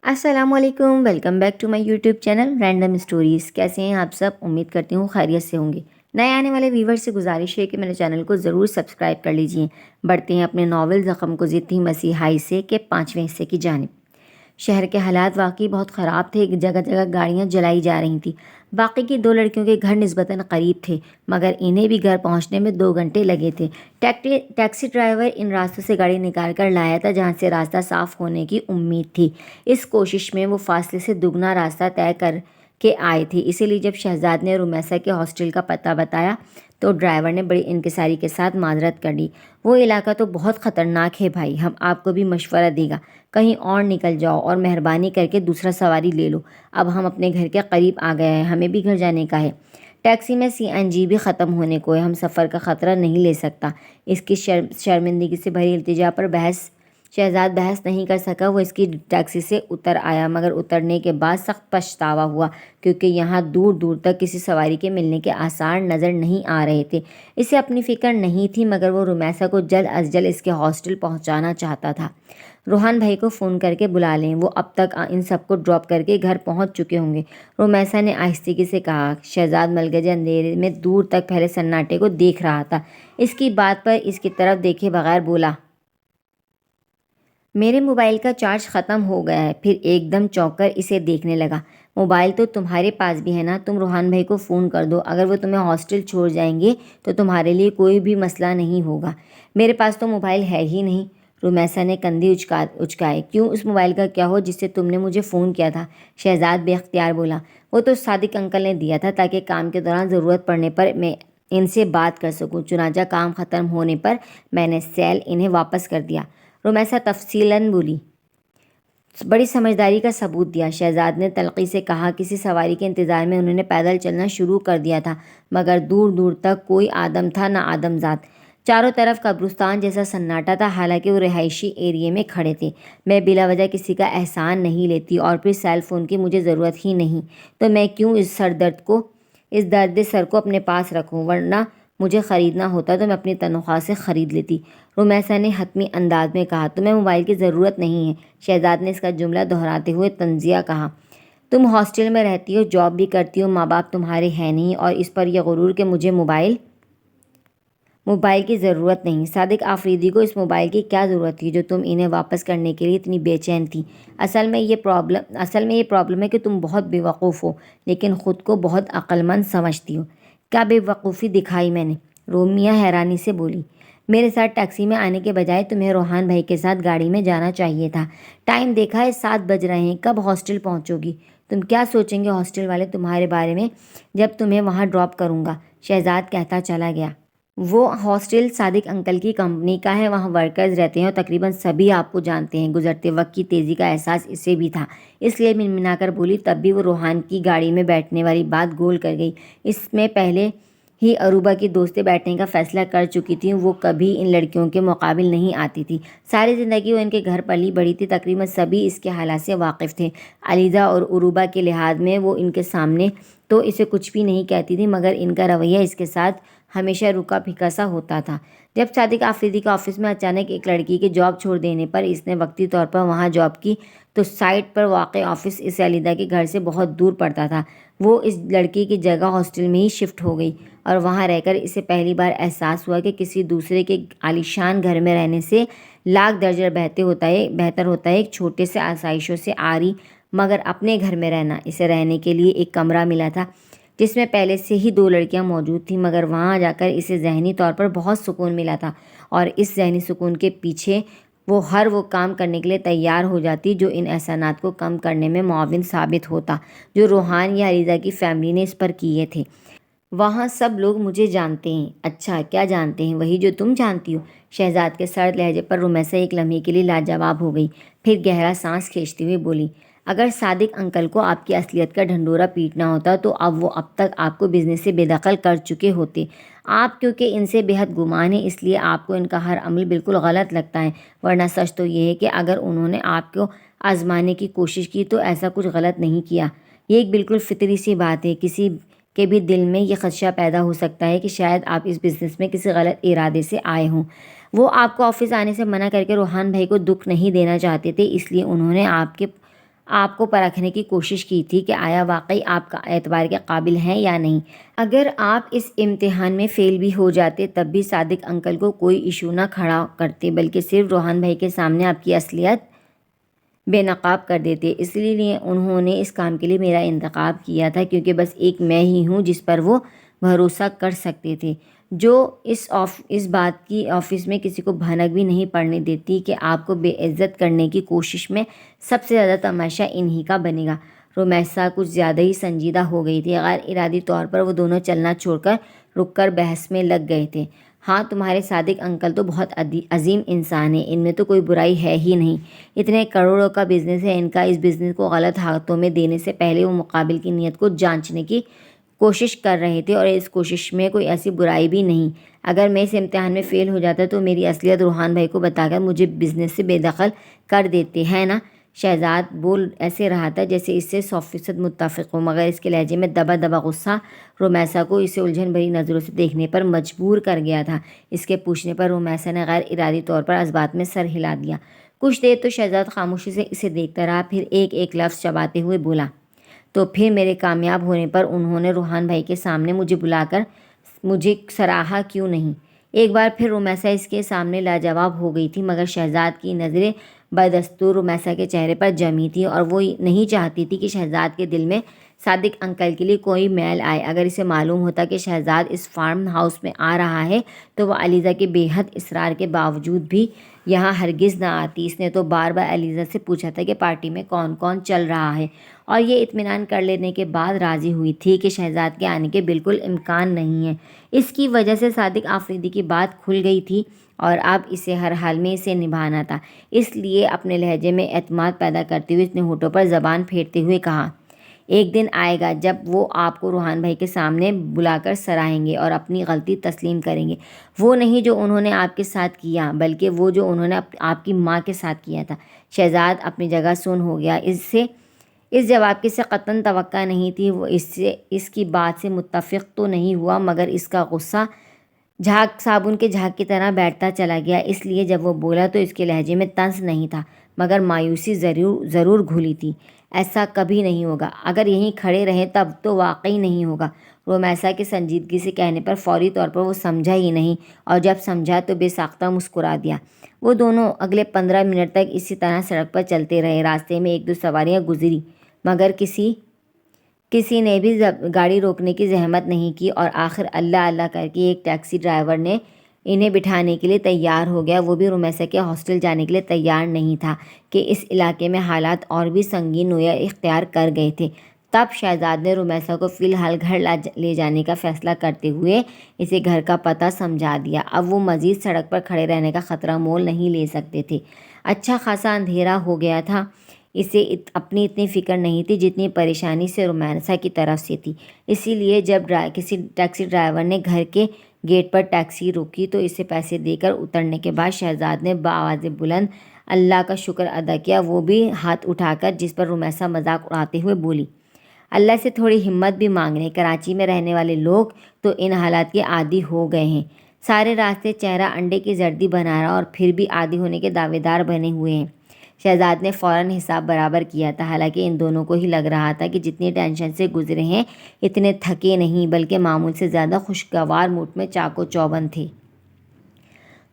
السلام علیکم، welcome back to my YouTube channel random stories. کیسے ہیں آپ سب؟ امید کرتی ہوں خیریت سے ہوں گے۔ نئے آنے والے ویور سے گزارش ہے کہ میرے چینل کو ضرور سبسکرائب کر لیجئے۔ بڑھتے ہیں اپنے ناول زخم کو زدتی مسیحائی سے کے 5ویں حصے کی جانب۔ شہر کے حالات واقعی بہت خراب تھے، جگہ جگہ گاڑیاں جلائی جا رہی تھیں۔ باقی کی 2 لڑکیوں کے گھر نسبتاً قریب تھے، مگر انہیں بھی گھر پہنچنے میں 2 گھنٹے لگے تھے۔ ٹیکسی ڈرائیور ان راستوں سے گاڑی نکال کر لایا تھا جہاں سے راستہ صاف ہونے کی امید تھی۔ اس کوشش میں وہ فاصلے سے دگنا راستہ طے کر کے آئے تھے، اسی لیے جب شہزاد نے رمیسا کے ہاسٹل کا پتہ بتایا تو ڈرائیور نے بڑی انکساری کے ساتھ معذرت کر لی۔ وہ علاقہ تو بہت خطرناک ہے بھائی، ہم آپ کو بھی مشورہ دے گا کہیں اور نکل جاؤ اور مہربانی کر کے دوسرا سواری لے لو۔ اب ہم اپنے گھر کے قریب آ گئے ہیں، ہمیں بھی گھر جانے کا ہے۔ ٹیکسی میں CNG بھی ختم ہونے کو ہے، ہم سفر کا خطرہ نہیں لے سکتا۔ اس کی شرمندگی سے بھری التجا پر شہزاد بحث نہیں کر سکا۔ وہ اس کی ٹیکسی سے اتر آیا، مگر اترنے کے بعد سخت پچھتاوا ہوا کیونکہ یہاں دور دور تک کسی سواری کے ملنے کے آثار نظر نہیں آ رہے تھے۔ اسے اپنی فکر نہیں تھی، مگر وہ رمیسا کو جلد از جلد اس کے ہاسٹل پہنچانا چاہتا تھا۔ روحان بھائی کو فون کر کے بلا لیں، وہ اب تک ان سب کو ڈراپ کر کے گھر پہنچ چکے ہوں گے، رمیسا نے آہستگی سے کہا۔ شہزاد ملگجے اندھیرے میں دور تک پھیلے سناٹے کو دیکھ رہا تھا۔ اس کی بات پر اس کی طرف دیکھے بغیر بولا، میرے موبائل کا چارج ختم ہو گیا ہے۔ پھر ایک دم چونک کر اسے دیکھنے لگا۔ موبائل تو تمہارے پاس بھی ہے نا، تم روحان بھائی کو فون کر دو، اگر وہ تمہیں ہاسٹل چھوڑ جائیں گے تو تمہارے لیے کوئی بھی مسئلہ نہیں ہوگا۔ میرے پاس تو موبائل ہے ہی نہیں، رمیسا نے کندھے اچکائے۔ کیوں؟ اس موبائل کا کیا ہو جس سے تم نے مجھے فون کیا تھا؟ شہزاد بے اختیار بولا۔ وہ تو صادق انکل نے دیا تھا تاکہ کام کے دوران ضرورت پڑنے پر میں ان سے بات کر سکوں، چنانچہ کام ختم ہونے پر میں نے انہیں واپس کر دیا، رمیسا تفصیلاً بولی۔ بڑی سمجھداری کا ثبوت دیا، شہزاد نے تلخی سے کہا۔ کسی سواری کے انتظار میں انہوں نے پیدل چلنا شروع کر دیا تھا، مگر دور دور تک کوئی آدم تھا نہ آدمزاد۔ چاروں طرف قبرستان جیسا سناٹا تھا، حالانکہ وہ رہائشی ایریے میں کھڑے تھے۔ میں بلا وجہ کسی کا احسان نہیں لیتی، اور پھر سیل فون کی مجھے ضرورت ہی نہیں، تو میں کیوں اس درد سر کو اپنے پاس رکھوں، ورنہ مجھے خریدنا ہوتا تو میں اپنی تنخواہ سے خرید لیتی، رمیسا نے حتمی انداز میں کہا۔ تمہیں موبائل کی ضرورت نہیں ہے، شہزاد نے اس کا جملہ دہراتے ہوئے طنزیہ کہا۔ تم ہاسٹل میں رہتی ہو، جاب بھی کرتی ہو، ماں باپ تمہارے ہیں نہیں، اور اس پر یہ غرور کہ مجھے موبائل کی ضرورت نہیں۔ صادق آفریدی کو اس موبائل کی کیا ضرورت تھی جو تم انہیں واپس کرنے کے لیے اتنی بے چین تھی؟ اصل میں یہ پرابلم ہے کہ تم بہت بے وقوف ہو، لیکن خود کو بہت عقل مند سمجھتی ہو۔ کیا بے وقوفی دکھائی میں نے؟ رومیا حیرانی سے بولی۔ میرے ساتھ ٹیکسی میں آنے کے بجائے تمہیں روحان بھائی کے ساتھ گاڑی میں جانا چاہیے تھا۔ ٹائم دیکھا ہے، 7 بج رہے ہیں، کب ہاسٹل پہنچو گی؟ تم کیا سوچیں گے ہاسٹل والے تمہارے بارے میں جب تمہیں وہاں ڈراپ کروں گا؟ شہزاد کہتا چلا گیا۔ وہ ہاسٹل صادق انکل کی کمپنی کا ہے، وہاں ورکرز رہتے ہیں اور تقریباً سبھی آپ کو جانتے ہیں۔ گزرتے وقت کی تیزی کا احساس اسے بھی تھا، اس لیے منمنا کر بولی۔ تب بھی وہ روحان کی گاڑی میں بیٹھنے والی بات گول کر گئی۔ اس میں پہلے ہی عروبہ کی دوستیں بیٹھنے کا فیصلہ کر چکی تھیں، وہ کبھی ان لڑکیوں کے مقابل نہیں آتی تھی۔ ساری زندگی وہ ان کے گھر پلی بڑھی تھی، تقریباً سبھی اس کے حالات سے واقف تھے۔ علیزہ اور عروبہ کے لحاظ میں وہ ان کے سامنے تو اسے کچھ بھی نہیں کہتی تھی، مگر ان کا رویہ اس کے ساتھ ہمیشہ رکا پھکا سا ہوتا تھا۔ جب صادق آفریدی کا آفس میں اچانک ایک لڑکی کے جاب چھوڑ دینے پر اس نے وقتی طور پر وہاں جاب کی، تو سائٹ پر واقع آفس اسے علیزہ کے گھر سے بہت دور پڑتا تھا۔ وہ اس لڑکی کی جگہ ہاسٹل میں ہی شفٹ ہو گئی، اور وہاں رہ کر اسے پہلی بار احساس ہوا کہ کسی دوسرے کے عالیشان گھر میں رہنے سے لاکھ درجہ بہتر ہوتا ہے ایک چھوٹے سے آسائشوں سے عاری مگر اپنے گھر میں رہنا۔ اسے رہنے کے لیے ایک کمرہ ملا تھا جس میں پہلے سے ہی 2 لڑکیاں موجود تھیں، مگر وہاں جا کر اسے ذہنی طور پر بہت سکون ملا تھا، اور اس ذہنی سکون کے پیچھے وہ وہ کام کرنے کے لیے تیار ہو جاتی جو ان احسانات کو کم کرنے میں معاون ثابت ہوتا، جو روحان یا علیزہ کی فیملی نے اس پر کیے تھے۔ وہاں سب لوگ مجھے جانتے ہیں۔ اچھا، کیا جانتے ہیں؟ وہی جو تم جانتی ہو۔ شہزاد کے سرد لہجے پر رمیسا ایک لمحے کے لیے لاجواب ہو گئی، پھر گہرا سانس کھینچتے ہوئے بولی، اگر صادق انکل کو آپ کی اصلیت کا ڈھنڈورا پیٹنا ہوتا تو وہ اب تک آپ کو بزنس سے بے دخل کر چکے ہوتے۔ آپ کیونکہ ان سے بے حد گمان ہے، اس لیے آپ کو ان کا ہر عمل بالکل غلط لگتا ہے، ورنہ سچ تو یہ ہے کہ اگر انہوں نے آپ کو آزمانے کی کوشش کی تو ایسا کچھ غلط نہیں کیا۔ یہ ایک بالکل فطری سی بات ہے، کسی کے بھی دل میں یہ خدشہ پیدا ہو سکتا ہے کہ شاید آپ اس بزنس میں کسی غلط ارادے سے آئے ہوں۔ وہ آپ کو آفس آنے سے منع کر کے روحان بھائی کو دکھ نہیں دینا چاہتے تھے، اس لیے انہوں نے آپ کو پرکھنے کی کوشش کی تھی کہ آیا واقعی آپ کا اعتبار کے قابل ہیں یا نہیں۔ اگر آپ اس امتحان میں فیل بھی ہو جاتے تب بھی صادق انکل کو کوئی ایشو نہ کھڑا کرتے، بلکہ صرف روحان بھائی کے سامنے آپ کی اصلیت بے نقاب کر دیتے۔ اس لیے انہوں نے اس کام کے لیے میرا انتخاب کیا تھا، کیونکہ بس ایک میں ہی ہوں جس پر وہ بھروسہ کر سکتے تھے، جو اس بات کی آفس میں کسی کو بھنک بھی نہیں پڑنے دیتی کہ آپ کو بے عزت کرنے کی کوشش میں سب سے زیادہ تماشا انہی کا بنے گا۔ رومیسا کچھ زیادہ ہی سنجیدہ ہو گئی تھی۔ غیر ارادی طور پر وہ دونوں چلنا چھوڑ کر رک کر بحث میں لگ گئے تھے۔ ہاں، تمہارے صادق انکل تو بہت عظیم انسان ہیں، ان میں تو کوئی برائی ہے ہی نہیں۔ اتنے کروڑوں کا بزنس ہے ان کا، اس بزنس کو غلط ہاتھوں میں دینے سے پہلے وہ مقابل کی نیت کو جانچنے کی کوشش کر رہے تھے، اور اس کوشش میں کوئی ایسی برائی بھی نہیں۔ اگر میں اس امتحان میں فیل ہو جاتا تو میری اصلیت روحان بھائی کو بتا کر مجھے بزنس سے بے دخل کر دیتے، ہے نا؟ شہزاد بول ایسے رہا تھا جیسے اس سے 100% متفق ہو، مگر اس کے لہجے میں دبا دبا غصہ رومیسا کو اسے الجھن بھری نظروں سے دیکھنے پر مجبور کر گیا تھا۔ اس کے پوچھنے پر رومیسا نے غیر ارادی طور پر اس بات میں سر ہلا دیا۔ کچھ دیر تو شہزاد خاموشی سے اسے دیکھتا رہا، پھر ایک ایک لفظ چباتے ہوئے بولا، تو پھر میرے کامیاب ہونے پر انہوں نے روحان بھائی کے سامنے مجھے بلا کر مجھے سراہا کیوں نہیں؟ ایک بار پھر رومیسا اس کے سامنے لاجواب ہو گئی تھی، مگر شہزاد کی نظریں بدستور رومیسا کے چہرے پر جمی تھیں، اور وہ نہیں چاہتی تھی کہ شہزاد کے دل میں صادق انکل کے لیے کوئی میل آئے۔ اگر اسے معلوم ہوتا کہ شہزاد اس فارم ہاؤس میں آ رہا ہے تو وہ علیزہ کے بے حد اصرار کے باوجود بھی یہاں ہرگز نہ آتی۔ اس نے تو بار بار علیزہ سے پوچھا تھا کہ پارٹی میں کون کون چل رہا ہے، اور یہ اطمینان کر لینے کے بعد راضی ہوئی تھی کہ شہزاد کے آنے کے بالکل امکان نہیں ہے۔ اس کی وجہ سے صادق آفریدی کی بات کھل گئی تھی، اور اب اسے ہر حال میں اسے نبھانا تھا۔ اس لیے اپنے لہجے میں اعتماد پیدا کرتے ہوئے اس نے ہونٹوں پر زبان پھیرتے ہوئے کہا، ایک دن آئے گا جب وہ آپ کو روحان بھائی کے سامنے بلا کر سراہیں گے اور اپنی غلطی تسلیم کریں گے۔ وہ نہیں جو انہوں نے آپ کے ساتھ کیا، بلکہ وہ جو انہوں نے آپ کی ماں کے ساتھ کیا تھا۔ شہزاد اپنی جگہ سن ہو گیا۔ اس جواب کی اسے قطعاً توقع نہیں تھی۔ وہ اس کی بات سے متفق تو نہیں ہوا، مگر اس کا غصہ صابن کے جھاگ کی طرح بیٹھتا چلا گیا۔ اس لیے جب وہ بولا تو اس کے لہجے میں طنز نہیں تھا، مگر مایوسی ضرور گھلی تھی۔ ایسا کبھی نہیں ہوگا، اگر یہیں کھڑے رہیں تب تو واقعی نہیں ہوگا۔ رومیسا کے سنجیدگی سے کہنے پر فوری طور پر وہ سمجھا ہی نہیں، اور جب سمجھا تو بے ساختہ مسکرا دیا۔ وہ دونوں اگلے 15 منٹ تک اسی طرح سڑک پر چلتے رہے۔ راستے میں ایک دو سواریاں گزری، مگر کسی نے بھی گاڑی روکنے کی زحمت نہیں کی، اور آخر اللہ اللہ کر کے ایک ٹیکسی ڈرائیور نے انہیں بٹھانے کے لیے تیار ہو گیا۔ وہ بھی رومیسا کے ہاسٹل جانے کے لیے تیار نہیں تھا کہ اس علاقے میں حالات اور بھی سنگین نوعیت اختیار کر گئے تھے۔ تب شہزاد نے رومیسا کو فی الحال گھر لے جانے کا فیصلہ کرتے ہوئے اسے گھر کا پتہ سمجھا دیا۔ اب وہ مزید سڑک پر کھڑے رہنے کا خطرہ مول نہیں لے سکتے تھے۔ اچھا خاصا اندھیرا ہو گیا تھا۔ اسے اپنی اتنی فکر نہیں تھی جتنی پریشانی سے رومیسا کی طرف سے تھی۔ اسی لیے جب کسی ٹیکسی ڈرائیور نے گھر کے گیٹ پر ٹیکسی روکی تو اسے پیسے دے کر اترنے کے بعد شہزاد نے بآواز بلند اللہ کا شکر ادا کیا، وہ بھی ہاتھ اٹھا کر، جس پر رومیسا مذاق اڑاتے ہوئے بولی، اللہ سے تھوڑی ہمت بھی مانگ لیں، کراچی میں رہنے والے لوگ تو ان حالات کے عادی ہو گئے ہیں۔ سارے راستے چہرہ انڈے کی زردی بنا رہا اور پھر بھی عادی ہونے کے دعوے دار بنے ہوئے ہیں۔ شہزاد نے فوراً حساب برابر کیا تھا، حالانکہ ان دونوں کو ہی لگ رہا تھا کہ جتنی ٹینشن سے گزرے ہیں اتنے تھکے نہیں، بلکہ معمول سے زیادہ خوشگوار موڈ میں چاق و چوبند تھے۔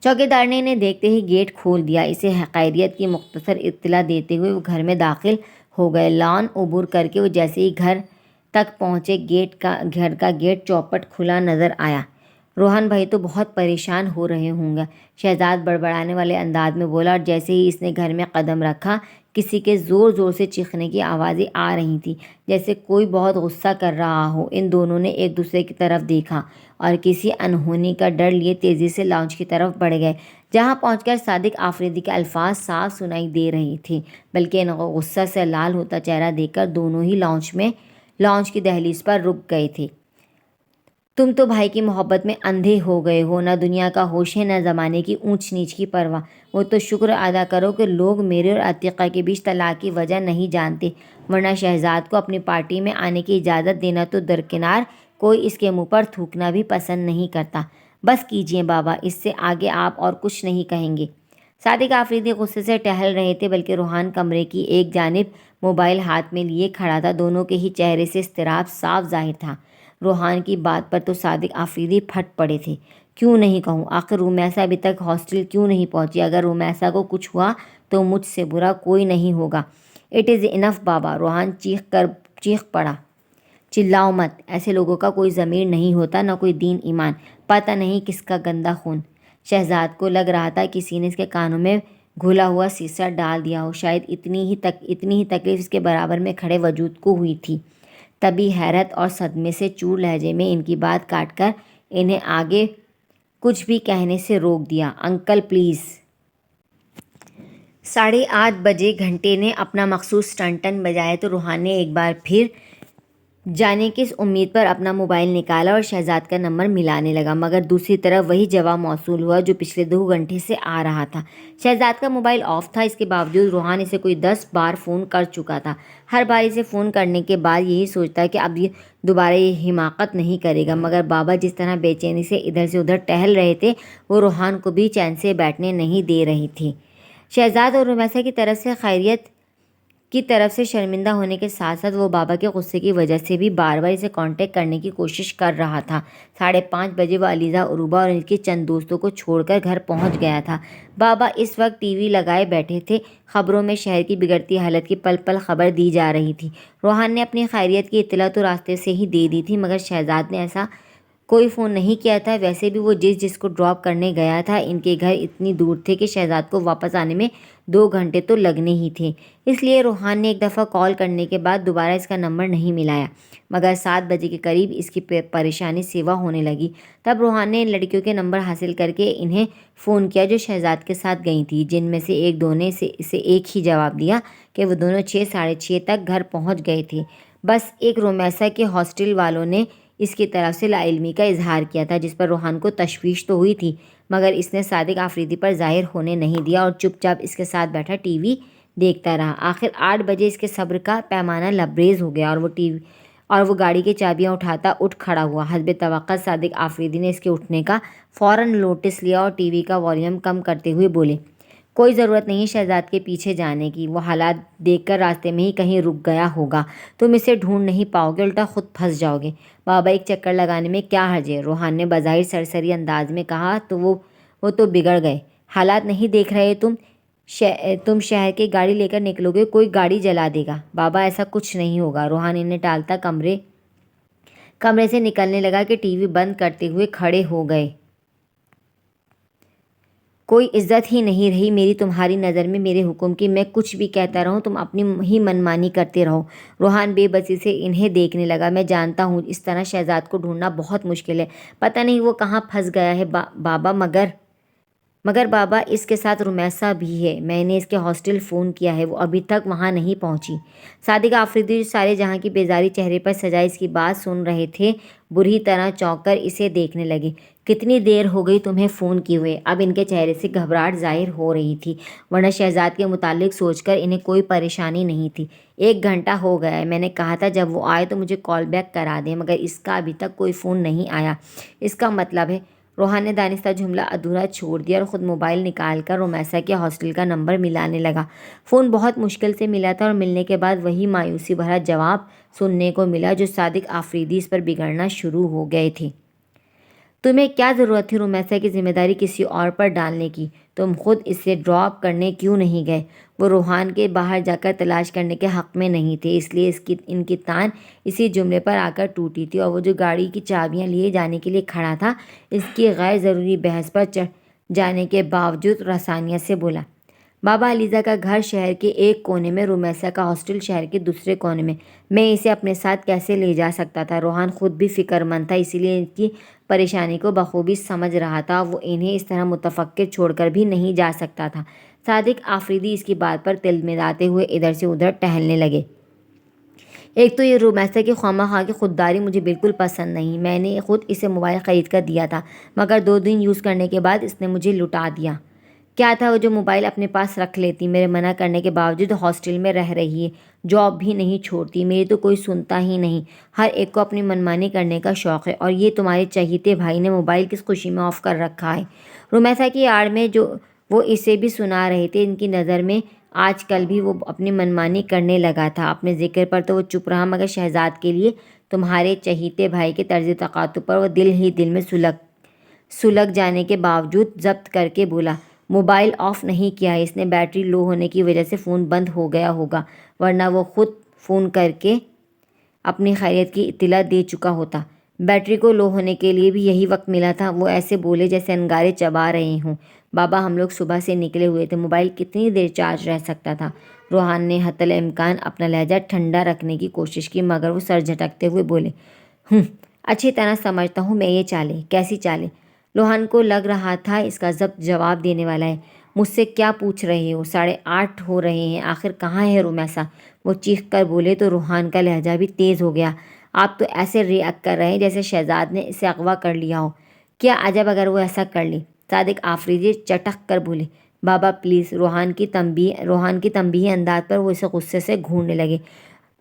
چوکیدار نے انہیں دیکھتے ہی گیٹ کھول دیا۔ اسے خیریت کی مختصر اطلاع دیتے ہوئے وہ گھر میں داخل ہو گئے۔ لان عبور کر کے وہ جیسے ہی گھر تک پہنچے، گھر کا گیٹ چوپٹ کھلا نظر آیا۔ روحان بھائی تو بہت پریشان ہو رہے ہوں گے، شہزاد بڑبڑانے والے انداز میں بولا، اور جیسے ہی اس نے گھر میں قدم رکھا کسی کے زور زور سے چیخنے کی آوازیں آ رہی تھیں، جیسے کوئی بہت غصہ کر رہا ہو۔ ان دونوں نے ایک دوسرے کی طرف دیکھا اور کسی انہونی کا ڈر لیے تیزی سے لاؤنج کی طرف بڑھ گئے، جہاں پہنچ کر صادق آفریدی کے الفاظ صاف سنائی دے رہے تھے، بلکہ ان کو غصہ سے لال ہوتا چہرہ دیکھ کر دونوں ہی لاؤنج کی دہلیز پر رک گئے تھے۔ تم تو بھائی کی محبت میں اندھے ہو گئے ہو، نہ دنیا کا ہوش ہے نہ زمانے کی اونچ نیچ کی پرواہ۔ وہ تو شکر ادا کرو کہ لوگ میرے اور عتیقہ کے بیچ طلاق کی وجہ نہیں جانتے، ورنہ شہزاد کو اپنی پارٹی میں آنے کی اجازت دینا تو درکنار، کوئی اس کے منہ پر تھوکنا بھی پسند نہیں کرتا۔ بس کیجئے بابا، اس سے آگے آپ اور کچھ نہیں کہیں گے۔ صادق آفریدی غصے سے ٹہل رہے تھے بلکہ روحان کمرے کی ایک جانب موبائل ہاتھ میں لیے کھڑا تھا۔ دونوں کے ہی چہرے سے اضطراب صاف ظاہر تھا۔ روحان کی بات پر تو صادق آفریدی پھٹ پڑے تھے۔ کیوں نہیں کہوں، آخر رومیسا ابھی تک ہاسٹل کیوں نہیں پہنچی؟ اگر رومیسا کو کچھ ہوا تو مجھ سے برا کوئی نہیں ہوگا۔ اٹ از انف بابا، روحان چیخ پڑا۔ چلاؤ مت، ایسے لوگوں کا کوئی ضمیر نہیں ہوتا، نہ کوئی دین ایمان، پتہ نہیں کس کا گندا خون۔ شہزاد کو لگ رہا تھا کسی نے اس کے کانوں میں گھلا ہوا سیسا ڈال دیا ہو، شاید اتنی ہی تکلیف اس کے برابر میں کھڑے وجود کو ہوئی تھی۔ تبھی حیرت اور صدمے سے چور لہجے میں ان کی بات کاٹ کر انہیں آگے کچھ بھی کہنے سے روک دیا۔ Uncle please. 8:30 بجے گھنٹے نے اپنا مخصوص ٹن ٹن بجایا تو روحان نے ایک بار پھر جانے کس امید پر اپنا موبائل نکالا اور شہزاد کا نمبر ملانے لگا، مگر دوسری طرف وہی جواب موصول ہوا جو پچھلے 2 گھنٹے سے آ رہا تھا۔ شہزاد کا موبائل آف تھا، اس کے باوجود روحان اسے کوئی 10 بار فون کر چکا تھا۔ ہر بار اسے فون کرنے کے بعد یہی سوچتا کہ اب دوبارہ یہ حماقت نہیں کرے گا، مگر بابا جس طرح بے چینی سے ادھر سے ادھر ٹہل رہے تھے وہ روحان کو بھی چین سے بیٹھنے نہیں دے رہی تھی۔ شہزاد اور رومیسا کی طرف سے خیریت کی طرف سے شرمندہ ہونے کے ساتھ ساتھ وہ بابا کے غصے کی وجہ سے بھی بار بار اسے کانٹیکٹ کرنے کی کوشش کر رہا تھا۔ 5:30 بجے وہ علیزہ، عروبہ اور ان کے چند دوستوں کو چھوڑ کر گھر پہنچ گیا تھا۔ بابا اس وقت ٹی وی لگائے بیٹھے تھے۔ خبروں میں شہر کی بگڑتی حالت کی پل پل خبر دی جا رہی تھی۔ روحان نے اپنی خیریت کی اطلاع تو راستے سے ہی دے دی تھی، مگر شہزاد نے ایسا کوئی فون نہیں کیا تھا۔ ویسے بھی وہ جس کو ڈراپ کرنے گیا تھا ان کے گھر اتنی دور تھے کہ شہزاد کو واپس آنے میں 2 گھنٹے تو لگنے ہی تھے۔ اس لیے روحان نے ایک دفعہ کال کرنے کے بعد دوبارہ اس کا نمبر نہیں ملایا، مگر 7 بجے کے قریب اس کی پریشانی سیوا ہونے لگی۔ تب روحان نے ان لڑکیوں کے نمبر حاصل کر کے انہیں فون کیا جو شہزاد کے ساتھ گئی تھیں، جن میں سے ایک دو نے اسے ایک ہی جواب دیا کہ وہ دونوں 6 ساڑھے 6 تک گھر پہنچ گئے تھے۔ بس ایک رومیسا کے ہاسٹل والوں نے اس کی طرف سے لا علمی کا اظہار کیا تھا، جس پر روحان کو تشویش تو ہوئی تھی، مگر اس نے صادق آفریدی پر ظاہر ہونے نہیں دیا اور چپ چاپ اس کے ساتھ بیٹھا ٹی وی دیکھتا رہا۔ آخر 8 بجے اس کے صبر کا پیمانہ لبریز ہو گیا اور وہ گاڑی کی چابیاں اٹھاتا اٹھ کھڑا ہوا۔ حسب توقع صادق آفریدی نے اس کے اٹھنے کا فوراً نوٹس لیا اور ٹی وی کا والیوم کم کرتے ہوئے بولے، کوئی ضرورت نہیں شہزاد کے پیچھے جانے کی، وہ حالات دیکھ کر راستے میں ہی کہیں رک گیا ہوگا، تم اسے ڈھونڈ نہیں پاؤ گے، الٹا خود پھنس جاؤ گے۔ بابا ایک چکر لگانے میں کیا حرج ہے، روحان نے بظاہر سرسری انداز میں کہا، تو وہ تو بگڑ گئے، حالات نہیں دیکھ رہے تم شہر کی گاڑی لے کر نکلو گے، کوئی گاڑی جلا دے گا۔ بابا ایسا کچھ نہیں ہوگا، روحان انہیں ٹالتا کمرے سے نکلنے لگا کہ ٹی وی بند کرتے ہوئے کھڑے ہو گئے۔ کوئی عزت ہی نہیں رہی میری تمہاری نظر میں میرے حکم کی، میں کچھ بھی کہتا رہوں تم اپنی ہی منمانی کرتے رہو۔ روحان بے بسی سے انہیں دیکھنے لگا، میں جانتا ہوں اس طرح شہزاد کو ڈھونڈنا بہت مشکل ہے، پتہ نہیں وہ کہاں پھنس گیا ہے بابا، مگر بابا اس کے ساتھ رومیسا بھی ہے، میں نے اس کے ہاسٹل فون کیا ہے، وہ ابھی تک وہاں نہیں پہنچی۔ صادق آفریدی جو سارے جہاں کی بیزاری چہرے پر سجائے اس کی بات سن رہے تھے بری طرح چونک کر اسے دیکھنے لگے۔ کتنی دیر ہو گئی تمہیں فون کیے ہوئے؟ اب ان کے چہرے سے گھبراہٹ ظاہر ہو رہی تھی، ورنہ شہزاد کے متعلق سوچ کر انہیں کوئی پریشانی نہیں تھی۔ 1 گھنٹہ ہو گیا ہے، میں نے کہا تھا جب وہ آئے تو مجھے کال بیک کرا دیں، مگر اس کا ابھی تک کوئی فون نہیں آیا، اس کا مطلب ہے۔ روحان نے دانستہ جملہ ادھورا چھوڑ دیا اور خود موبائل نکال کر رومیسا کے ہاسٹل کا نمبر ملانے لگا۔ فون بہت مشکل سے ملا تھا اور ملنے کے بعد وہی مایوسی بھرا جواب سننے کو ملا جو صادق آفریدی اس پر بگڑنا شروع ہو گئے تھے۔ تمہیں کیا ضرورت تھی رومیسا کی ذمہ داری کسی اور پر ڈالنے کی؟ تم خود اسے ڈراپ کرنے کیوں نہیں گئے؟ وہ روحان کے باہر جا کر تلاش کرنے کے حق میں نہیں تھے، اس لیے ان کی تان اسی جملے پر آ کر ٹوٹی تھی، اور وہ جو گاڑی کی چابیاں لیے جانے کے لیے کھڑا تھا اس کی غیر ضروری بحث پر چڑھ جانے کے باوجود رسانیت سے بولا، بابا علیزہ کا گھر شہر کے ایک کونے میں، رومیسا کا ہاسٹل شہر کے دوسرے کونے میں اسے اپنے ساتھ کیسے لے جا سکتا تھا؟ روحان خود بھی فکر مند تھا، اسی لیے ان کی پریشانی کو بخوبی سمجھ رہا تھا، وہ انہیں اس طرح متفکر چھوڑ کر بھی نہیں جا سکتا تھا۔ صادق آفریدی اس کی بات پر تل ملاتے ہوئے ادھر سے ادھر ٹہلنے لگے۔ ایک تو یہ رومیسا کی خواہ خواہ کی خودداری مجھے بالکل پسند نہیں، میں نے خود اسے موبائل خرید کر دیا تھا، مگر 2 دن یوز کرنے کے بعد اس نے مجھے لٹا دیا۔ کیا تھا وہ جو موبائل اپنے پاس رکھ لیتی، میرے منع کرنے کے باوجود ہاسٹل میں رہ رہی ہے، جاب بھی نہیں چھوڑتی، میری تو کوئی سنتا ہی نہیں، ہر ایک کو اپنی منمانی کرنے کا شوق ہے، اور یہ تمہارے چہیتے بھائی نے موبائل کس خوشی میں آف کر رکھا ہے؟ رومیسا کی آڑ میں جو وہ اسے بھی سنا رہے تھے۔ ان کی نظر میں آج کل بھی وہ اپنی منمانی کرنے لگا تھا۔ اپنے ذکر پر تو وہ چپ رہا، مگر شہزاد کے لیے تمہارے چہیتے بھائی کے طرز تقاطع پر وہ دل ہی دل میں سلگ جانے کے باوجود ضبط کر کے بولا، موبائل آف نہیں کیا ہے، اس نے بیٹری لو ہونے کی وجہ سے فون بند ہو گیا ہوگا، ورنہ وہ خود فون کر کے اپنی خیریت کی اطلاع دے چکا ہوتا۔ بیٹری کو لو ہونے کے لیے بھی یہی وقت ملا تھا۔ وہ ایسے بولے جیسے انگارے چبا رہے ہوں۔ بابا ہم لوگ صبح سے نکلے ہوئے تھے، موبائل کتنی دیر چارج رہ سکتا تھا؟ روحان نے حتی الامکان اپنا لہجہ ٹھنڈا رکھنے کی کوشش کی، مگر وہ سر جھٹکتے ہوئے بولے، اچھی طرح سمجھتا ہوں میں یہ چالیں۔ کیسی چالیں؟ روحان کو لگ رہا تھا اس کا ضبط جواب دینے والا ہے۔ مجھ سے کیا پوچھ رہے ہو؟ 8:30 ہو رہے ہیں، آخر کہاں ہے رومیسا؟ وہ چیخ کر بولے تو روحان کا لہجہ بھی تیز ہو گیا۔ آپ تو ایسے ری ایکٹ کر رہے ہیں جیسے شہزاد نے اسے اغوا کر لیا ہو۔ کیا عجب اگر وہ ایسا کر لے؟ صادق آفریدی چٹک کر بولے۔ بابا پلیز۔ روحان کی تنبیہی انداز پر وہ اسے غصے سے گھورنے لگے۔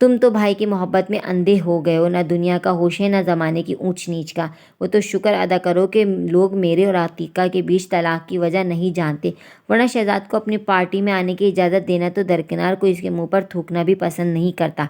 تم تو بھائی کی محبت میں اندھے ہو گئے ہو، نہ دنیا کا ہوش ہے نہ زمانے کی اونچ نیچ کا۔ وہ تو شکر ادا کرو کہ لوگ میرے اور عتیقہ کے بیچ طلاق کی وجہ نہیں جانتے، ورنہ شہزاد کو اپنی پارٹی میں آنے کی اجازت دینا تو درکنار، کوئی اس کے منہ پر تھوکنا بھی پسند نہیں کرتا۔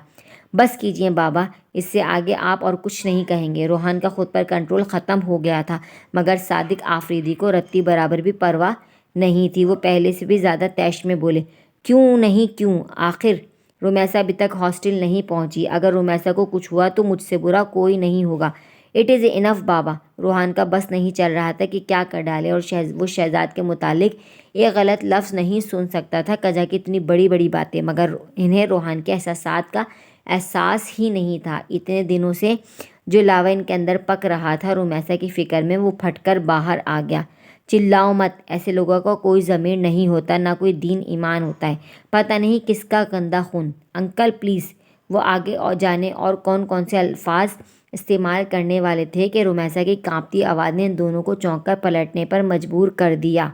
بس کیجئے بابا، اس سے آگے آپ اور کچھ نہیں کہیں گے۔ روحان کا خود پر کنٹرول ختم ہو گیا تھا، مگر صادق آفریدی کو رتی برابر بھی پرواہ نہیں تھی۔ وہ پہلے سے بھی زیادہ طیش میں بولے، کیوں نہیں کیوں؟ آخر رومیسا ابھی تک ہاسٹل نہیں پہنچی، اگر رومیسا کو کچھ ہوا تو مجھ سے برا کوئی نہیں ہوگا۔ اٹ از انف بابا۔ روحان کا بس نہیں چل رہا تھا کہ کیا کر ڈالے، اور وہ شہزاد کے متعلق ایک غلط لفظ نہیں سن سکتا تھا۔ کجا کی اتنی بڑی بڑی باتیں، مگر انہیں روحان کے احساسات کا احساس ہی نہیں تھا۔ اتنے دنوں سے جو لاوا ان کے اندر پک رہا تھا رومیسا کی فکر میں، وہ پھٹ کر باہر آ گیا۔ چلاؤ مت، ایسے لوگوں کا کوئی ضمیر نہیں ہوتا، نہ کوئی دین ایمان ہوتا ہے، پتہ نہیں کس کا گندا خون۔ Uncle please. وہ آگے جانے اور کون سے الفاظ استعمال کرنے والے تھے کہ رومیسا کی کانپتی آواز نے ان دونوں کو چونک کر پلٹنے پر مجبور کر دیا۔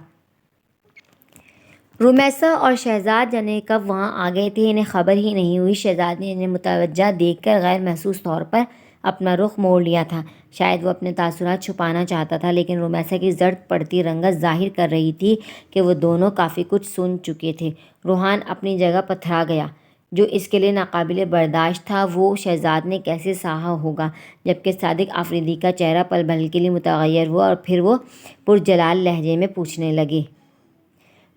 رومیسا اور شہزاد جانے کب وہاں آ گئے تھے انہیں خبر ہی نہیں ہوئی۔ شہزاد نے انہیں متوجہ دیکھ کر غیر محسوس طور پر اپنا رخ موڑ لیا تھا۔ شاید وہ اپنے تاثرات چھپانا چاہتا تھا، لیکن رومیسا کی زرد پڑتی رنگت ظاہر کر رہی تھی کہ وہ دونوں کافی کچھ سن چکے تھے۔ روحان اپنی جگہ پتھرا گیا۔ جو اس کے لیے ناقابل برداشت تھا وہ شہزاد نے کیسے سہا ہوگا؟ جبکہ صادق آفریدی کا چہرہ پل بھر کے لیے متغیر ہوا، اور پھر وہ پرجلال لہجے میں پوچھنے لگے،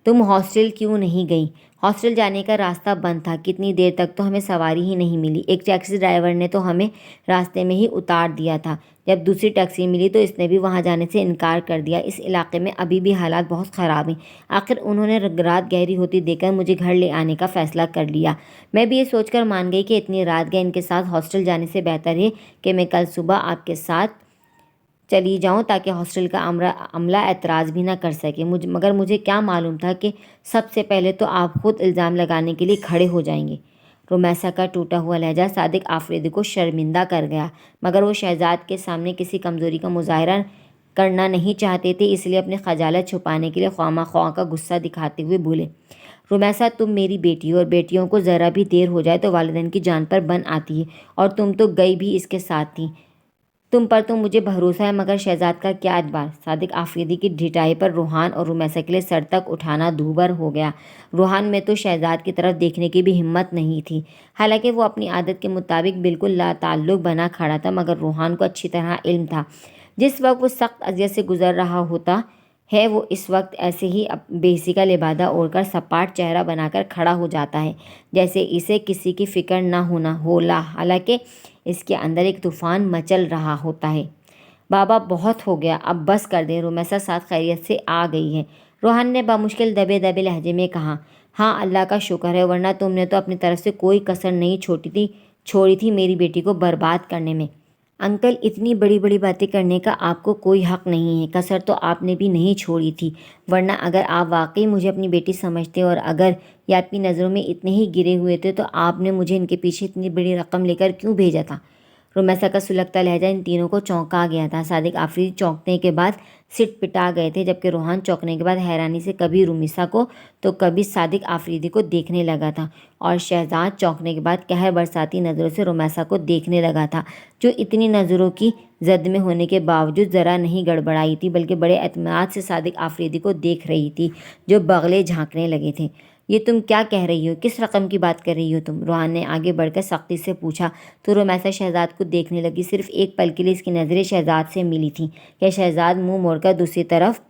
تم ہاسٹل کیوں نہیں گئیں؟ ہاسٹل جانے کا راستہ بند تھا، کتنی دیر تک تو ہمیں سواری ہی نہیں ملی۔ ایک ٹیکسی ڈرائیور نے تو ہمیں راستے میں ہی اتار دیا تھا۔ جب دوسری ٹیکسی ملی تو اس نے بھی وہاں جانے سے انکار کر دیا۔ اس علاقے میں ابھی بھی حالات بہت خراب ہیں۔ آخر انہوں نے رات گہری ہوتی دیکھ کر مجھے گھر لے آنے کا فیصلہ کر لیا۔ میں بھی یہ سوچ کر مان گئی کہ اتنی رات گئے ان کے ساتھ ہاسٹل جانے سے بہتر ہے کہ میں کل صبح آپ کے ساتھ چلی جاؤں، تاکہ ہاسٹل کا عملہ اعتراض بھی نہ کر سکے۔ مگر مجھے کیا معلوم تھا کہ سب سے پہلے تو آپ خود الزام لگانے کے لیے کھڑے ہو جائیں گے۔ رومیسا کا ٹوٹا ہوا لہجہ صادق آفریدی کو شرمندہ کر گیا، مگر وہ شہزاد کے سامنے کسی کمزوری کا مظاہرہ کرنا نہیں چاہتے تھے، اس لیے اپنی خجالت چھپانے کے لیے خواہ خواہ کا غصہ دکھاتے ہوئے بولے، رومیسا تم میری بیٹی ہو، اور بیٹیوں کو ذرا بھی دیر ہو جائے تو والدین کی جان پر بن آتی ہے، اور تم تو گئی بھی اس کے ساتھ تھی۔ تم پر تو مجھے بھروسہ ہے، مگر شہزاد کا کیا اعتبار؟ صادق آفریدی کی ڈھٹائی پر روحان اور رومیسا کے لیے سر تک اٹھانا دوبر ہو گیا۔ روحان میں تو شہزاد کی طرف دیکھنے کی بھی ہمت نہیں تھی، حالانکہ وہ اپنی عادت کے مطابق بالکل لا تعلق بنا کھڑا تھا، مگر روحان کو اچھی طرح علم تھا جس وقت وہ سخت اذیت سے گزر رہا ہوتا ہے وہ اس وقت ایسے ہی بے حسی کا لبادہ اوڑھ کر سپاٹ چہرہ بنا کر کھڑا ہو جاتا ہے جیسے اسے کسی کی فکر نہ ہونا حالانکہ اس کے اندر ایک طوفان مچل رہا ہوتا ہے۔ بابا بہت ہو گیا، اب بس کر دیں، رومیسا ساتھ خیریت سے آ گئی ہے؟ روحان نے بمشکل دبے دبے لہجے میں کہا۔ ہاں اللہ کا شکر ہے، ورنہ تم نے تو اپنی طرف سے کوئی کسر نہیں چھوڑی تھی میری بیٹی کو برباد کرنے میں۔ انکل اتنی بڑی بڑی باتیں کرنے کا آپ کو کوئی حق نہیں ہے، کسر تو آپ نے بھی نہیں چھوڑی تھی، ورنہ اگر آپ واقعی مجھے اپنی بیٹی سمجھتے اور اگر یہ آپ کی نظروں میں اتنے ہی گرے ہوئے تھے تو آپ نے مجھے ان کے پیچھے اتنی بڑی رقم لے کر کیوں بھیجا تھا؟ رومیسا کا سلگتا لہجہ ان تینوں کو چونکا گیا تھا۔ صادق آفریدی چونکنے کے بعد سٹ پٹا گئے تھے، جبکہ روحان چونکنے کے بعد حیرانی سے کبھی رومیسا کو تو کبھی صادق آفریدی کو دیکھنے لگا تھا، اور شہزاد چونکنے کے بعد قہر برساتی نظروں سے رومیسا کو دیکھنے لگا تھا، جو اتنی نظروں کی زد میں ہونے کے باوجود ذرا نہیں گڑبڑائی تھی، بلکہ بڑے اعتماد سے صادق آفریدی کو دیکھ رہی تھی، جو بغلے جھانکنے لگے تھے۔ یہ تم کیا کہہ رہی ہو؟ کس رقم کی بات کر رہی ہو تم؟ روحان نے آگے بڑھ کر سختی سے پوچھا تو رومیسا شہزاد کو دیکھنے لگی۔ صرف ایک پل کے لیے اس کی نظریں شہزاد سے ملی تھیں کہ شہزاد منہ موڑ کر دوسری طرف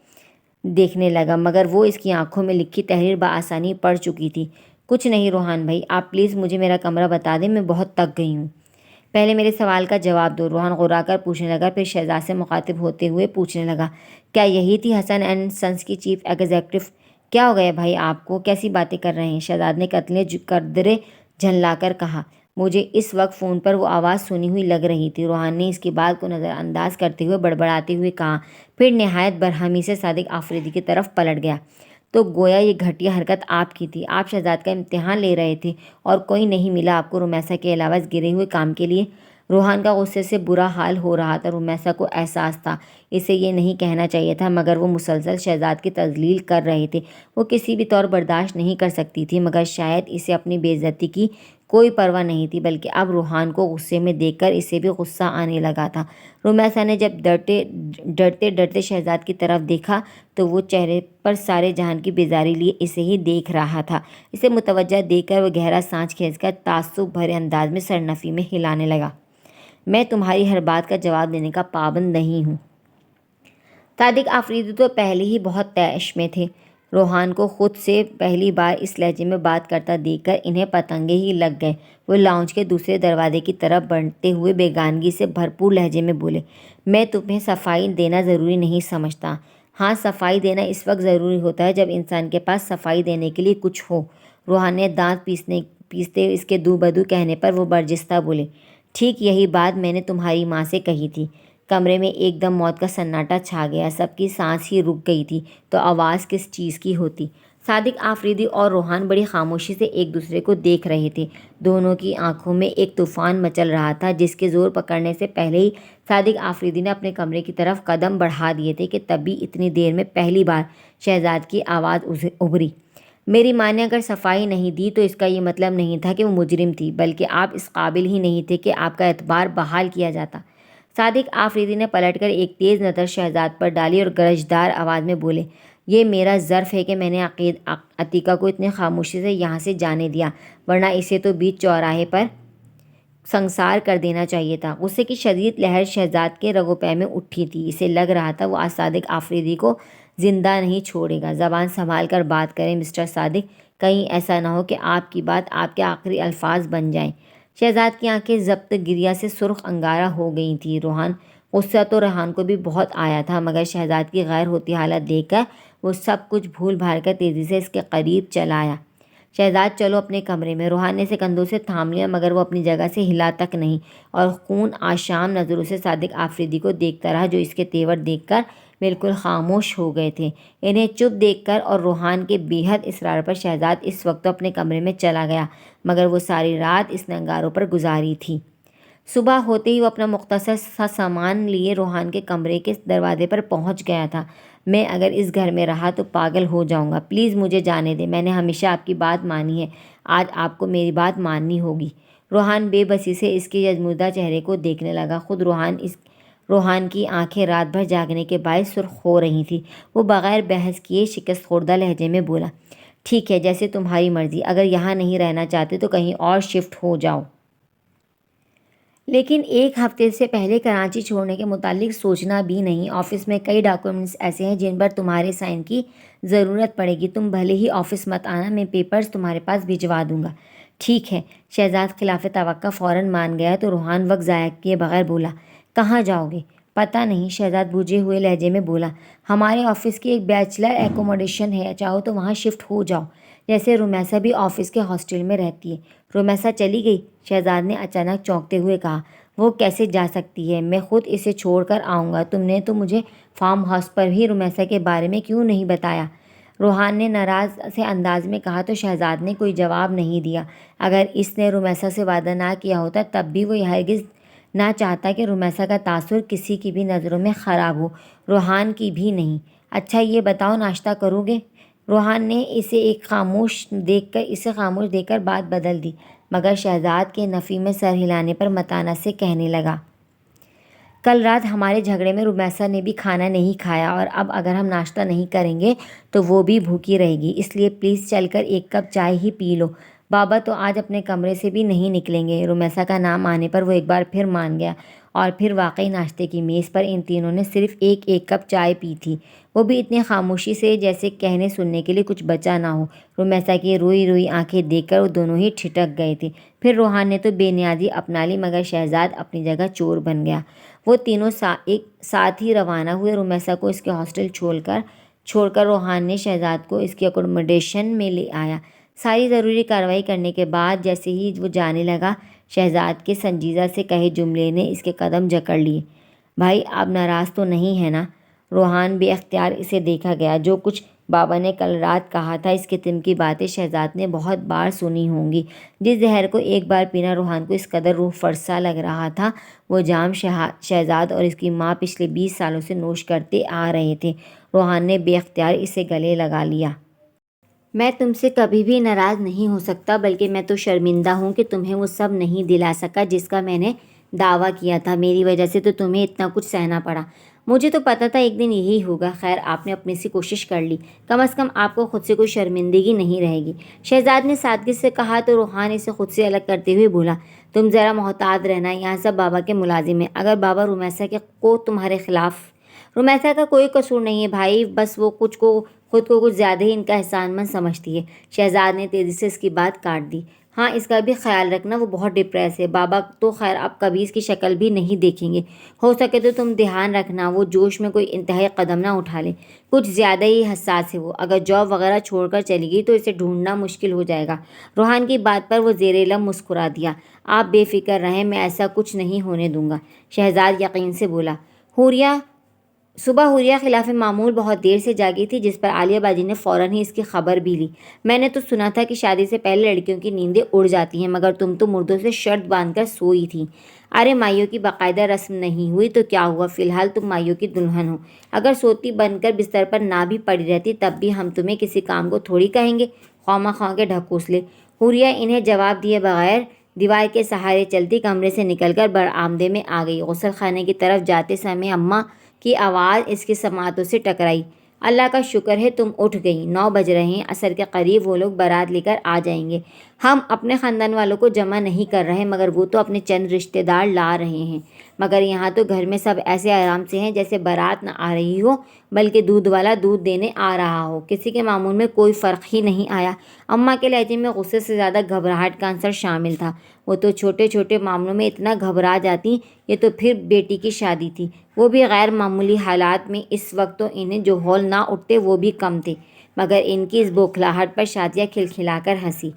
دیکھنے لگا، مگر وہ اس کی آنکھوں میں لکھی تحریر بآسانی پڑھ چکی تھی۔ کچھ نہیں روحان بھائی، آپ پلیز مجھے میرا کمرہ بتا دیں، میں بہت تک گئی ہوں۔ پہلے میرے سوال کا جواب دو، روحان غرا کر پوچھنے لگا، پھر شہزاد سے مخاطب ہوتے ہوئے پوچھنے لگا، کیا یہی تھی حسن اینڈ سنس کی چیف ایگزیکٹو؟ کیا ہو گیا بھائی آپ کو؟ کیسی باتیں کر رہے ہیں؟ شہزاد نے قدرے جھنلا کر کہا۔ مجھے اس وقت فون پر وہ آواز سنی ہوئی لگ رہی تھی، روحان نے اس کی بات کو نظر انداز کرتے ہوئے بڑبڑاتے ہوئے کہا، پھر نہایت برہمی سے صادق آفریدی کی طرف پلٹ گیا۔ تو گویا یہ گھٹیا حرکت آپ کی تھی، آپ شہزاد کا امتحان لے رہے تھے اور کوئی نہیں ملا آپ کو رومیسا کے علاوہ اس گرے ہوئے کام کے لیے؟ روحان کا غصے سے برا حال ہو رہا تھا۔ رومیسا کو احساس تھا اسے یہ نہیں کہنا چاہیے تھا، مگر وہ مسلسل شہزاد کی تذلیل کر رہے تھے، وہ کسی بھی طور برداشت نہیں کر سکتی تھی، مگر شاید اسے اپنی بے عزتی کی کوئی پرواہ نہیں تھی، بلکہ اب روحان کو غصے میں دیکھ کر اسے بھی غصہ آنے لگا تھا۔ رومیسا نے جب ڈرتے ڈرتے شہزاد کی طرف دیکھا تو وہ چہرے پر سارے جہان کی بیزاری لیے اسے ہی دیکھ رہا تھا۔ اسے متوجہ دیکھ کر وہ گہرا سانس کھینچ کر تعصب بھرے انداز میں سرنفی میں ہلانے لگا، میں تمہاری ہر بات کا جواب دینے کا پابند نہیں ہوں۔ صادق آفریدی تو پہلے ہی بہت طیش میں تھے۔ روحان کو خود سے پہلی بار اس لہجے میں بات کرتا دیکھ کر انہیں پتنگے ہی لگ گئے۔ وہ لاؤنج کے دوسرے دروازے کی طرف بڑھتے ہوئے بیگانگی سے بھرپور لہجے میں بولے، میں تمہیں صفائی دینا ضروری نہیں سمجھتا۔ ہاں، صفائی دینا اس وقت ضروری ہوتا ہے جب انسان کے پاس صفائی دینے کے لیے کچھ ہو۔ روحان نے دانت پیستے اس کے دو بدو کہنے پر وہ برجستہ بولے، ٹھیک یہی بات میں نے تمہاری ماں سے کہی تھی۔ کمرے میں ایک دم موت کا سناٹا چھا گیا، سب کی سانس ہی رک گئی تھی، تو آواز کس چیز کی ہوتی؟ صادق آفریدی اور روحان بڑی خاموشی سے ایک دوسرے کو دیکھ رہے تھے۔ دونوں کی آنکھوں میں ایک طوفان مچل رہا تھا، جس کے زور پکڑنے سے پہلے ہی صادق آفریدی نے اپنے کمرے کی طرف قدم بڑھا دیے تھے کہ تبھی اتنی دیر میں پہلی بار شہزاد کی آواز ابھری، میری ماں نے اگر صفائی نہیں دی تو اس کا یہ مطلب نہیں تھا کہ وہ مجرم تھی، بلکہ آپ اس قابل ہی نہیں تھے کہ آپ کا اعتبار بحال کیا جاتا۔ صادق آفریدی نے پلٹ کر ایک تیز نظر شہزاد پر ڈالی اور گرجدار آواز میں بولے، یہ میرا ظرف ہے کہ میں نے عتیقہ کو اتنی خاموشی سے یہاں سے جانے دیا، ورنہ اسے تو بیچ چوراہے پر سنسار کر دینا چاہیے تھا۔ غصے کی شدید لہر شہزاد کے رگ و پے میں اٹھی تھی، اسے لگ رہا تھا وہ آج صادق آفریدی کو زندہ نہیں چھوڑے گا۔ زبان سنبھال کر بات کریں مسٹر صادق، کہیں ایسا نہ ہو کہ آپ کی بات آپ کے آخری الفاظ بن جائیں۔ شہزاد کی آنکھیں ضبط گریہ سے سرخ انگارہ ہو گئی تھیں۔ غصہ تو روحان کو بھی بہت آیا تھا، مگر شہزاد کی غیر ہوتی حالت دیکھ کر وہ سب کچھ بھول بھال کر تیزی سے اس کے قریب چلا آیا۔ شہزاد چلو اپنے کمرے میں۔ روحان نے اسے کندھوں سے تھام لیا، مگر وہ اپنی جگہ سے ہلا تک نہیں، اور خون آشام نظروں سے صادق آفریدی کو دیکھتا رہا، جو اس کے تیور دیکھ کر بالکل خاموش ہو گئے تھے۔ انہیں چپ دیکھ کر اور روحان کے بے حد اصرار پر شہزاد اس وقت تو اپنے کمرے میں چلا گیا، مگر وہ ساری رات اس نے انگاروں پر گزاری تھی۔ صبح ہوتے ہی وہ اپنا مختصر سا سامان لیے روحان کے کمرے کے دروازے پر پہنچ گیا تھا۔ میں اگر اس گھر میں رہا تو پاگل ہو جاؤں گا، پلیز مجھے جانے دیں، میں نے ہمیشہ آپ کی بات مانی ہے، آج آپ کو میری بات ماننی ہوگی۔ روحان بے بسی سے اس کے یزمودہ چہرے کو دیکھنے لگا۔ خود روحان کی آنکھیں رات بھر جاگنے کے باعث سرخ ہو رہی تھیں۔ وہ بغیر بحث کیے شکست خوردہ لہجے میں بولا، ٹھیک ہے، جیسے تمہاری مرضی، اگر یہاں نہیں رہنا چاہتے تو کہیں اور شفٹ ہو جاؤ۔ لیکن ایک ہفتے سے پہلے کراچی چھوڑنے کے متعلق سوچنا بھی نہیں۔ آفس میں کئی ڈاکیومنٹس ایسے ہیں جن پر تمہارے سائن کی ضرورت پڑے گی، تم بھلے ہی آفس مت آنا، میں پیپرز تمہارے پاس بھجوا دوں گا۔ ٹھیک ہے۔ شہزاد خلاف توقع فوراً مان گیا تو روحان وقت ضائع کیے بغیر بولا، کہاں جاؤ گے؟ پتہ نہیں، شہزاد بوجھے ہوئے لہجے میں بولا، ہمارے آفس کی ایک بیچلر ایکوموڈیشن ہے، چاہو تو وہاں شفٹ ہو جاؤ، جیسے رومیسا بھی آفس کے ہاسٹل میں رہتی ہے۔ رومیسا چلی گئی؟ شہزاد نے اچانک چونکتے ہوئے کہا، وہ کیسے جا سکتی ہے؟ میں خود اسے چھوڑ کر آؤں گا۔ تم نے تو مجھے فارم ہاؤس پر بھی رومیسا کے بارے میں کیوں نہیں بتایا؟ روحان نے ناراض سے انداز میں کہا تو شہزاد نے کوئی جواب نہیں دیا۔ اگر اس نے رومیسا سے وعدہ نہ کیا ہوتا تب بھی وہ ہرگز نہ چاہتا کہ رمیسا کا تاثر کسی کی بھی نظروں میں خراب ہو، روحان کی بھی نہیں۔ اچھا یہ بتاؤ ناشتہ کرو گے؟ روحان نے اسے خاموش دیکھ کر بات بدل دی، مگر شہزاد کے نفی میں سر ہلانے پر متانت سے کہنے لگا، کل رات ہمارے جھگڑے میں رمیسا نے بھی کھانا نہیں کھایا، اور اب اگر ہم ناشتہ نہیں کریں گے تو وہ بھی بھوکی رہے گی، اس لیے پلیز چل کر ایک کپ چائے ہی پی لو۔ بابا تو آج اپنے کمرے سے بھی نہیں نکلیں گے۔ رمیسا کا نام آنے پر وہ ایک بار پھر مان گیا، اور پھر واقعی ناشتے کی میز پر ان تینوں نے صرف ایک کپ چائے پی تھی، وہ بھی اتنی خاموشی سے جیسے کہنے سننے کے لیے کچھ بچا نہ ہو۔ رمیسا کی روئی روئی آنکھیں دیکھ کر وہ دونوں ہی ٹھٹک گئے تھے۔ پھر روحان نے تو بے نیازی اپنا لی، مگر شہزاد اپنی جگہ چور بن گیا۔ وہ تینوں ساتھ ہی روانہ ہوئے۔ رمیسا کو اس کے ہاسٹل چھوڑ کر روحان نے شہزاد کو اس کی اکوموڈیشن میں لے آیا۔ ساری ضروری کارروائی کرنے کے بعد جیسے ہی وہ جانے لگا، شہزاد کے سنجیدہ سے کہے جملے نے اس کے قدم جکڑ لیے۔ بھائی آپ ناراض تو نہیں ہے نا؟ روحان بے اختیار اسے دیکھا گیا۔ جو کچھ بابا نے کل رات کہا تھا، اس قسم کی باتیں شہزاد نے بہت بار سنی ہوں گی۔ جس زہر کو ایک بار پینا روحان کو اس قدر روح فرسا لگ رہا تھا، وہ جام شہزاد اور اس کی ماں پچھلے 20 سالوں سے نوش کرتے آ رہے تھے۔ روحان نے بے اختیار اسے گلے لگا لیا۔ میں تم سے کبھی بھی ناراض نہیں ہو سکتا، بلکہ میں تو شرمندہ ہوں کہ تمہیں وہ سب نہیں دلا سکا جس کا میں نے دعویٰ کیا تھا۔ میری وجہ سے تو تمہیں اتنا کچھ سہنا پڑا۔ مجھے تو پتہ تھا ایک دن یہی ہوگا۔ خیر آپ نے اپنی سی کوشش کر لی، کم از کم آپ کو خود سے کوئی شرمندگی نہیں رہے گی، شہزاد نے سادگی سے کہا۔ تو روحان اسے خود سے الگ کرتے ہوئے بولا، تم ذرا محتاط رہنا، یہاں سب بابا کے ملازم ہیں۔ اگر بابا رمیسا کو تمہارے خلاف… رمیسا کا کوئی قصور نہیں ہے بھائی، بس وہ خود کو کچھ زیادہ ہی ان کا احسان مند سمجھتی ہے۔ شہزاد نے تیزی سے اس کی بات کاٹ دی۔ ہاں اس کا بھی خیال رکھنا، وہ بہت ڈپریس ہے۔ بابا تو خیر اب کبھی اس کی شکل بھی نہیں دیکھیں گے۔ ہو سکے تو تم دھیان رکھنا وہ جوش میں کوئی انتہائی قدم نہ اٹھا لے، کچھ زیادہ ہی حساس ہے وہ۔ اگر جاب وغیرہ چھوڑ کر چلی گئی تو اسے ڈھونڈنا مشکل ہو جائے گا۔ روحان کی بات پر وہ زیر لب مسکرا دیا۔ آپ بے فکر رہیں، میں ایسا کچھ نہیں ہونے دوں گا، شہزاد یقین سے بولا۔ صبح حوریہ خلاف معمول بہت دیر سے جاگی تھی، جس پر عالیہ باجی نے فوراً ہی اس کی خبر بھی لی۔ میں نے تو سنا تھا کہ شادی سے پہلے لڑکیوں کی نیندیں اڑ جاتی ہیں، مگر تم تو مردوں سے شرط باندھ کر سوئی تھی۔ ارے مائیوں کی باقاعدہ رسم نہیں ہوئی تو کیا ہوا، فی الحال تم مائیوں کی دلہن ہو۔ اگر سوتی بن کر بستر پر نہ بھی پڑی رہتی تب بھی ہم تمہیں کسی کام کو تھوڑی کہیں گے، خواہ کے ڈھکوسلے۔ حوریہ انہیں جواب دیے بغیر دیوار کے سہارے چلتی کمرے سے نکل کر برآمدے میں آ گئی۔ غسل خانے کی طرف جاتے سمے اماں کی آواز اس کی سماعتوں سے ٹکرائی۔ اللہ کا شکر ہے تم اٹھ گئیں، 9 بج رہے ہیں، عصر کے قریب وہ لوگ بارات لے کر آ جائیں گے۔ ہم اپنے خاندان والوں کو جمع نہیں کر رہے، مگر وہ تو اپنے چند رشتے دار لا رہے ہیں۔ مگر یہاں تو گھر میں سب ایسے آرام سے ہیں جیسے بارات نہ آ رہی ہو بلکہ دودھ والا دودھ دینے آ رہا ہو، کسی کے معمول میں کوئی فرق ہی نہیں آیا۔ اماں کے لہجے میں غصے سے زیادہ گھبراہٹ کا عنصر شامل تھا۔ وہ تو چھوٹے چھوٹے معاملوں میں اتنا گھبرا جاتی، یہ تو پھر بیٹی کی شادی تھی، وہ بھی غیر معمولی حالات میں۔ اس وقت تو انہیں جو ہول نہ اٹھتے وہ بھی کم تھے، مگر ان کی اس بوکھلاہٹ پر شادیہ کھلکھلا کر ہنسی۔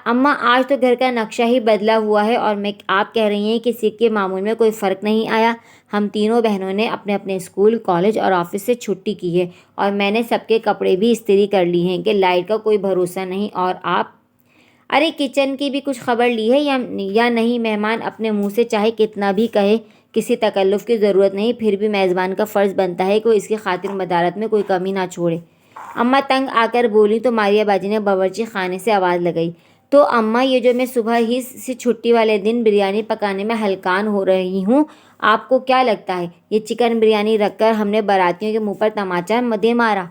اماں آج تو گھر کا نقشہ ہی بدلا ہوا ہے، اور آپ کہہ رہی ہیں کہ کسی کے معمول میں کوئی فرق نہیں آیا۔ ہم تینوں بہنوں نے اپنے اپنے اسکول، کالج اور آفس سے چھٹی کی ہے، اور میں نے سب کے کپڑے بھی استری کر لی ہیں کہ لائٹ کا کوئی بھروسہ نہیں۔ اور آپ… ارے کچن کی بھی کچھ خبر لی ہے یا نہیں؟ مہمان اپنے منہ سے چاہے کتنا بھی کہے، کسی تکلف کی ضرورت نہیں، پھر بھی میزبان کا فرض بنتا ہے کہ وہ اس کی خاطر مدارت میں کوئی کمی نہ چھوڑے۔ اماں تنگ آ کر بولی تو ماریہ باجی نے باورچی خانے سے آواز لگائی، تو اماں یہ جو میں صبح ہی سے چھٹی والے دن بریانی پکانے میں ہلکان ہو رہی ہوں، آپ کو کیا لگتا ہے یہ چکن بریانی رکھ کر ہم نے باراتیوں کے منہ پر تماچا دے مارا؟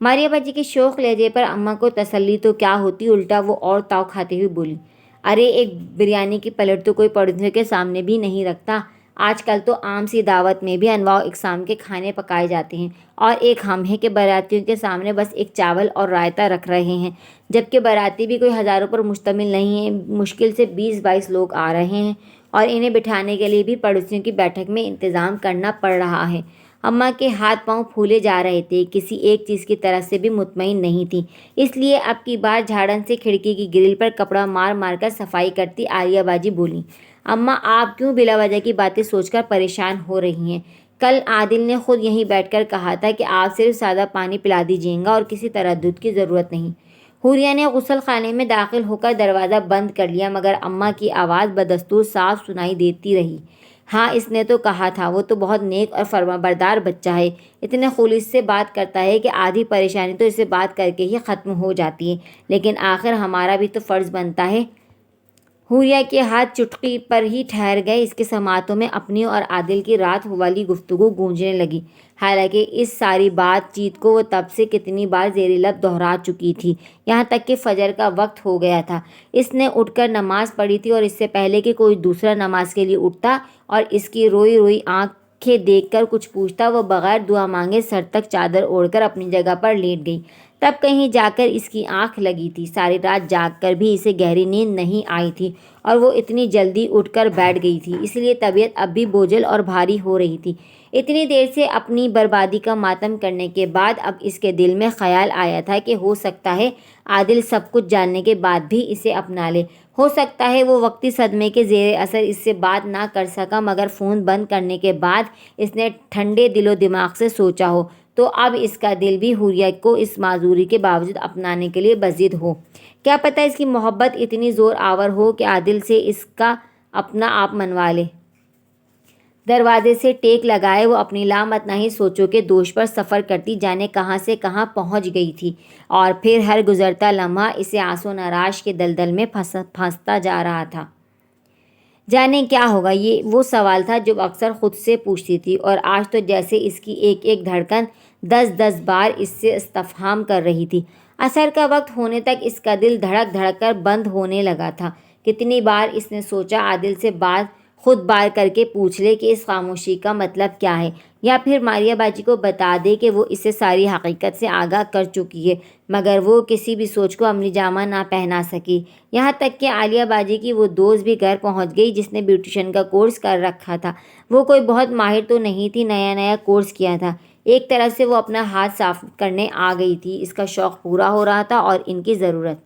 ماریہ باجی کے شوخ لہجے پر اماں کو تسلی تو کیا ہوتی، الٹا وہ اور تاؤ کھاتے ہوئے بولی، ارے ایک بریانی کی پلیٹ تو کوئی پڑوسیوں کے سامنے بھی نہیں رکھتا۔ آج کل تو عام سی دعوت میں بھی انواع و اقسام کے کھانے پکائے جاتے ہیں، اور ایک ہم ہیں کہ باراتیوں کے سامنے بس ایک چاول اور رائتہ رکھ رہے ہیں، جبکہ باراتی بھی کوئی ہزاروں پر مشتمل نہیں ہیں، مشکل سے 20-22 لوگ آ رہے ہیں، اور انہیں بٹھانے کے لیے بھی پڑوسیوں کی بیٹھک میں انتظام کرنا پڑ رہا ہے۔ اماں کے ہاتھ پاؤں پھولے جا رہے تھے، کسی ایک چیز کی طرف سے بھی مطمئن نہیں تھی، اس لیے اب کی بار جھاڑن سے کھڑکی کی گرل پر کپڑا مار مار کر صفائی کرتی عالیہ باجی بولی، اماں آپ کیوں بلا وجہ کی باتیں سوچ کر پریشان ہو رہی ہیں؟ کل عادل نے خود یہیں بیٹھ کر کہا تھا کہ آپ صرف سادہ پانی پلا دیجیے گا اور کسی تردد کی ضرورت نہیں۔ حوریہ نے غسل خانے میں داخل ہو کر دروازہ بند کر لیا، مگر اماں کی آواز بدستور صاف سنائی دیتی رہی۔ ہاں، اس نے تو کہا تھا، وہ تو بہت نیک اور فرمانبردار بچہ ہے، اتنے خلوص سے بات کرتا ہے کہ آدھی پریشانی تو اسے بات کر کے ہی ختم ہو جاتی ہے، لیکن آخر ہمارا بھی تو فرض بنتا ہے۔ حوریہ کے ہاتھ چٹکی پر ہی ٹھہر گئے۔ اس کے سماعتوں میں اپنی اور عادل کی رات والی گفتگو گونجنے لگی، حالانکہ اس ساری بات چیت کو وہ تب سے کتنی بار زیر لب دہرا چکی تھی، یہاں تک کہ فجر کا وقت ہو گیا تھا۔ اس نے اٹھ کر نماز پڑھی تھی، اور اس سے پہلے کہ کوئی دوسرا نماز کے لیے اٹھتا اور اس کی روئی روئی آنکھیں دیکھ کر کچھ پوچھتا، وہ بغیر دعا مانگے سر تک چادر اوڑھ کر اپنی جگہ پر لیٹ گئی۔ تب کہیں جا کر اس کی آنکھ لگی تھی۔ ساری رات جاگ کر بھی اسے گہری نیند نہیں آئی تھی، اور وہ اتنی جلدی اٹھ کر بیٹھ گئی تھی، اس لیے طبیعت اب بھی بوجھل اور بھاری ہو رہی تھی۔ اتنی دیر سے اپنی بربادی کا ماتم کرنے کے بعد اب اس کے دل میں خیال آیا تھا کہ ہو سکتا ہے عادل سب کچھ جاننے کے بعد بھی اسے اپنا لے۔ ہو سکتا ہے وہ وقتی صدمے کے زیر اثر اس سے بات نہ کر سکا، مگر فون بند کرنے کے بعد اس نے ٹھنڈے دل و دماغ سے سوچا ہو تو اب اس کا دل بھی حوریہ کو اس معذوری کے باوجود اپنانے کے لیے بضد ہو۔ کیا پتہ اس کی محبت اتنی زور آور ہو کہ عادل سے اس کا اپنا آپ منوا لے۔ دروازے سے ٹیک لگائے وہ اپنی لامتناہی سوچوں کے دوش پر سفر کرتی جانے کہاں سے کہاں پہنچ گئی تھی، اور پھر ہر گزرتا لمحہ اسے آس و نراش کے دلدل میں پھنستا جا رہا تھا۔ جانے کیا ہوگا، یہ وہ سوال تھا جو اکثر خود سے پوچھتی تھی، اور آج تو جیسے اس کی ایک ایک دھڑکن 10 بار اس سے استفہام کر رہی تھی۔ عصر کا وقت ہونے تک اس کا دل دھڑک دھڑک کر بند ہونے لگا تھا۔ کتنی بار اس نے سوچا عادل سے بات خود بار کر کے پوچھ لے کہ اس خاموشی کا مطلب کیا ہے، یا پھر ماریہ باجی کو بتا دے کہ وہ اسے ساری حقیقت سے آگاہ کر چکی ہے، مگر وہ کسی بھی سوچ کو عملی جامہ نہ پہنا سکی۔ یہاں تک کہ عالیہ باجی کی وہ دوست بھی گھر پہنچ گئی جس نے بیوٹیشین کا کورس کر رکھا تھا۔ وہ کوئی بہت ماہر تو نہیں تھی، نیا کورس کیا تھا۔ ایک طرح سے وہ اپنا ہاتھ صاف کرنے آ گئی تھی۔ اس کا شوق پورا ہو رہا تھا اور ان کی ضرورت۔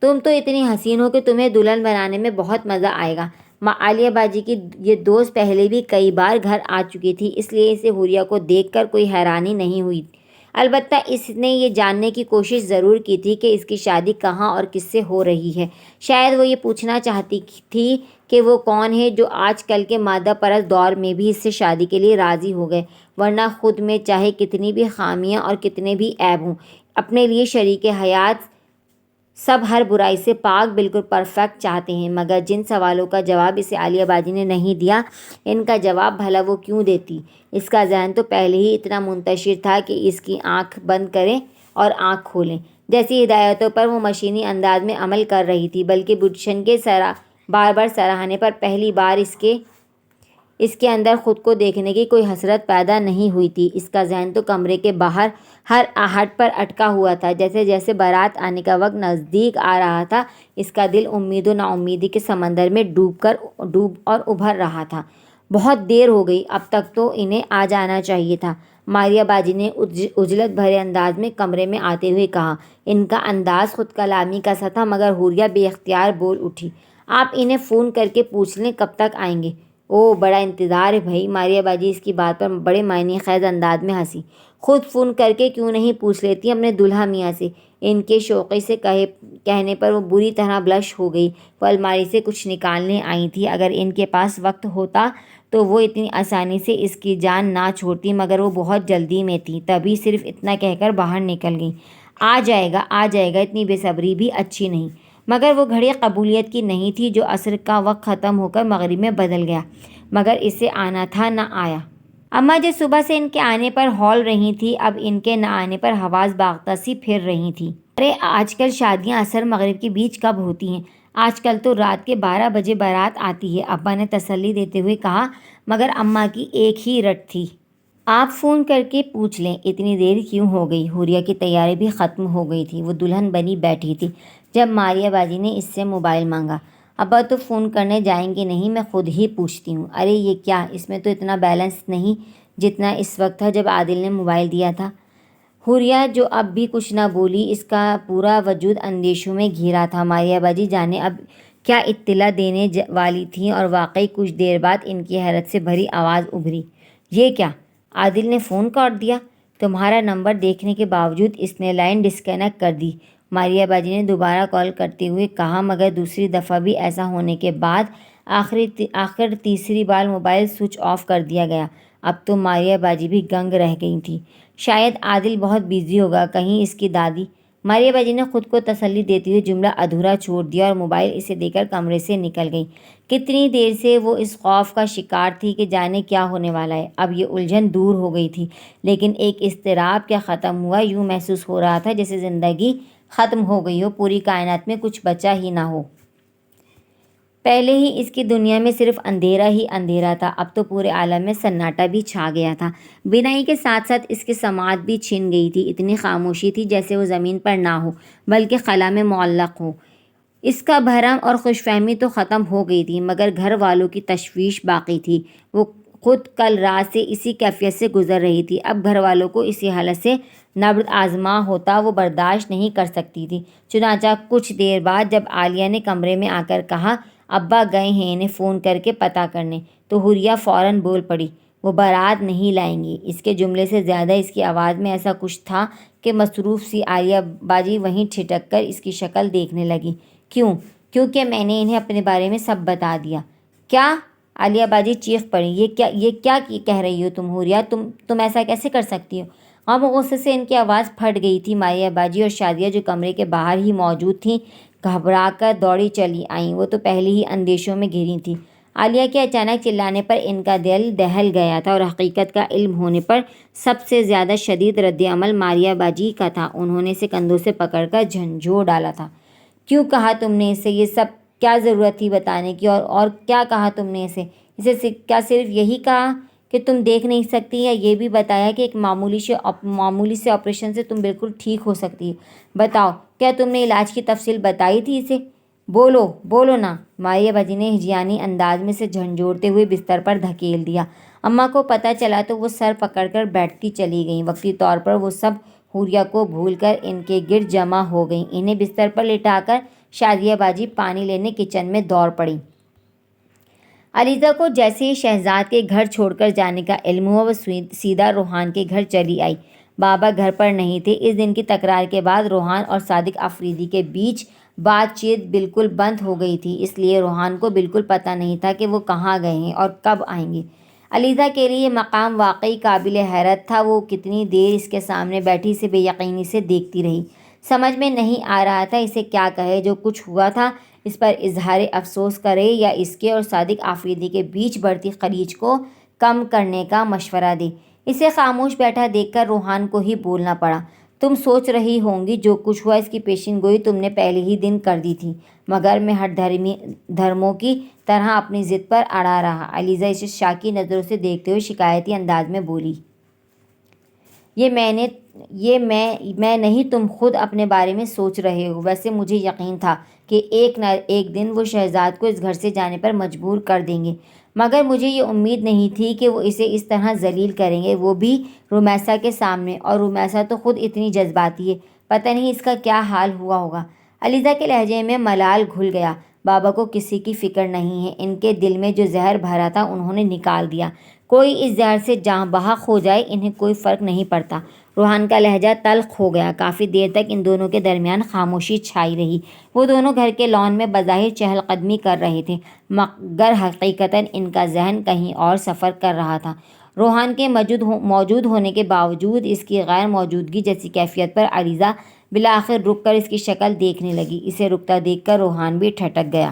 تم تو اتنی حسین ہو کہ تمہیں دلہن بنانے میں بہت مزہ آئے گا۔ عالیہ باجی کی یہ دوست پہلے بھی کئی بار گھر آ چکی تھی، اس لیے اسے حوریہ کو دیکھ کر کوئی حیرانی نہیں ہوئی۔ البتہ اس نے یہ جاننے کی کوشش ضرور کی تھی کہ اس کی شادی کہاں اور کس سے ہو رہی ہے۔ شاید وہ یہ پوچھنا چاہتی تھی کہ وہ کون ہے جو آج کل کے مادہ پرست دور میں بھی اس سے شادی کے لیے راضی ہو گئے، ورنہ خود میں چاہے کتنی بھی خامیاں اور کتنے بھی عیب ہوں، اپنے لیے شریک حیات سب ہر برائی سے پاک، بالکل پرفیکٹ چاہتے ہیں۔ مگر جن سوالوں کا جواب اسے عالیہ باجی نے نہیں دیا، ان کا جواب بھلا وہ کیوں دیتی؟ اس کا ذہن تو پہلے ہی اتنا منتشر تھا کہ اس کی آنکھ بند کریں اور آنکھ کھولیں جیسی ہدایتوں پر وہ مشینی انداز میں عمل کر رہی تھی، بلکہ بیوٹیشین کے بار بار سراہنے پر پہلی بار اس کے اندر خود کو دیکھنے کی کوئی حسرت پیدا نہیں ہوئی تھی۔ اس کا ذہن تو کمرے کے باہر ہر آہٹ پر اٹکا ہوا تھا۔ جیسے جیسے بارات آنے کا وقت نزدیک آ رہا تھا، اس کا دل امید و ناامیدی کے سمندر میں ڈوب اور ابھر رہا تھا۔ بہت دیر ہو گئی، اب تک تو انہیں آ جانا چاہیے تھا، ماریہ باجی نے عجلت بھرے انداز میں کمرے میں آتے ہوئے کہا۔ ان کا انداز خود کلامی کا سا تھا، مگر حوریہ بے اختیار بول اٹھی۔ آپ انہیں فون کر کے پوچھ لیں کب تک آئیں گے۔ اوہ، بڑا انتظار ہے بھائی۔ ماریہ باجی اس کی بات پر بڑے معنی خیز انداز میں ہنسی۔ خود فون کر کے کیوں نہیں پوچھ لیتی اپنے دولہا میاں سے؟ ان کے شوقی سے کہنے پر وہ بری طرح بلش ہو گئی۔ وہ الماری سے کچھ نکالنے آئی تھی۔ اگر ان کے پاس وقت ہوتا تو وہ اتنی آسانی سے اس کی جان نہ چھوڑتی، مگر وہ بہت جلدی میں تھی، تبھی صرف اتنا کہہ کر باہر نکل گئی۔ آ جائے گا، اتنی بے صبری بھی اچھی نہیں۔ مگر وہ گھڑی قبولیت کی نہیں تھی جو عصر کا وقت ختم ہو کر مغرب میں بدل گیا، مگر اسے آنا تھا، نہ آیا۔ اماں جو صبح سے ان کے آنے پر ہول رہی تھی، اب ان کے نہ آنے پر حواس باختہ سی پھر رہی تھی۔ ارے آج کل شادیاں عصر مغرب کے بیچ کب ہوتی ہیں؟ آج کل تو رات کے 12 بجے بارات آتی ہے، ابا نے تسلی دیتے ہوئے کہا، مگر اماں کی ایک ہی رٹ تھی۔ آپ فون کر کے پوچھ لیں اتنی دیر کیوں ہو گئی؟ حوریہ کی تیاری بھی ختم ہو گئی تھی، وہ دلہن بنی بیٹھی تھی جب ماریہ باجی نے اس سے موبائل مانگا۔ ابا تو فون کرنے جائیں گے نہیں، میں خود ہی پوچھتی ہوں۔ ارے یہ کیا، اس میں تو اتنا بیلنس نہیں جتنا اس وقت تھا جب عادل نے موبائل دیا تھا۔ حوریہ جو اب بھی کچھ نہ بولی، اس کا پورا وجود اندیشوں میں گھرا تھا۔ ماریہ باجی جانے اب کیا اطلاع دینے والی تھیں، اور واقعی کچھ دیر بعد ان کی حیرت سے بھری آواز ابھری۔ یہ کیا، عادل نے فون کاٹ دیا؟ تمہارا نمبر دیکھنے کے باوجود اس نے لائن ڈسکنیکٹ کر دی۔ ماریہ باجی نے دوبارہ کال کرتے ہوئے کہا، مگر دوسری دفعہ بھی ایسا ہونے کے بعد آخر تیسری بار موبائل سوئچ آف کر دیا گیا۔ اب تو ماریہ باجی بھی گنگ رہ گئی تھی۔ شاید عادل بہت بیزی ہوگا، کہیں اس کی دادی۔ ماریہ باجی نے خود کو تسلی دیتے ہوئے جملہ ادھورا چھوڑ دیا اور موبائل اسے دے کر کمرے سے نکل گئی۔ کتنی دیر سے وہ اس خوف کا شکار تھی کہ جانے کیا ہونے والا ہے۔ اب یہ الجھن دور ہو گئی تھی، لیکن ایک اضطراب کیا ختم ہوا۔ یوں محسوس ہو رہا تھا جیسے زندگی ختم ہو گئی ہو، پوری کائنات میں کچھ بچا ہی نہ ہو۔ پہلے ہی اس کی دنیا میں صرف اندھیرا ہی اندھیرا تھا، اب تو پورے عالم میں سناٹا بھی چھا گیا تھا۔ بینائی کے ساتھ ساتھ اس کی سماعت بھی چھن گئی تھی۔ اتنی خاموشی تھی جیسے وہ زمین پر نہ ہو بلکہ خلا میں معلق ہو۔ اس کا بھرم اور خوش فہمی تو ختم ہو گئی تھی، مگر گھر والوں کی تشویش باقی تھی۔ وہ خود کل رات سے اسی کیفیت سے گزر رہی تھی۔ اب گھر والوں کو اسی حالت سے نبرد آزما ہوتا وہ برداشت نہیں کر سکتی تھی۔ چنانچہ کچھ دیر بعد جب عالیہ نے کمرے میں آ کر کہا، ابا گئے ہیں انہیں فون کر کے پتہ کرنے، تو حوریہ فوراً بول پڑی، وہ بارات نہیں لائیں گی۔ اس کے جملے سے زیادہ اس کی آواز میں ایسا کچھ تھا کہ مصروف سی عالیہ باجی وہیں ٹھٹک کر اس کی شکل دیکھنے لگی۔ کیوں؟ کیونکہ میں نے انہیں اپنے بارے میں سب بتا دیا۔ کیا؟ عالیہ باجی چیخ پڑی، یہ کیا کہہ رہی ہو تم حوریہ؟ تم ایسا کیسے کر سکتی ہو؟ غم و غصے سے ان کی آواز پھٹ گئی تھی۔ ماریہ باجی اور شادیہ جو کمرے کے باہر ہی موجود تھیں، گھبرا کر دوڑی چلی آئیں۔ وہ تو پہلے ہی اندیشوں میں گھری تھیں۔ عالیہ کے اچانک چلانے پر ان کا دل دہل گیا تھا اور حقیقت کا علم ہونے پر سب سے زیادہ شدید رد عمل ماریہ باجی کا تھا۔ انہوں نے اسے کندھوں سے پکڑ کر جھنجھوڑ ڈالا تھا۔ کیوں کہا تم نے اسے یہ سب؟ کیا ضرورت تھی بتانے کی؟ اور کیا کہا تم نے اسے کیا صرف یہی کہا کہ تم دیکھ نہیں سکتی، یا یہ بھی بتایا کہ ایک معمولی سے آپریشن سے تم بالکل ٹھیک ہو سکتی ہو؟ بتاؤ، کیا تم نے علاج کی تفصیل بتائی تھی اسے؟ بولو نا۔ ماریہ باجی نے ہجیانی انداز میں اسے جھنجھوڑتے ہوئے بستر پر دھکیل دیا۔ اماں کو پتہ چلا تو وہ سر پکڑ کر بیٹھتی چلی گئیں۔ وقتی طور پر وہ سب حوریہ کو بھول کر ان کے گرد جمع ہو گئیں۔ انہیں بستر پر لٹا کر شادیہ باجی پانی لینے کچن میں دوڑ پڑی۔ علیزہ کو جیسے ہی شہزاد کے گھر چھوڑ کر جانے کا علم ہوا، وہ سیدھا روحان کے گھر چلی آئی۔ بابا گھر پر نہیں تھے۔ اس دن کی تکرار کے بعد روحان اور صادق آفریدی کے بیچ بات چیت بالکل بند ہو گئی تھی، اس لیے روحان کو بالکل پتہ نہیں تھا کہ وہ کہاں گئے ہیں اور کب آئیں گے۔ علیزہ کے لیے یہ مقام واقعی قابل حیرت تھا۔ وہ کتنی دیر اس کے سامنے بیٹھی اسے بے یقینی سے دیکھتی رہی۔ سمجھ میں نہیں آ رہا تھا اسے کیا کہے۔ جو کچھ ہوا تھا اس پر اظہار افسوس کرے یا اس کے اور صادق آفریدی کے بیچ بڑھتی خلیج کو کم کرنے کا مشورہ دے۔ اسے خاموش بیٹھا دیکھ کر روحان کو ہی بولنا پڑا۔ تم سوچ رہی ہوں گی جو کچھ ہوا اس کی پیشین گوئی تم نے پہلے ہی دن کر دی تھی، مگر میں ہر دھرموں کی طرح اپنی ضد پر اڑا رہا۔ علیزہ اسے شاکی نظروں سے دیکھتے ہوئے شکایتی انداز میں بولی، یہ میں نہیں، تم خود اپنے بارے میں سوچ رہے ہو۔ ویسے مجھے یقین تھا کہ ایک نہ ایک دن وہ شہزاد کو اس گھر سے جانے پر مجبور کر دیں گے، مگر مجھے یہ امید نہیں تھی کہ وہ اسے اس طرح ذلیل کریں گے، وہ بھی رومیسا کے سامنے۔ اور رومیسا تو خود اتنی جذباتی ہے، پتہ نہیں اس کا کیا حال ہوا ہوگا۔ علیزہ کے لہجے میں ملال گھل گیا۔ بابا کو کسی کی فکر نہیں ہے۔ ان کے دل میں جو زہر بھرا تھا انہوں نے نکال دیا۔ کوئی اس زہر سے جاں بحق ہو جائے، انہیں کوئی فرق نہیں پڑتا۔ روحان کا لہجہ تلخ ہو گیا۔ کافی دیر تک ان دونوں کے درمیان خاموشی چھائی رہی۔ وہ دونوں گھر کے لان میں بظاہر چہل قدمی کر رہے تھے، مگر حقیقتاً ان کا ذہن کہیں اور سفر کر رہا تھا۔ روحان کے موجود ہونے کے باوجود اس کی غیر موجودگی جیسی کیفیت پر علیزہ بالآخر رک کر اس کی شکل دیکھنے لگی۔ اسے رکتا دیکھ کر روحان بھی ٹھٹک گیا۔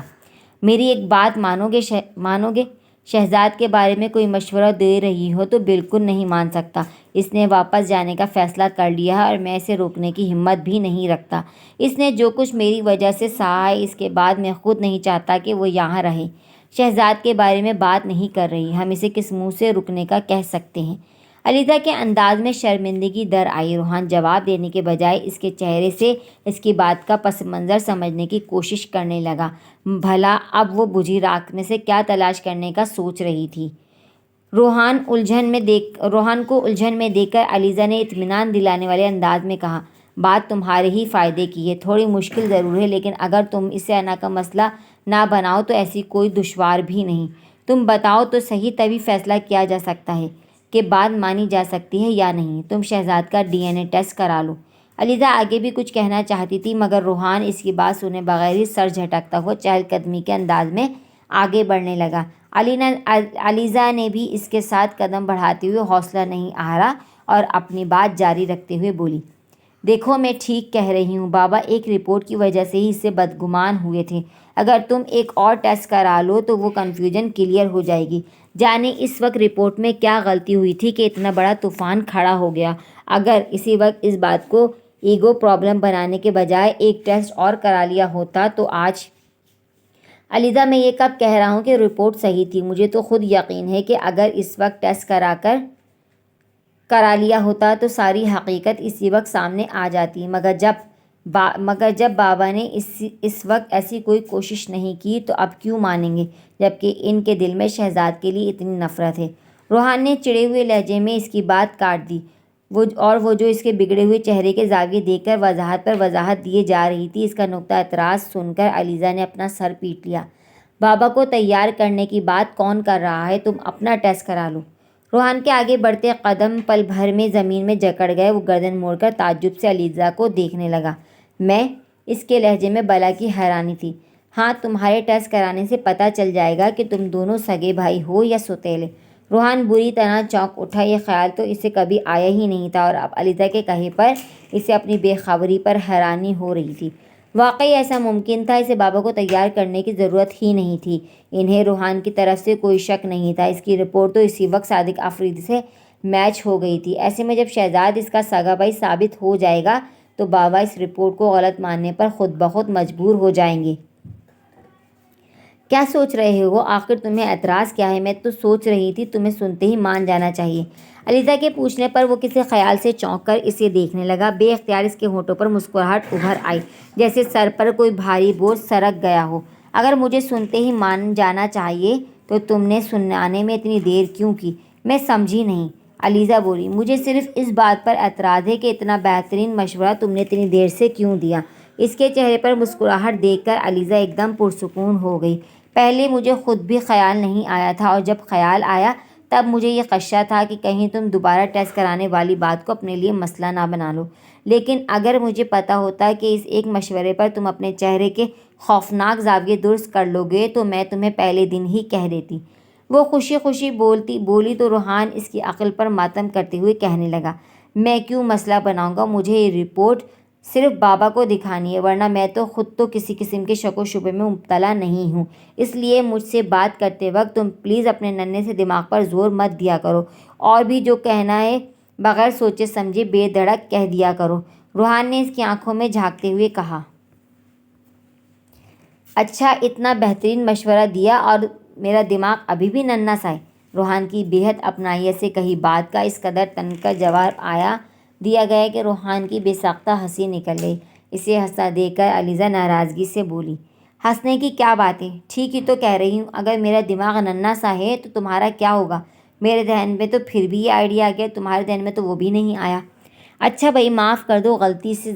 میری ایک بات مانو گے؟ شہزاد کے بارے میں کوئی مشورہ دے رہی ہو تو بالکل نہیں مان سکتا۔ اس نے واپس جانے کا فیصلہ کر لیا ہے اور میں اسے روکنے کی ہمت بھی نہیں رکھتا۔ اس نے جو کچھ میری وجہ سے سہا ہے، اس کے بعد میں خود نہیں چاہتا کہ وہ یہاں رہے۔ شہزاد کے بارے میں بات نہیں کر رہی، ہم اسے کس منہ سے رکنے کا کہہ سکتے ہیں؟ علیزہ کے انداز میں شرمندگی در آئی۔ روحان جواب دینے کے بجائے اس کے چہرے سے اس کی بات کا پس منظر سمجھنے کی کوشش کرنے لگا۔ بھلا اب وہ بجھی راکھ میں سے کیا تلاش کرنے کا سوچ رہی تھی؟ روحان کو الجھن میں دیکھ کر علیزہ نے اطمینان دلانے والے انداز میں کہا، بات تمہارے ہی فائدے کی ہے۔ تھوڑی مشکل ضرور ہے، لیکن اگر تم اسے انا کا مسئلہ نہ بناؤ تو ایسی کوئی دشوار بھی نہیں۔ تم بتاؤ تو صحیح، تبھی فیصلہ کیا جا سکتا ہے کہ بات مانی جا سکتی ہے یا نہیں۔ تم شہزاد کا DNA ٹیسٹ کرا لو۔ علیزہ آگے بھی کچھ کہنا چاہتی تھی مگر روحان اس کی بات سنے بغیر ہی سر جھٹکتا ہوا چہل قدمی کے انداز میں آگے بڑھنے لگا۔ علیزہ نے بھی اس کے ساتھ قدم بڑھاتے ہوئے حوصلہ نہیں ہارا اور اپنی بات جاری رکھتے ہوئے بولی، دیکھو میں ٹھیک کہہ رہی ہوں، بابا ایک رپورٹ کی وجہ سے ہی اس سے بدگمان ہوئے تھے، اگر تم ایک اور ٹیسٹ کرا لو تو وہ کنفیوژن کلیئر ہو جائے گی۔ جانے اس وقت رپورٹ میں کیا غلطی ہوئی تھی کہ اتنا بڑا طوفان کھڑا ہو گیا۔ اگر اسی وقت اس بات کو ایگو پرابلم بنانے کے بجائے ایک ٹیسٹ اور کرا لیا ہوتا تو آج… علیزہ میں یہ کب کہہ رہا ہوں کہ رپورٹ صحیح تھی، مجھے تو خود یقین ہے کہ اگر اس وقت ٹیسٹ کرا لیا ہوتا تو ساری حقیقت اسی وقت سامنے آ جاتی، مگر جب بابا نے اس وقت ایسی کوئی کوشش نہیں کی تو اب کیوں مانیں گے جبکہ ان کے دل میں شہزاد کے لیے اتنی نفرت ہے۔ روحان نے چڑے ہوئے لہجے میں اس کی بات کاٹ دی، وہ جو اس کے بگڑے ہوئے چہرے کے زاویے دیکھ کر وضاحت پر وضاحت دیے جا رہی تھی۔ اس کا نقطہ اعتراض سن کر علیزہ نے اپنا سر پیٹ لیا۔ بابا کو تیار کرنے کی بات کون کر رہا ہے، تم اپنا ٹیسٹ کرا لو۔ روحان کے آگے بڑھتے قدم پل بھر میں زمین میں جکڑ گئے۔ وہ گردن موڑ کر تعجب سے علیزہ کو دیکھنے لگا۔ میں… اس کے لہجے میں بلا کی حیرانی تھی۔ ہاں، تمہارے ٹیسٹ کرانے سے پتہ چل جائے گا کہ تم دونوں سگے بھائی ہو یا سوتیلے۔ روحان بری طرح چونک اٹھا، یہ خیال تو اسے کبھی آیا ہی نہیں تھا اور اب علیزہ کے کہے پر اسے اپنی بے خبری پر حیرانی ہو رہی تھی۔ واقعی ایسا ممکن تھا، اسے بابا کو تیار کرنے کی ضرورت ہی نہیں تھی۔ انہیں روحان کی طرف سے کوئی شک نہیں تھا، اس کی رپورٹ تو اسی وقت صادق آفریدی سے میچ ہو گئی تھی۔ ایسے میں جب شہزاد اس کا سگا بھائی ثابت ہو جائے گا تو بابا اس رپورٹ کو غلط ماننے پر خود بخود مجبور ہو جائیں گے۔ کیا سوچ رہے ہو؟ آخر تمہیں اعتراض کیا ہے؟ میں تو سوچ رہی تھی تمہیں سنتے ہی مان جانا چاہیے۔ علیزہ کے پوچھنے پر وہ کسی خیال سے چونک کر اسے دیکھنے لگا۔ بے اختیار اس کے ہونٹوں پر مسکراہٹ ابھر آئی، جیسے سر پر کوئی بھاری بوجھ سرک گیا ہو۔ اگر مجھے سنتے ہی مان جانا چاہیے تو تم نے سنانے میں اتنی دیر کیوں کی؟ میں سمجھی نہیں۔ علیزہ بولی، مجھے صرف اس بات پر اعتراض ہے کہ اتنا بہترین مشورہ تم نے اتنی دیر سے کیوں دیا۔ اس کے چہرے پر مسکراہٹ دیکھ کر علیزہ ایک دم پرسکون ہو گئی۔ پہلے مجھے خود بھی خیال نہیں آیا تھا اور جب خیال آیا تب مجھے یہ خدشہ تھا کہ کہیں تم دوبارہ ٹیسٹ کرانے والی بات کو اپنے لیے مسئلہ نہ بنا لو، لیکن اگر مجھے پتہ ہوتا کہ اس ایک مشورے پر تم اپنے چہرے کے خوفناک زاویے درست کر لو گے تو میں تمہیں پہلے دن ہی کہہ دیتی۔ وہ خوشی خوشی بولی تو روحان اس کی عقل پر ماتم کرتے ہوئے کہنے لگا، میں کیوں مسئلہ بناؤں گا؟ مجھے یہ رپورٹ صرف بابا کو دکھانی ہے، ورنہ میں تو خود تو کسی قسم کے شک و شبے میں مبتلا نہیں ہوں۔ اس لیے مجھ سے بات کرتے وقت تم پلیز اپنے ننھے سے دماغ پر زور مت دیا کرو اور بھی جو کہنا ہے بغیر سوچے سمجھے بے دھڑک کہہ دیا کرو۔ روحان نے اس کی آنکھوں میں جھانکتے ہوئے کہا، اچھا، اتنا بہترین مشورہ دیا اور میرا دماغ ابھی بھی ننھا سا ہے۔ روحان کی بے حد اپنائیت سے کہی بات کا اس قدر تن کا جواب دیا گیا کہ روحان کی بے ساختہ ہنسی نکل گئی۔ اسے ہنستا دیکھ کر علیزہ ناراضگی سے بولی، ہنسنے کی کیا بات ہے؟ ٹھیک ہی تو کہہ رہی ہوں، اگر میرا دماغ ننھا سا ہے تو تمہارا کیا ہوگا؟ میرے ذہن میں تو پھر بھی یہ آئیڈیا آ گیا، تمہارے ذہن میں تو وہ بھی نہیں آیا۔ اچھا بھائی، معاف کر دو، غلطی سے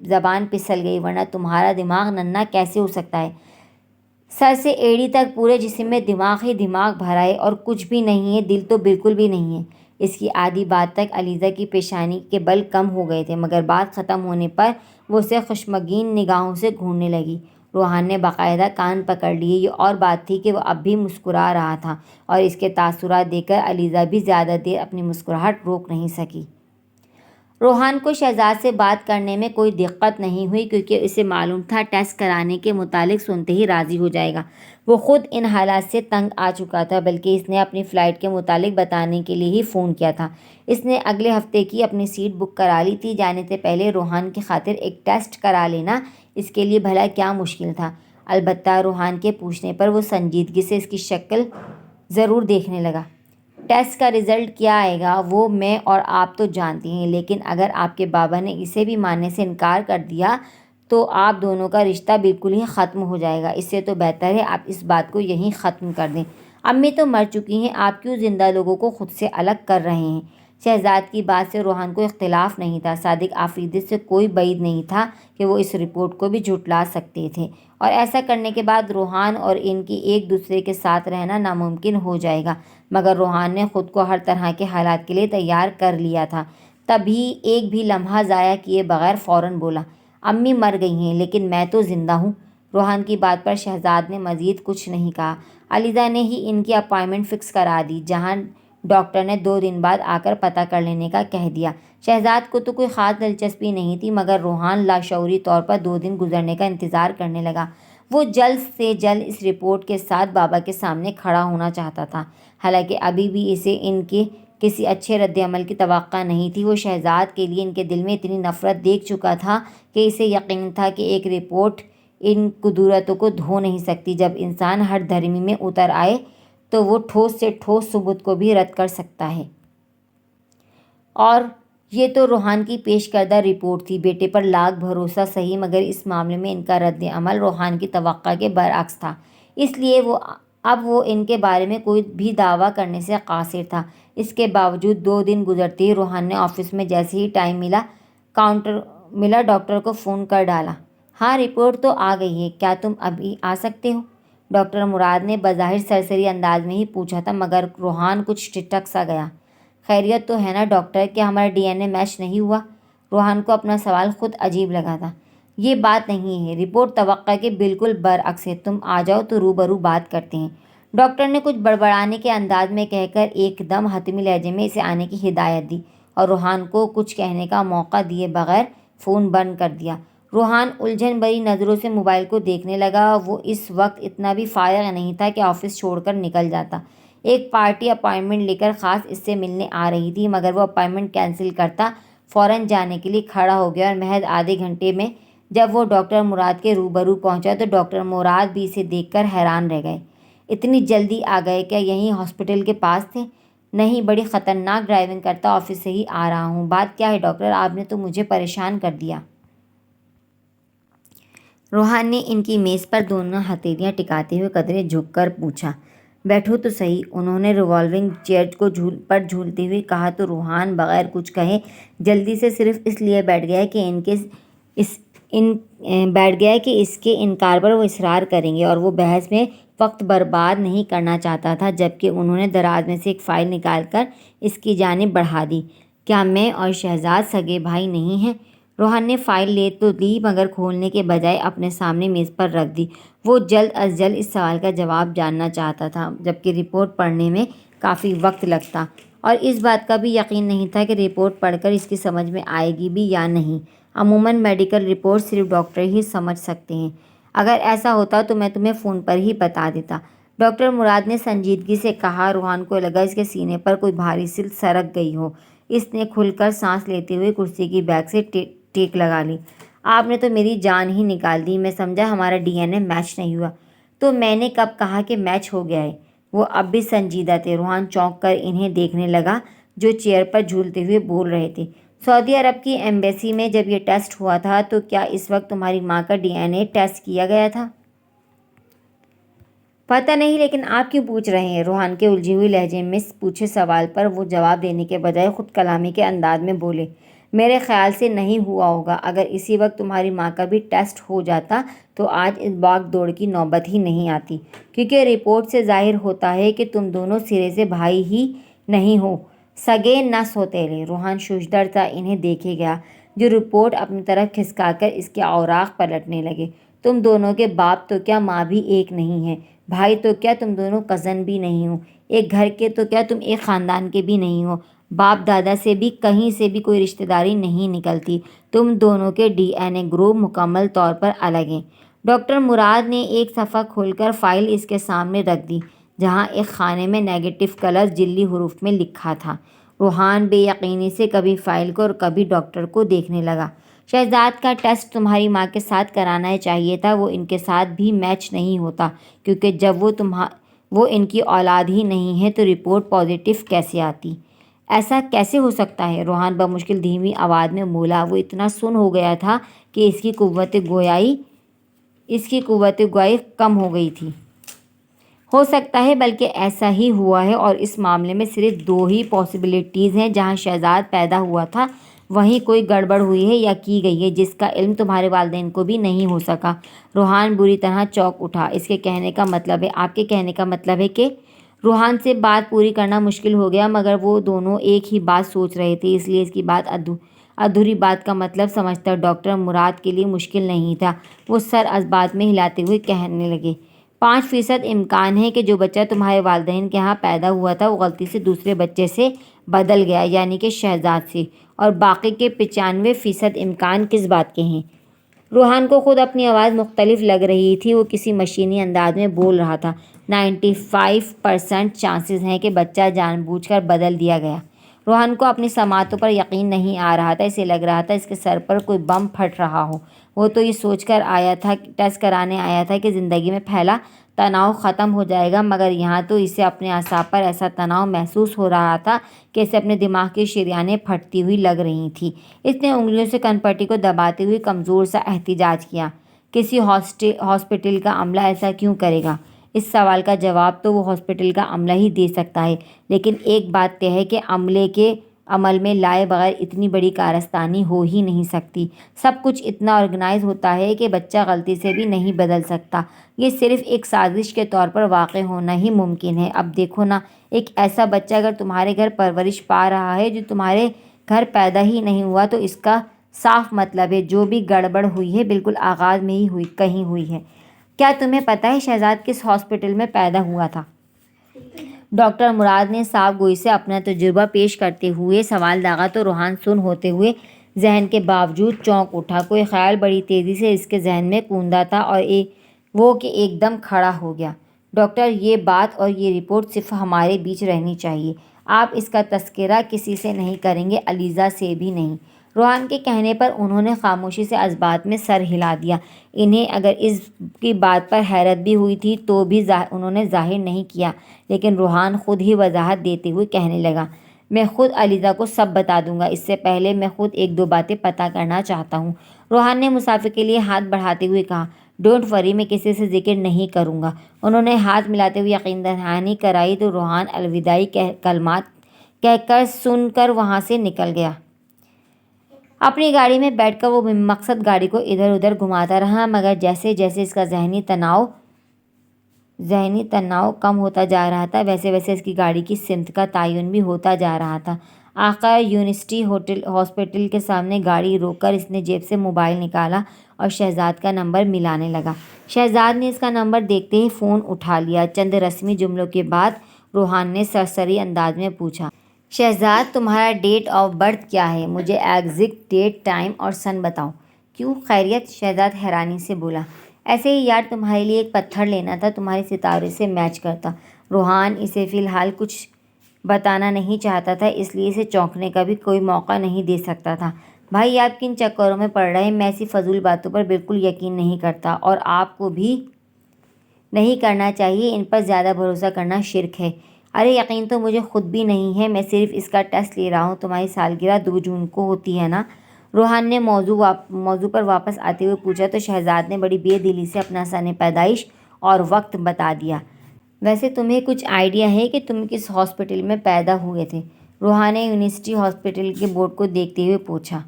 زبان پھسل گئی، ورنہ تمہارا دماغ ننھا کیسے ہو سکتا ہے؟ سر سے ایڑی تک پورے جسم میں دماغ ہی دماغ بھرا ہے اور کچھ بھی نہیں ہے، دل تو بالکل بھی نہیں ہے۔ اس کی آدھی بات تک علیزہ کی پیشانی کے بل کم ہو گئے تھے، مگر بات ختم ہونے پر وہ اسے خشمگین نگاہوں سے گھورنے لگی۔ روحان نے باقاعدہ کان پکڑ لیے۔ یہ اور بات تھی کہ وہ اب بھی مسکرا رہا تھا اور اس کے تاثرات دیکھ کر علیزہ بھی زیادہ دیر اپنی مسکراہٹ روک نہیں سکی۔ روحان کو شہزاد سے بات کرنے میں کوئی دقت نہیں ہوئی کیونکہ اسے معلوم تھا ٹیسٹ کرانے کے متعلق سنتے ہی راضی ہو جائے گا۔ وہ خود ان حالات سے تنگ آ چکا تھا، بلکہ اس نے اپنی فلائٹ کے متعلق بتانے کے لیے ہی فون کیا تھا۔ اس نے اگلے ہفتے کی اپنی سیٹ بک کرا لی تھی۔ جانے سے پہلے روحان کی خاطر ایک ٹیسٹ کرا لینا اس کے لیے بھلا کیا مشکل تھا؟ البتہ روحان کے پوچھنے پر وہ سنجیدگی سے اس کی شکل ضرور دیکھنے لگا۔ ٹیسٹ کا رزلٹ کیا آئے گا وہ میں اور آپ تو جانتے ہیں، لیکن اگر آپ کے بابا نے اسے بھی ماننے سے انکار کر دیا تو آپ دونوں کا رشتہ بالکل ہی ختم ہو جائے گا۔ اس سے تو بہتر ہے آپ اس بات کو یہیں ختم کر دیں۔ امی تو مر چکی ہیں، آپ کیوں زندہ لوگوں کو خود سے الگ کر رہے ہیں؟ شہزاد کی بات سے روحان کو اختلاف نہیں تھا۔ صادق آفریدی سے کوئی بعید نہیں تھا کہ وہ اس رپورٹ کو بھی جھٹلا سکتے تھے اور ایسا کرنے کے بعد روحان اور ان کی ایک دوسرے کے ساتھ رہنا ناممکن ہو جائے گا، مگر روحان نے خود کو ہر طرح کے حالات کے لیے تیار کر لیا تھا۔ تبھی ایک بھی لمحہ ضائع کیے بغیر فوراً بولا، امی مر گئی ہیں لیکن میں تو زندہ ہوں۔ روحان کی بات پر شہزاد نے مزید کچھ نہیں کہا۔ علیزہ نے ہی ان کی اپائنٹمنٹ فکس کرا دی، جہاں ڈاکٹر نے 2 دن بعد آ کر پتہ کر لینے کا کہہ دیا۔ شہزاد کو تو کوئی خاص دلچسپی نہیں تھی، مگر روحان لاشعوری طور پر 2 دن گزرنے کا انتظار کرنے لگا۔ وہ جلد سے جلد اس رپورٹ کے ساتھ بابا کے سامنے کھڑا ہونا چاہتا تھا، حالانکہ ابھی بھی اسے ان کے کسی اچھے رد عمل کی توقع نہیں تھی۔ وہ شہزاد کے لیے ان کے دل میں اتنی نفرت دیکھ چکا تھا کہ اسے یقین تھا کہ ایک رپورٹ ان قدورتوں کو دھو نہیں سکتی۔ جب انسان ہر دھرمی میں اتر آئے تو وہ ٹھوس سے ٹھوس ثبوت کو بھی رد کر سکتا ہے۔ اور یہ تو روحان کی پیش کردہ رپورٹ تھی۔ بیٹے پر لاکھ بھروسہ سہی، مگر اس معاملے میں ان کا رد عمل روحان کی توقع کے برعکس تھا۔ اس لیے اب وہ ان کے بارے میں کوئی بھی دعویٰ کرنے سے قاصر تھا۔ اس کے باوجود 2 دن گزرتے ہی روحان نے آفس میں جیسے ہی ٹائم ملا ڈاکٹر کو فون کر ڈالا۔ ہاں، رپورٹ تو آ گئی ہے، کیا تم ابھی آ سکتے ہو؟ ڈاکٹر مراد نے بظاہر سرسری انداز میں ہی پوچھا تھا، مگر روحان کچھ ٹھٹک سا گیا۔ خیریت تو ہے نا ڈاکٹر؟ کیا ہمارا ڈی این اے میچ نہیں ہوا؟ روحان کو اپنا سوال خود عجیب لگا تھا۔ یہ بات نہیں ہے، رپورٹ توقع کے بالکل برعکس ہے۔ تم آ جاؤ تو روبرو بات کرتے ہیں، ڈاکٹر نے کچھ بڑبڑانے کے انداز میں کہہ کر ایک دم حتمی لہجے میں اسے آنے کی ہدایت دی، اور روحان کو کچھ کہنے کا موقع دیے بغیر فون بند کر دیا۔ روحان الجھن بھری نظروں سے موبائل کو دیکھنے لگا۔ وہ اس وقت اتنا بھی فارغ نہیں تھا کہ آفس چھوڑ کر نکل جاتا۔ ایک پارٹی اپائنٹمنٹ لے کر خاص اس سے ملنے آ رہی تھی، مگر وہ اپائنٹمنٹ کینسل کرتا فوراً جانے کے لیے کھڑا ہو گیا، اور محض آدھے گھنٹے میں جب وہ ڈاکٹر مراد کے روبرو پہنچا تو ڈاکٹر مراد بھی اسے دیکھ کر حیران رہ گئے۔ اتنی جلدی آ گئے؟ کیا یہیں ہاسپٹل کے پاس تھے؟ نہیں، بڑی خطرناک ڈرائیونگ کرتا آفس سے ہی آ رہا ہوں۔ بات کیا ہے ڈاکٹر؟ آپ نے تو مجھے پریشان کر دیا۔ روحان نے ان کی میز پر دونوں ہتھیلیاں ٹکاتے ہوئے قدرے جھک کر پوچھا۔ بیٹھو تو صحیح، انہوں نے ریوالونگ چیئر کو پر جھولتے ہوئے کہا تو روحان بغیر کچھ کہے جلدی سے صرف اس لیے بیٹھ گیا کہ اس کے انکار پر وہ اصرار کریں گے، اور وہ بحث میں وقت برباد نہیں کرنا چاہتا تھا، جبکہ انہوں نے دراز میں سے ایک فائل نکال کر اس کی جانب بڑھا دی۔ کیا میں اور شہزاد سگے بھائی نہیں ہیں؟ روحان نے فائل لے تو لی، مگر کھولنے کے بجائے اپنے سامنے میز پر رکھ دی۔ وہ جلد از جلد اس سوال کا جواب جاننا چاہتا تھا، جبکہ رپورٹ پڑھنے میں کافی وقت لگتا، اور اس بات کا بھی یقین نہیں تھا کہ رپورٹ پڑھ کر اس کی سمجھ میں آئے گی بھی یا نہیں۔ عموماً میڈیکل رپورٹ صرف ڈاکٹر ہی سمجھ سکتے ہیں۔ اگر ایسا ہوتا تو میں تمہیں فون پر ہی بتا دیتا، ڈاکٹر مراد نے سنجیدگی سے کہا۔ روحان کو لگا اس کے سینے پر کوئی بھاری سی سرک گئی ہو۔ اس نے کھل کر سانس لیتے ہوئے کرسی کی بیک سے ٹیک لگا لی۔ آپ نے تو میری جان ہی نکال دی، میں سمجھا ہمارا ڈی این اے میچ نہیں ہوا۔ تو میں نے کب کہا کہ میچ ہو گیا ہے؟ وہ اب بھی سنجیدہ تھے۔ روحان چونک کر انہیں دیکھنے لگا جو چیئر پر جھولتے ہوئے بول رہے تھے۔ سعودی عرب کی ایمبیسی میں جب یہ ٹیسٹ ہوا تھا تو کیا اس وقت تمہاری ماں کا ڈی این اے ٹیسٹ کیا گیا تھا؟ پتہ نہیں، لیکن آپ کیوں پوچھ رہے ہیں؟ روحان کے الجھے ہوئے لہجے میں پوچھے سوال پر وہ جواب دینے کے بجائے خود کلامی کے انداز میں بولے، میرے خیال سے نہیں ہوا ہوگا۔ اگر اسی وقت تمہاری ماں کا بھی ٹیسٹ ہو جاتا تو آج اس بھاگ دوڑ کی نوبت ہی نہیں آتی، کیونکہ رپورٹ سے ظاہر ہوتا ہے کہ تم دونوں سرے سے بھائی ہی نہیں ہو، سگے نہ سوتیلے۔ روحان ششدر سا انہیں دیکھے گیا، جو رپورٹ اپنی طرف کھسکا کر اس کے اوراق پلٹنے لگے۔ تم دونوں کے باپ تو کیا ماں بھی ایک نہیں ہے؟ بھائی تو کیا تم دونوں کزن بھی نہیں ہو؟ ایک گھر کے تو کیا تم ایک خاندان کے بھی نہیں ہو؟ باپ دادا سے بھی کہیں سے بھی کوئی رشتہ داری نہیں نکلتی۔ تم دونوں کے ڈی این اے گروپ مکمل طور پر الگ ہیں۔ ڈاکٹر مراد نے ایک صفحہ کھول کر فائل اس کے سامنے رکھ دی، جہاں ایک خانے میں نیگیٹو کلر جلی حروف میں لکھا تھا۔ روحان بے یقینی سے کبھی فائل کو اور کبھی ڈاکٹر کو دیکھنے لگا۔ شہزاد کا ٹیسٹ تمہاری ماں کے ساتھ کرانا چاہیے تھا، وہ ان کے ساتھ بھی میچ نہیں ہوتا، کیونکہ جب وہ ان کی اولاد ہی نہیں ہے تو رپورٹ پازیٹیو کیسے آتی؟ ایسا کیسے ہو سکتا ہے؟ روحان بمشکل دھیمی آواز میں بولا۔ وہ اتنا سن ہو گیا تھا کہ اس کی قوت گوئی کم ہو گئی تھی۔ ہو سکتا ہے، بلکہ ایسا ہی ہوا ہے، اور اس معاملے میں صرف 2 ہی پاسبلٹیز ہیں۔ جہاں شہزاد پیدا ہوا تھا وہیں کوئی گڑبڑ ہوئی ہے یا کی گئی ہے، جس کا علم تمہارے والدین کو بھی نہیں ہو سکا۔ روحان بری طرح چونک اٹھا۔ اس کے کہنے کا مطلب ہے، آپ کے کہنے کا مطلب ہے کہ روحان سے بات پوری کرنا مشکل ہو گیا، مگر وہ دونوں ایک ہی بات سوچ رہے تھے، اس لیے اس کی بات ادھوری بات کا مطلب سمجھتا ڈاکٹر مراد کے لیے مشکل نہیں تھا۔ وہ سر اس بات میں ہلاتے ہوئے کہنے لگے، 5% امکان ہے کہ جو بچہ تمہارے والدین کے ہاں پیدا ہوا تھا وہ غلطی سے دوسرے بچے سے بدل گیا، یعنی کہ شہزاد سے، اور باقی کے 95% امکان کس بات کے ہیں؟ روحان کو خود اپنی آواز مختلف لگ رہی تھی، وہ کسی مشینی انداز میں بول رہا تھا۔ 95% چانسز ہیں کہ بچہ جان بوجھ کر بدل دیا گیا۔ روحان کو اپنی سماعتوں پر یقین نہیں آ رہا تھا، اسے لگ رہا تھا اس کے سر پر کوئی بم پھٹ رہا ہو۔ وہ تو یہ سوچ کر آیا تھا، ٹیسٹ کرانے آیا تھا کہ زندگی میں پھیلا تناؤ ختم ہو جائے گا، مگر یہاں تو اسے اپنے اعصاب پر ایسا تناؤ محسوس ہو رہا تھا کہ اسے اپنے دماغ کی شریانیں پھٹتی ہوئی لگ رہی تھیں۔ اس نے انگلیوں سے کن پٹی کو دباتے ہوئے کمزور سا احتجاج کیا، کسی ہاسپٹل کا عملہ ایسا کیوں کرے گا؟ اس سوال کا جواب تو وہ ہاسپٹل کا عملہ ہی دے سکتا ہے، لیکن ایک بات طے ہے کہ عملے کے عمل میں لائے بغیر اتنی بڑی کارستانی ہو ہی نہیں سکتی۔ سب کچھ اتنا آرگنائز ہوتا ہے کہ بچہ غلطی سے بھی نہیں بدل سکتا۔ یہ صرف ایک سازش کے طور پر واقع ہونا ہی ممکن ہے۔ اب دیکھو نا، ایک ایسا بچہ اگر تمہارے گھر پرورش پا رہا ہے جو تمہارے گھر پیدا ہی نہیں ہوا، تو اس کا صاف مطلب ہے جو بھی گڑبڑ ہوئی ہے بالکل آغاز میں ہی کہیں ہوئی ہے۔ کیا تمہیں پتہ ہے شہزاد کس ہاسپٹل میں پیدا ہوا تھا؟ ڈاکٹر مراد نے صاف گوئی سے اپنا تجربہ پیش کرتے ہوئے سوال داغا تو روحان سن ہوتے ہوئے ذہن کے باوجود چونک اٹھا۔ کوئی خیال بڑی تیزی سے اس کے ذہن میں کوندا تھا اور وہ کہ ایک دم کھڑا ہو گیا۔ ڈاکٹر، یہ بات اور یہ رپورٹ صرف ہمارے بیچ رہنی چاہیے۔ آپ اس کا تذکرہ کسی سے نہیں کریں گے، علیزہ سے بھی نہیں۔ روحان کے کہنے پر انہوں نے خاموشی سے اس بات میں سر ہلا دیا۔ انہیں اگر اس کی بات پر حیرت بھی ہوئی تھی تو بھی انہوں نے ظاہر نہیں کیا، لیکن روحان خود ہی وضاحت دیتے ہوئے کہنے لگا، میں خود علیزہ کو سب بتا دوں گا، اس سے پہلے میں خود ایک دو باتیں پتہ کرنا چاہتا ہوں۔ روحان نے مسافر کے لیے ہاتھ بڑھاتے ہوئے کہا، ڈونٹ وری، میں کسی سے ذکر نہیں کروں گا۔ انہوں نے ہاتھ ملاتے ہوئے یقین دہانی کرائی تو روحان الوداعی کلمات کہہ کر سن کر وہاں سے نکل گیا۔ اپنی گاڑی میں بیٹھ کر وہ مقصد گاڑی کو ادھر ادھر گھماتا رہا، مگر جیسے جیسے اس کا ذہنی تناؤ کم ہوتا جا رہا تھا، ویسے ویسے اس کی گاڑی کی سمت کا تعین بھی ہوتا جا رہا تھا۔ آخر یونیورسٹی ہاسپٹل کے سامنے گاڑی روک کر اس نے جیب سے موبائل نکالا اور شہزاد کا نمبر ملانے لگا۔ شہزاد نے اس کا نمبر دیکھتے ہی فون اٹھا لیا۔ چند رسمی جملوں کے بعد روحان نے سرسری انداز میں پوچھا، شہزاد، تمہارا ڈیٹ آف برتھ کیا ہے؟ مجھے ایگزیکٹ ڈیٹ، ٹائم اور سن بتاؤ۔ کیوں، خیریت؟ شہزاد حیرانی سے بولا، ایسے ہی یار، تمہارے لیے ایک پتھر لینا تھا، تمہارے ستارے سے میچ کرتا۔ روحان اسے فی الحال کچھ بتانا نہیں چاہتا تھا، اس لیے اسے چونکنے کا بھی کوئی موقع نہیں دے سکتا تھا۔ بھائی، آپ کن چکروں میں پڑ رہے ہیں؟ میں ایسی فضول باتوں پر بالکل یقین نہیں کرتا، اور آپ کو بھی نہیں کرنا چاہیے، ان پر زیادہ بھروسہ کرنا شرک ہے۔ ارے یقین تو مجھے خود بھی نہیں ہے، میں صرف اس کا ٹیسٹ لے رہا ہوں۔ تمہاری سالگرہ 2 جون کو ہوتی ہے نا؟ روحان نے موضوع پر واپس آتے ہوئے پوچھا تو شہزاد نے بڑی بے دلی سے اپنا سن پیدائش اور وقت بتا دیا۔ ویسے تمہیں کچھ آئیڈیا ہے کہ تم کس ہاسپٹل میں پیدا ہوئے تھے؟ روحان نے یونیورسٹی ہاسپٹل کے بورڈ کو دیکھتے ہوئے پوچھا۔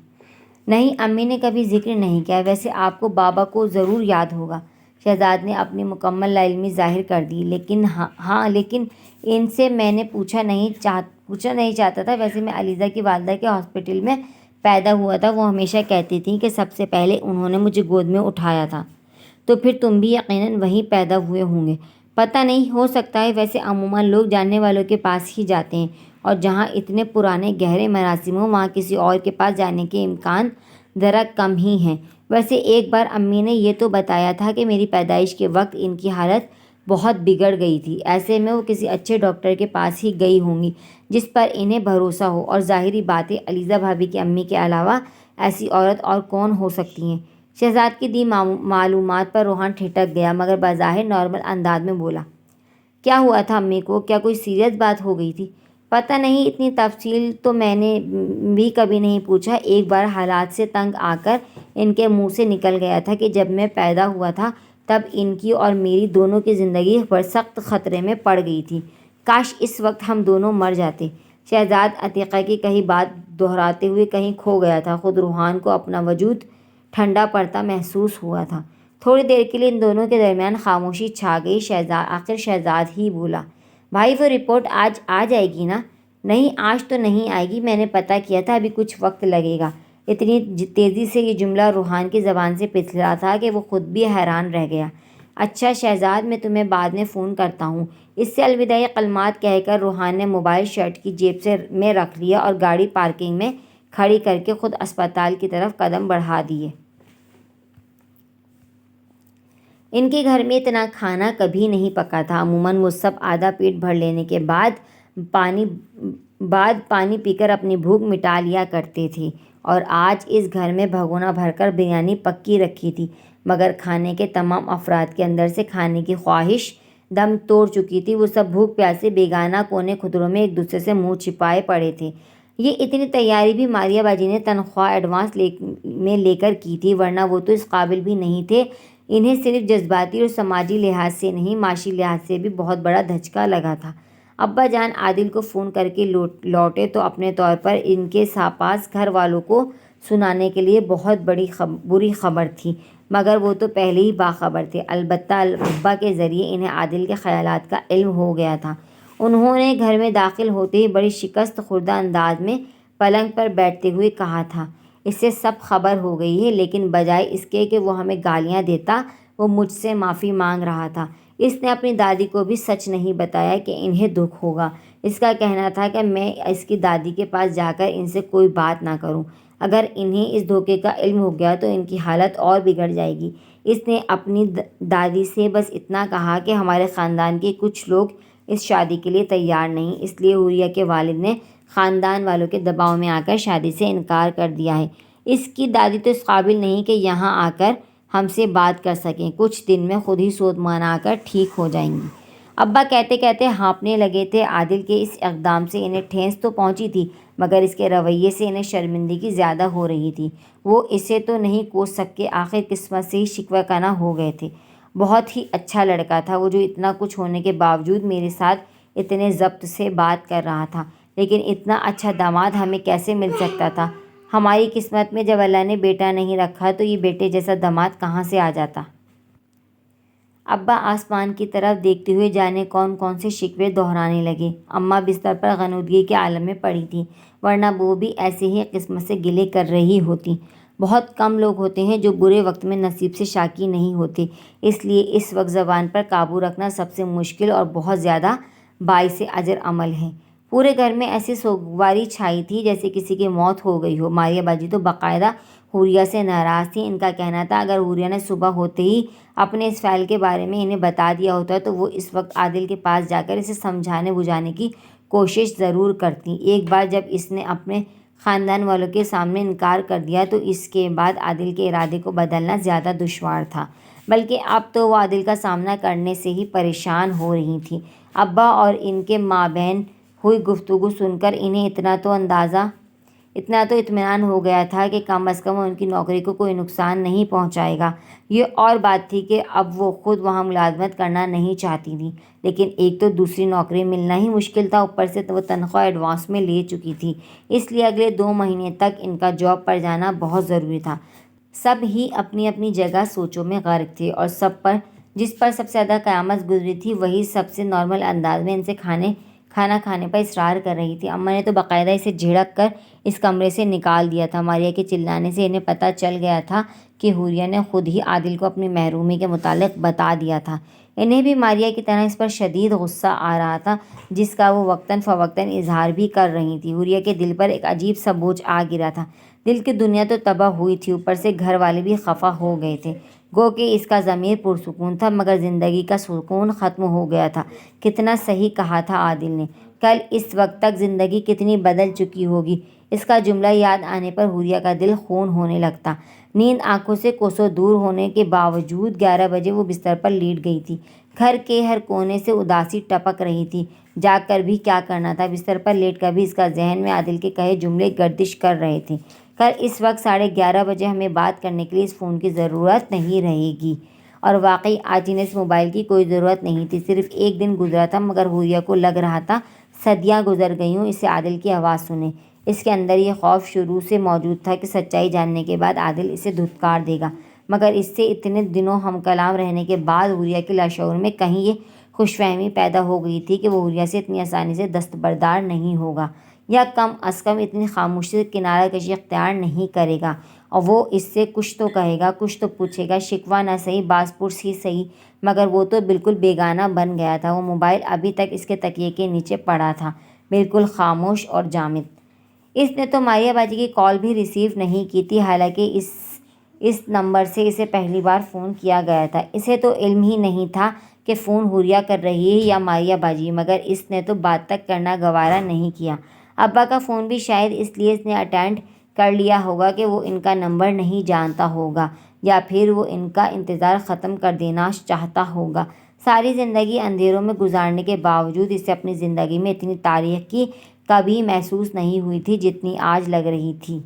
نہیں، امی نے کبھی ذکر نہیں کیا۔ ویسے آپ کو بابا کو ضرور یاد ہوگا۔ شہزاد نے اپنی مکمل لاعلمی ظاہر کر دی۔ لیکن ان سے میں نے پوچھنا نہیں چاہتا تھا۔ ویسے میں علیزہ کی والدہ کے ہاسپٹل میں پیدا ہوا تھا، وہ ہمیشہ کہتی تھیں کہ سب سے پہلے انہوں نے مجھے گود میں اٹھایا تھا۔ تو پھر تم بھی یقیناً وہیں پیدا ہوئے ہوں گے۔ پتہ نہیں، ہو سکتا ہے۔ ویسے عموماً لوگ جاننے والوں کے پاس ہی جاتے ہیں، اور جہاں اتنے پرانے گہرے مراسم ہوں وہاں کسی اور کے پاس جانے کے امکان ذرا کم ہی ہیں۔ ویسے ایک بار امی نے یہ تو بتایا تھا کہ میری پیدائش کے وقت ان کی حالت بہت بگڑ گئی تھی، ایسے میں وہ کسی اچھے ڈاکٹر کے پاس ہی گئی ہوں گی جس پر انہیں بھروسہ ہو، اور ظاہری بات ہے علیزہ بھابھی کی امی کے علاوہ ایسی عورت اور کون ہو سکتی ہے؟ شہزاد کی دی معلومات پر روحان ٹھٹک گیا، مگر بظاہر نارمل انداز میں بولا، کیا ہوا تھا امی کو؟ کیا کوئی سیریس بات ہو گئی تھی؟ پتہ نہیں، اتنی تفصیل تو میں نے بھی کبھی نہیں پوچھا۔ ایک بار حالات سے تنگ آ کر ان کے منہ سے نکل گیا تھا کہ جب میں پیدا ہوا تھا تب ان کی اور میری دونوں کی زندگی سخت خطرے میں پڑ گئی تھی، کاش اس وقت ہم دونوں مر جاتے۔ شہزاد عتیقہ کی کہیں بات دہراتے ہوئے کہیں کھو گیا تھا۔ خود روحان کو اپنا وجود ٹھنڈا پڑتا محسوس ہوا تھا۔ تھوڑی دیر کے لیے ان دونوں کے درمیان خاموشی چھا گئی۔ آخر شہزاد ہی بولا، بھائی وہ رپورٹ آج آ جائے گی نا؟ نہیں آج تو نہیں آئے گی، میں نے پتہ کیا تھا، ابھی کچھ وقت لگے گا۔ اتنی تیزی سے یہ جملہ روحان کی زبان سے پھسلا تھا کہ وہ خود بھی حیران رہ گیا۔ اچھا شہزاد، میں تمہیں بعد میں فون کرتا ہوں۔ اس سے الوداعی کلمات کہہ کر روحان نے موبائل شرٹ کی جیب میں رکھ لیا اور گاڑی پارکنگ میں کھڑی کر کے خود اسپتال کی طرف قدم بڑھا دیے۔ ان کے گھر میں اتنا کھانا کبھی نہیں پکا تھا۔ عموماً وہ سب آدھا پیٹ بھر لینے کے بعد پانی پی کر اپنی بھوک مٹا لیا کرتے تھے، اور آج اس گھر میں بھگونا بھر کر بریانی پکی رکھی تھی، مگر کھانے کے تمام افراد کے اندر سے کھانے کی خواہش دم توڑ چکی تھی۔ وہ سب بھوک پیاسے بیگانہ کونے خدروں میں ایک دوسرے سے منہ چھپائے پڑے تھے۔ یہ اتنی تیاری بھی ماریا باجی نے تنخواہ ایڈوانس میں لے کر کی تھی، ورنہ وہ تو اس قابل بھی نہیں تھے۔ انہیں صرف جذباتی اور سماجی لحاظ سے نہیں، معاشی لحاظ سے بھی بہت بڑا دھچکا لگا تھا۔ ابا جان عادل کو فون کر کے لوٹے تو اپنے طور پر ان کے پاس گھر والوں کو سنانے کے لیے بہت بری خبر تھی، مگر وہ تو پہلے ہی باخبر تھے۔ البتہ ابا کے ذریعے انہیں عادل کے خیالات کا علم ہو گیا تھا۔ انہوں نے گھر میں داخل ہوتے ہی بڑی شکست خوردہ انداز میں پلنگ پر بیٹھتے ہوئے کہا تھا، اسے سب خبر ہو گئی ہے، لیکن بجائے اس کے کہ وہ ہمیں گالیاں دیتا، وہ مجھ سے معافی مانگ رہا تھا۔ اس نے اپنی دادی کو بھی سچ نہیں بتایا کہ انہیں دکھ ہوگا۔ اس کا کہنا تھا کہ میں اس کی دادی کے پاس جا کر ان سے کوئی بات نہ کروں۔ اگر انہیں اس دھوکے کا علم ہو گیا تو ان کی حالت اور بگڑ جائے گی۔ اس نے اپنی دادی سے بس اتنا کہا کہ ہمارے خاندان کے کچھ لوگ اس شادی کے لیے تیار نہیں، اس لیے حوریہ کے والد نے خاندان والوں کے دباؤ میں آ کر شادی سے انکار کر دیا ہے۔ اس کی دادی تو اس قابل نہیں کہ یہاں آ کر ہم سے بات کر سکیں، کچھ دن میں خود ہی سود منا کر ٹھیک ہو جائیں گی۔ ابا کہتے کہتے ہانپنے لگے تھے۔ عادل کے اس اقدام سے انہیں ٹھیس تو پہنچی تھی، مگر اس کے رویے سے انہیں شرمندگی زیادہ ہو رہی تھی۔ وہ اسے تو نہیں کوس سکے، آخر قسمت سے ہی شکوہ کنا ہو گئے تھے۔ بہت ہی اچھا لڑکا تھا وہ، جو اتنا کچھ ہونے کے باوجود میرے ساتھ اتنے ضبط سے بات کر رہا تھا، لیکن اتنا اچھا داماد ہمیں کیسے مل سکتا تھا؟ ہماری قسمت میں جب اللہ نے بیٹا نہیں رکھا تو یہ بیٹے جیسا داماد کہاں سے آ جاتا؟ ابا آسمان کی طرف دیکھتے ہوئے جانے کون کون سے شکوے دہرانے لگے۔ اماں بستر پر غنودگی کے عالم میں پڑی تھیں، ورنہ وہ بھی ایسے ہی قسمت سے گلے کر رہی ہوتی۔ بہت کم لوگ ہوتے ہیں جو برے وقت میں نصیب سے شاکی نہیں ہوتے، اس لیے اس وقت زبان پر قابو رکھنا سب سے مشکل اور بہت زیادہ باعث اجر عمل ہے۔ پورے گھر میں ایسی سوگواری چھائی تھی جیسے کسی کی موت ہو گئی ہو۔ ماریا باجی تو باقاعدہ حوریہ سے ناراض تھی۔ ان کا کہنا تھا اگر حوریہ نے صبح ہوتے ہی اپنے اس فعل کے بارے میں انہیں بتا دیا ہوتا تو وہ اس وقت عادل کے پاس جا کر اسے سمجھانے بجھانے کی کوشش ضرور کرتی۔ ایک بار جب اس نے اپنے خاندان والوں کے سامنے انکار کر دیا تو اس کے بعد عادل کے ارادے کو بدلنا زیادہ دشوار تھا، بلکہ اب تو وہ عادل کا سامنا کرنے سے ہی پریشان ہو رہی تھیں۔ ابا اور ان کے مابین ہوئی گفتگو سن کر انہیں اتنا تو اطمینان ہو گیا تھا کہ کم از کم ان کی نوکری کو کوئی نقصان نہیں پہنچائے گا۔ یہ اور بات تھی کہ اب وہ خود وہاں ملازمت کرنا نہیں چاہتی تھیں، لیکن ایک تو دوسری نوکری ملنا ہی مشکل تھا، اوپر سے وہ تنخواہ ایڈوانس میں لے چکی تھی، اس لیے اگلے 2 مہینے تک ان کا جاب پر جانا بہت ضروری تھا۔ سب ہی اپنی اپنی جگہ سوچوں میں غرق تھے، اور جس پر سب سے زیادہ قیامت گزری تھی وہی سب سے نارمل انداز میں ان سے کھانا کھانے پر اصرار کر رہی تھی۔ اماں نے تو باقاعدہ اسے جھڑک کر اس کمرے سے نکال دیا تھا۔ ماریا کے چلانے سے انہیں پتہ چل گیا تھا کہ حوریہ نے خود ہی عادل کو اپنی محرومی کے متعلق بتا دیا تھا۔ انہیں بھی ماریا کی طرح اس پر شدید غصہ آ رہا تھا، جس کا وہ وقتاً فوقتاً اظہار بھی کر رہی تھیں۔ حوریہ کے دل پر ایک عجیب سا بوجھ آ گرا تھا۔ دل کی دنیا تو تباہ ہوئی تھی، اوپر سے گھر والے بھی خفا ہو گئے تھے۔ گو کہ اس کا ضمیر پرسکون تھا، مگر زندگی کا سکون ختم ہو گیا تھا۔ کتنا صحیح کہا تھا عادل نے، کل اس وقت تک زندگی کتنی بدل چکی ہوگی۔ اس کا جملہ یاد آنے پر حوریہ کا دل خون ہونے لگتا۔ نیند آنکھوں سے کوسوں دور ہونے کے باوجود 11 بجے وہ بستر پر لیٹ گئی تھی۔ گھر کے ہر کونے سے اداسی ٹپک رہی تھی۔ جاگ کر بھی کیا کرنا تھا؟ بستر پر لیٹ کر بھی اس کا ذہن میں عادل کے کہے جملے گردش کر رہے تھے، کل اس وقت 11:30 بجے ہمیں بات کرنے کے لیے اس فون کی ضرورت نہیں رہے گی۔ اور واقعی آج انہیں اس موبائل کی کوئی ضرورت نہیں تھی۔ صرف ایک دن گزرا تھا، مگر حوریہ کو لگ رہا تھا صدیاں گزر گئی ہوں اسے عادل کی آواز سنے۔ اس کے اندر یہ خوف شروع سے موجود تھا کہ سچائی جاننے کے بعد عادل اسے دھتکار دے گا، مگر اس سے اتنے دنوں ہم کلام رہنے کے بعد حوریہ کے لاشعور میں کہیں یہ خوش فہمی پیدا ہو گئی تھی کہ وہ حوریہ سے اتنی آسانی سے دستبردار نہیں ہوگا، یا کم از کم اتنی خاموشی سے کنارہ کشی اختیار نہیں کرے گا، اور وہ اس سے کچھ تو کہے گا، کچھ تو پوچھے گا، شکوہ نہ صحیح، باز پرس ہی صحیح، مگر وہ تو بالکل بیگانہ بن گیا تھا۔ وہ موبائل ابھی تک اس کے تکیے کے نیچے پڑا تھا، بالکل خاموش اور جامد۔ اس نے تو ماریہ باجی کی کال بھی ریسیو نہیں کی تھی، حالانکہ اس نمبر سے اسے پہلی بار فون کیا گیا تھا۔ اسے تو علم ہی نہیں تھا کہ فون حوریہ کر رہی ہے یا ماریہ باجی، مگر اس نے تو بات تک کرنا گوارا نہیں کیا۔ ابا کا فون بھی شاید اس لیے اس نے اٹینڈ کر لیا ہوگا کہ وہ ان کا نمبر نہیں جانتا ہوگا، یا پھر وہ ان کا انتظار ختم کر دینا چاہتا ہوگا۔ ساری زندگی اندھیروں میں گزارنے کے باوجود اسے اپنی زندگی میں اتنی تاریکی کبھی محسوس نہیں ہوئی تھی جتنی آج لگ رہی تھی۔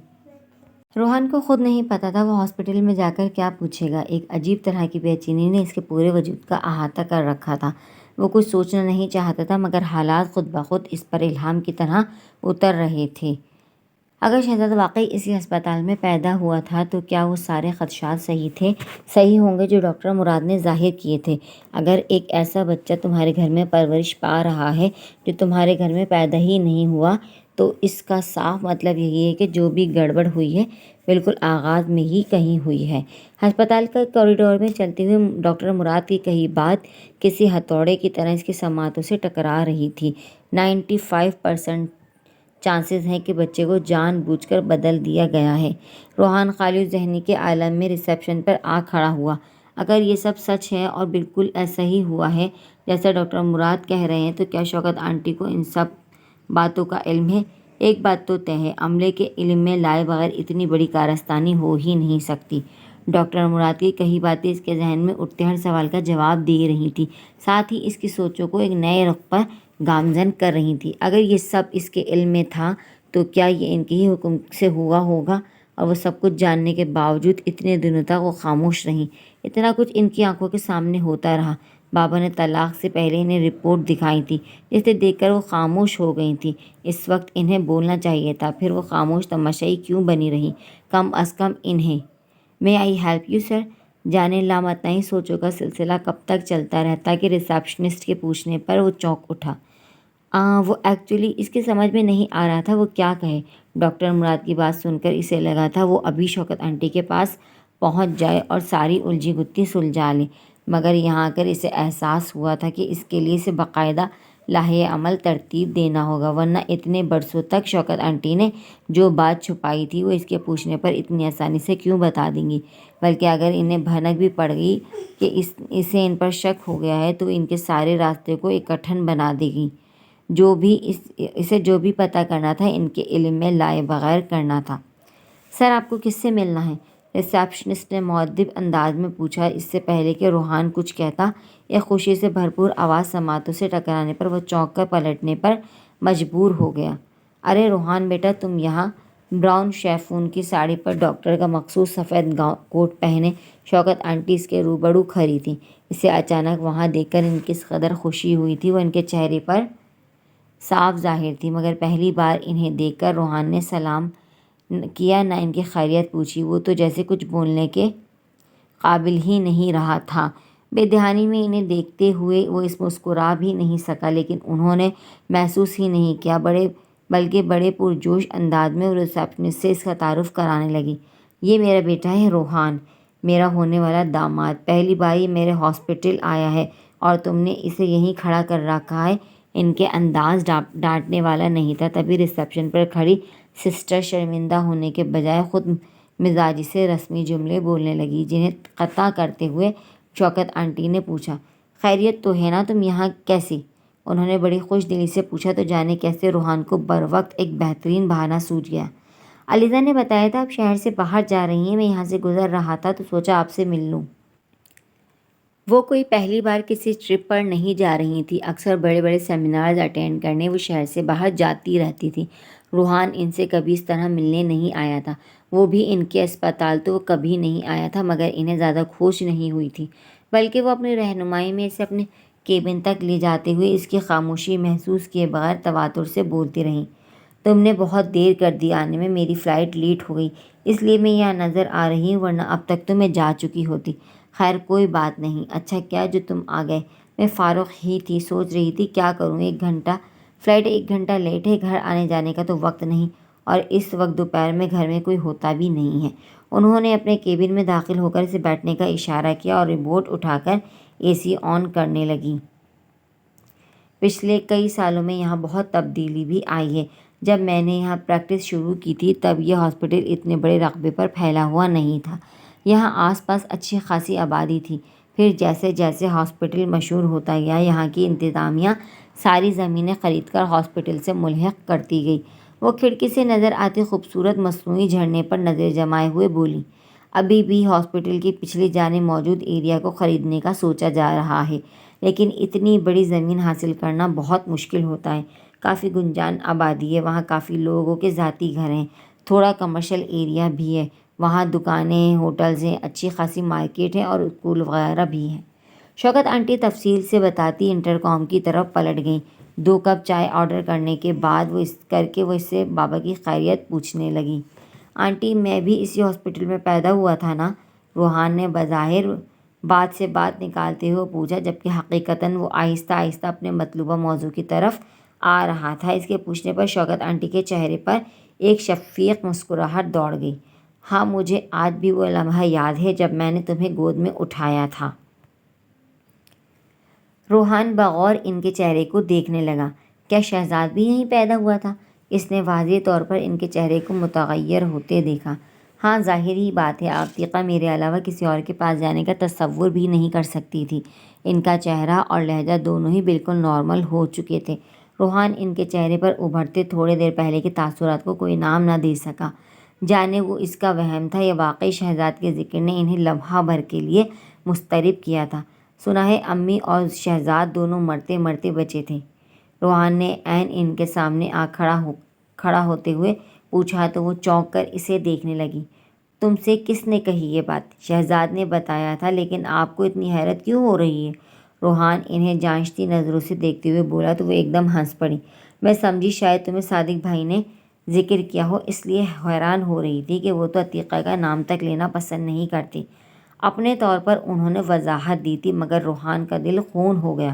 روحان کو خود نہیں پتا تھا وہ ہاسپٹل میں جا کر کیا پوچھے گا۔ ایک عجیب طرح کی بے چینی نے اس کے پورے وجود کا احاطہ کر رکھا تھا۔ وہ کچھ سوچنا نہیں چاہتا تھا، مگر حالات خود بخود اس پر الہام کی طرح اتر رہے تھے۔ اگر شہزادہ واقعی اسی ہسپتال میں پیدا ہوا تھا تو کیا وہ سارے خدشات صحیح ہوں گے جو ڈاکٹر مراد نے ظاہر کیے تھے؟ اگر ایک ایسا بچہ تمہارے گھر میں پرورش پا رہا ہے جو تمہارے گھر میں پیدا ہی نہیں ہوا، تو اس کا صاف مطلب یہی ہے کہ جو بھی گڑبڑ ہوئی ہے بالکل آغاز میں ہی کہیں ہوئی ہے۔ ہسپتال کے کوریڈور میں چلتے ہوئے ڈاکٹر مراد کی کہی بات کسی ہتھوڑے کی طرح اس کی سماعتوں سے ٹکرا رہی تھی۔ 95% چانسز ہیں کہ بچے کو جان بوجھ کر بدل دیا گیا ہے۔ روحان خالی ذہنی کے عالم میں ریسیپشن پر آ کھڑا ہوا۔ اگر یہ سب سچ ہے اور بالکل ایسا ہی ہوا ہے جیسا ڈاکٹر مراد کہہ رہے ہیں، تو کیا شوکت آنٹی کو ان سب باتوں کا علم ہے؟ ایک بات تو طے ہے، عملے کے علم میں لائے بغیر اتنی بڑی کارستانی ہو ہی نہیں سکتی۔ ڈاکٹر مراد کی کہی باتیں اس کے ذہن میں اٹھتے ہر سوال کا جواب دے رہی تھی، ساتھ ہی اس کی سوچوں کو ایک نئے رخ پر گامزن کر رہی تھی۔ اگر یہ سب اس کے علم میں تھا تو کیا یہ ان کے ہی حکم سے ہوا ہوگا؟ اور وہ سب کچھ جاننے کے باوجود اتنے دنوں تک وہ خاموش رہیں۔ اتنا کچھ ان کی آنکھوں کے سامنے ہوتا رہا۔ بابا نے طلاق سے پہلے انہیں رپورٹ دکھائی تھی، جسے دیکھ کر وہ خاموش ہو گئی تھیں۔ اس وقت انہیں بولنا چاہیے تھا، پھر وہ خاموش تماشائی کیوں بنی رہیں؟ کم از کم انہیں "میں آئی ہیلپ یو سر" جانے لامتناہی سوچوں کا سلسلہ کب تک چلتا رہتا کہ ریسیپشنسٹ کے پوچھنے پر وہ چونک اٹھا۔ وہ ایکچولی اس کے سمجھ میں نہیں آ رہا تھا وہ کیا کہے۔ ڈاکٹر مراد کی بات سن کر اسے لگا تھا وہ ابھی شوکت آنٹی کے پاس پہنچ جائے اور ساری الجھی گتھی سلجھا لے، مگر یہاں آ کر اسے احساس ہوا تھا کہ اس کے لیے اسے باقاعدہ لائحہ عمل ترتیب دینا ہوگا، ورنہ اتنے برسوں تک شوکت آنٹی نے جو بات چھپائی تھی وہ اس کے پوچھنے پر اتنی آسانی سے کیوں بتا دیں گی؟ بلکہ اگر انہیں بھنک بھی پڑ گئی کہ اسے ان پر شک ہو گیا ہے تو ان کے سارے راستے کو ایک گٹھن بنا دے گی۔ اسے جو بھی پتہ کرنا تھا ان کے علم میں لائے بغیر کرنا تھا۔ "سر، آپ کو کس سے ملنا ہے؟" ریسیپشنسٹ نے مؤدب انداز میں پوچھا۔ اس سے پہلے کہ روحان کچھ کہتا، ایک خوشی سے بھرپور آواز سماعتوں سے ٹکرانے پر وہ چونک کر پلٹنے پر مجبور ہو گیا۔ "ارے روحان بیٹا، تم یہاں!" براؤن شیفون کی ساڑی پر ڈاکٹر کا مخصوص سفید کوٹ پہنے شوکت آنٹی اس کے روبرو کھڑی تھیں۔ اسے اچانک وہاں دیکھ کر ان کس قدر خوشی ہوئی تھی وہ ان کے چہرے پر صاف ظاہر تھی، مگر پہلی بار انہیں دیکھ کر روحان نے سلام کیا نہ ان کی خیریت پوچھی۔ وہ تو جیسے کچھ بولنے کے قابل ہی نہیں رہا تھا۔ بے دھیانی میں انہیں دیکھتے ہوئے وہ مسکرا بھی نہیں سکا، لیکن انہوں نے محسوس ہی نہیں کیا، بلکہ بڑے پرجوش انداز میں وہ ریسیپشنسٹ سے اس کا تعارف کرانے لگی۔ "یہ میرا بیٹا ہے روحان، میرا ہونے والا داماد۔ پہلی بار یہ میرے ہاسپٹل آیا ہے اور تم نے اسے یہیں کھڑا کر رکھا ہے۔ ان کے انداز ڈانٹنے والا نہیں تھا، تبھی ریسیپشن پر کھڑی سسٹر شرمندہ ہونے کے بجائے خود مزاجی سے رسمی جملے بولنے لگی، جنہیں قطع کرتے ہوئے شوکت آنٹی نے پوچھا، "خیریت تو ہے نا؟ تم یہاں کیسی؟" انہوں نے بڑی خوش دلی سے پوچھا تو جانے کیسے روحان کو بروقت ایک بہترین بہانہ سوجھ گیا۔ "علیزہ نے بتایا تھا آپ شہر سے باہر جا رہی ہیں، میں یہاں سے گزر رہا تھا تو سوچا آپ سے مل لوں۔" وہ کوئی پہلی بار کسی ٹرپ پر نہیں جا رہی تھیں، اکثر بڑے بڑے سیمینارز اٹینڈ کرنے وہ شہر سے باہر جاتی رہتی تھیں۔ روحان ان سے کبھی اس طرح ملنے نہیں آیا تھا، وہ بھی ان کے اسپتال تو وہ کبھی نہیں آیا تھا، مگر انہیں زیادہ کھوج نہیں ہوئی تھی، بلکہ وہ اپنی رہنمائی میں اسے اپنے کیبن تک لے جاتے ہوئے اس کی خاموشی محسوس کیے بغیر تواتر سے بولتی رہیں، "تم نے بہت دیر کر دی آنے میں، میری فلائٹ لیٹ ہو گئی، اس لیے میں یہاں نظر آ رہی ہوں، ورنہ اب تک تو میں جا چکی ہوتی۔ خیر کوئی بات نہیں، اچھا کیا جو تم آ گئے۔ میں فارغ ہی تھی، سوچ رہی تھی کیا کروں۔ فلائٹ 1 گھنٹہ لیٹ ہے، گھر آنے جانے کا تو وقت نہیں، اور اس وقت دوپہر میں گھر میں کوئی ہوتا بھی نہیں ہے۔ انہوں نے اپنے کیبن میں داخل ہو کر اسے بیٹھنے کا اشارہ کیا اور ریموٹ اٹھا کر اے سی آن کرنے لگی۔ پچھلے کئی سالوں میں یہاں بہت تبدیلی بھی آئی ہے۔ جب میں نے یہاں پریکٹس شروع کی تھی تب یہ ہاسپٹل اتنے بڑے رقبے پر پھیلا ہوا نہیں تھا۔ یہاں آس پاس اچھی خاصی آبادی تھی۔ پھر جیسے جیسے ہاسپٹل مشہور ہوتا گیا، یہاں کی انتظامیہ ساری زمینیں خرید کر ہاسپٹل سے ملحق کرتی گئی۔ وہ کھڑکی سے نظر آتے خوبصورت مصنوعی جھرنے پر نظر جمائے ہوئے بولی، ابھی بھی ہاسپٹل کی پچھلی جانب موجود ایریا کو خریدنے کا سوچا جا رہا ہے، لیکن اتنی بڑی زمین حاصل کرنا بہت مشکل ہوتا ہے۔ کافی گنجان آبادی ہے، وہاں کافی لوگوں کے ذاتی گھر ہیں، تھوڑا کمرشل ایریا بھی ہے، وہاں دکانیں، ہوٹلز ہیں، اچھی خاصی مارکیٹ ہے اور اسکول وغیرہ بھی ہے۔ شوکت آنٹی تفصیل سے بتاتی انٹرکام کی طرف پلٹ گئیں۔ 2 کپ چائے آرڈر کرنے کے بعد وہ اس سے بابا کی خیریت پوچھنے لگیں۔ آنٹی، میں بھی اسی ہاسپٹل میں پیدا ہوا تھا نا؟ روحان نے بظاہر بات سے بات نکالتے ہوئے پوچھا، جبکہ حقیقتاً وہ آہستہ آہستہ اپنے مطلوبہ موضوع کی طرف آ رہا تھا۔ اس کے پوچھنے پر شوکت آنٹی کے چہرے پر ایک شفیق مسکراہٹ دوڑ گئی۔ ہاں، مجھے آج بھی وہ لمحہ یاد ہے جب میں نے تمہیں گود میں اٹھایا تھا۔ روحان بغور ان کے چہرے کو دیکھنے لگا۔ کیا شہزاد بھی یہیں پیدا ہوا تھا؟ اس نے واضح طور پر ان کے چہرے کو متغیر ہوتے دیکھا۔ ہاں، ظاہر ہی بات ہے، عتیقہ میرے علاوہ کسی اور کے پاس جانے کا تصور بھی نہیں کر سکتی تھی۔ ان کا چہرہ اور لہجہ دونوں ہی بالکل نارمل ہو چکے تھے۔ روحان ان کے چہرے پر ابھرتے تھوڑے دیر پہلے کے تاثرات کو کوئی نام نہ دے سکا۔ جانے وہ اس کا وہم تھا یا واقعی شہزاد کے ذکر نے انہیں لمحہ بھر کے لیے مضطرب کیا تھا۔ سنا ہے امی اور شہزاد دونوں مرتے مرتے بچے تھے؟ روحان نے عین ان کے سامنے کھڑا ہوتے ہوئے پوچھا تو وہ چونک کر اسے دیکھنے لگی۔ تم سے کس نے کہی یہ بات؟ شہزاد نے بتایا تھا، لیکن آپ کو اتنی حیرت کیوں ہو رہی ہے؟ روحان انہیں جانچتی نظروں سے دیکھتے ہوئے بولا تو وہ ایک دم ہنس پڑی۔ میں سمجھی شاید تمہیں صادق بھائی نے ذکر کیا ہو، اس لیے حیران ہو رہی تھی کہ وہ تو عتیقہ کا نام تک لینا پسند نہیں کرتی۔ اپنے طور پر انہوں نے وضاحت دی تھی، مگر روحان کا دل خون ہو گیا۔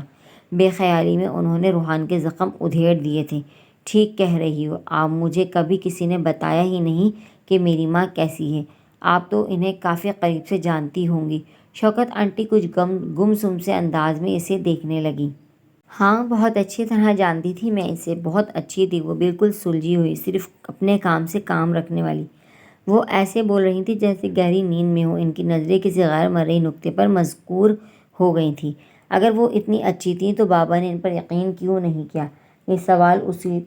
بے خیالی میں انہوں نے روحان کے زخم ادھیڑ دیے تھے۔ ٹھیک کہہ رہی ہو آپ، مجھے کبھی کسی نے بتایا ہی نہیں کہ میری ماں کیسی ہے۔ آپ تو انہیں کافی قریب سے جانتی ہوں گی۔ شوکت آنٹی کچھ گمسم سے انداز میں اسے دیکھنے لگی۔ ہاں، بہت اچھی طرح جانتی تھی میں اسے، بہت اچھی تھی وہ، بالکل سلجھی ہوئی، صرف اپنے کام سے کام رکھنے والی۔ وہ ایسے بول رہی تھی جیسے گہری نیند میں ہو، ان کی نظریں کسی غیر مرئی نکتے پر مذکور ہو گئی تھیں۔ اگر وہ اتنی اچھی تھیں تو بابا نے ان پر یقین کیوں نہیں کیا؟ یہ سوال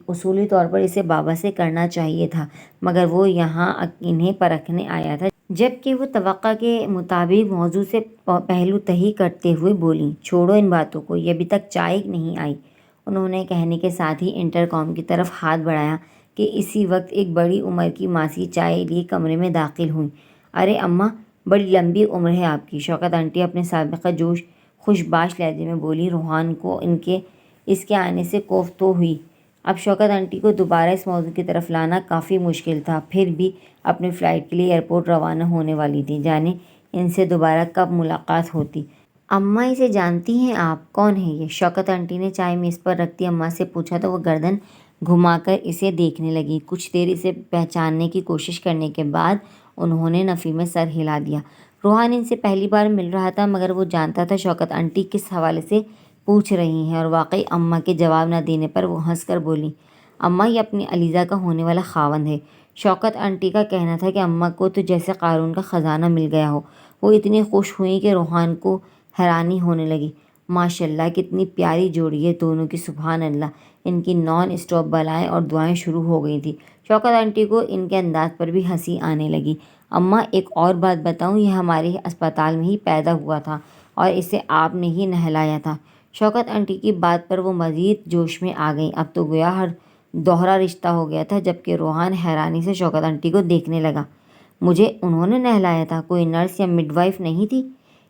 اصولی طور پر اسے بابا سے کرنا چاہیے تھا، مگر وہ یہاں انہیں پرکھنے آیا تھا، جبکہ وہ توقع کے مطابق موضوع سے پہلو تہی کرتے ہوئے بولیں، چھوڑو ان باتوں کو، یہ ابھی تک چائے نہیں آئی۔ انہوں نے کہنے کے ساتھ ہی انٹرکام کی طرف ہاتھ بڑھایا کہ اسی وقت ایک بڑی عمر کی ماسی چائے لیے کمرے میں داخل ہوئیں۔ ارے اماں، بڑی لمبی عمر ہے آپ کی، شوکت آنٹی اپنے سابقہ خوش باش لہجے میں بولی۔ روحان کو اس کے آنے سے کوفت تو ہوئی۔ اب شوکت آنٹی کو دوبارہ اس موضوع کی طرف لانا کافی مشکل تھا، پھر بھی اپنی فلائٹ کے لیے ایئرپورٹ روانہ ہونے والی تھی، جانے ان سے دوبارہ کب ملاقات ہوتی۔ اماں، اسے جانتی ہیں آپ؟ کون ہے یہ؟ شوکت آنٹی نے چائے میز پر رکھتی اماں سے پوچھا تو وہ گردن گھما کر اسے دیکھنے لگی۔ کچھ دیر اسے پہچاننے کی کوشش کرنے کے بعد انہوں نے نفی میں سر ہلا دیا۔ روحان ان سے پہلی بار مل رہا تھا، مگر وہ جانتا تھا شوکت آنٹی کس حوالے سے پوچھ رہی ہیں، اور واقعی اماں کے جواب نہ دینے پر وہ ہنس کر بولی، اماں، یہ اپنی علیزہ کا ہونے والا خاوند ہے۔ شوکت آنٹی کا کہنا تھا کہ اماں کو تو جیسے قارون کا خزانہ مل گیا ہو۔ وہ اتنی خوش ہوئیں کہ روحان کو حیرانی ہونے لگی۔ ماشاء اللہ، کتنی پیاری جوڑی ہے دونوں کی، سبحان اللہ۔ ان کی نان اسٹاپ بلائیں اور دعائیں شروع ہو گئی تھیں۔ شوکت آنٹی کو ان کے انداز پر بھی ہنسی آنے لگی۔ اماں، ایک اور بات بتاؤں، یہ ہمارے اسپتال میں ہی پیدا ہوا تھا اور اسے آپ نے ہی نہلایا تھا۔ شوکت آنٹی کی بات پر وہ مزید جوش میں آ گئیں۔ اب تو گویا ہر دوہرا رشتہ ہو گیا تھا، جبکہ روحان حیرانی سے شوکت آنٹی کو دیکھنے لگا۔ مجھے انہوں نے نہلایا تھا؟ کوئی نرس یا مڈ وائف نہیں تھی؟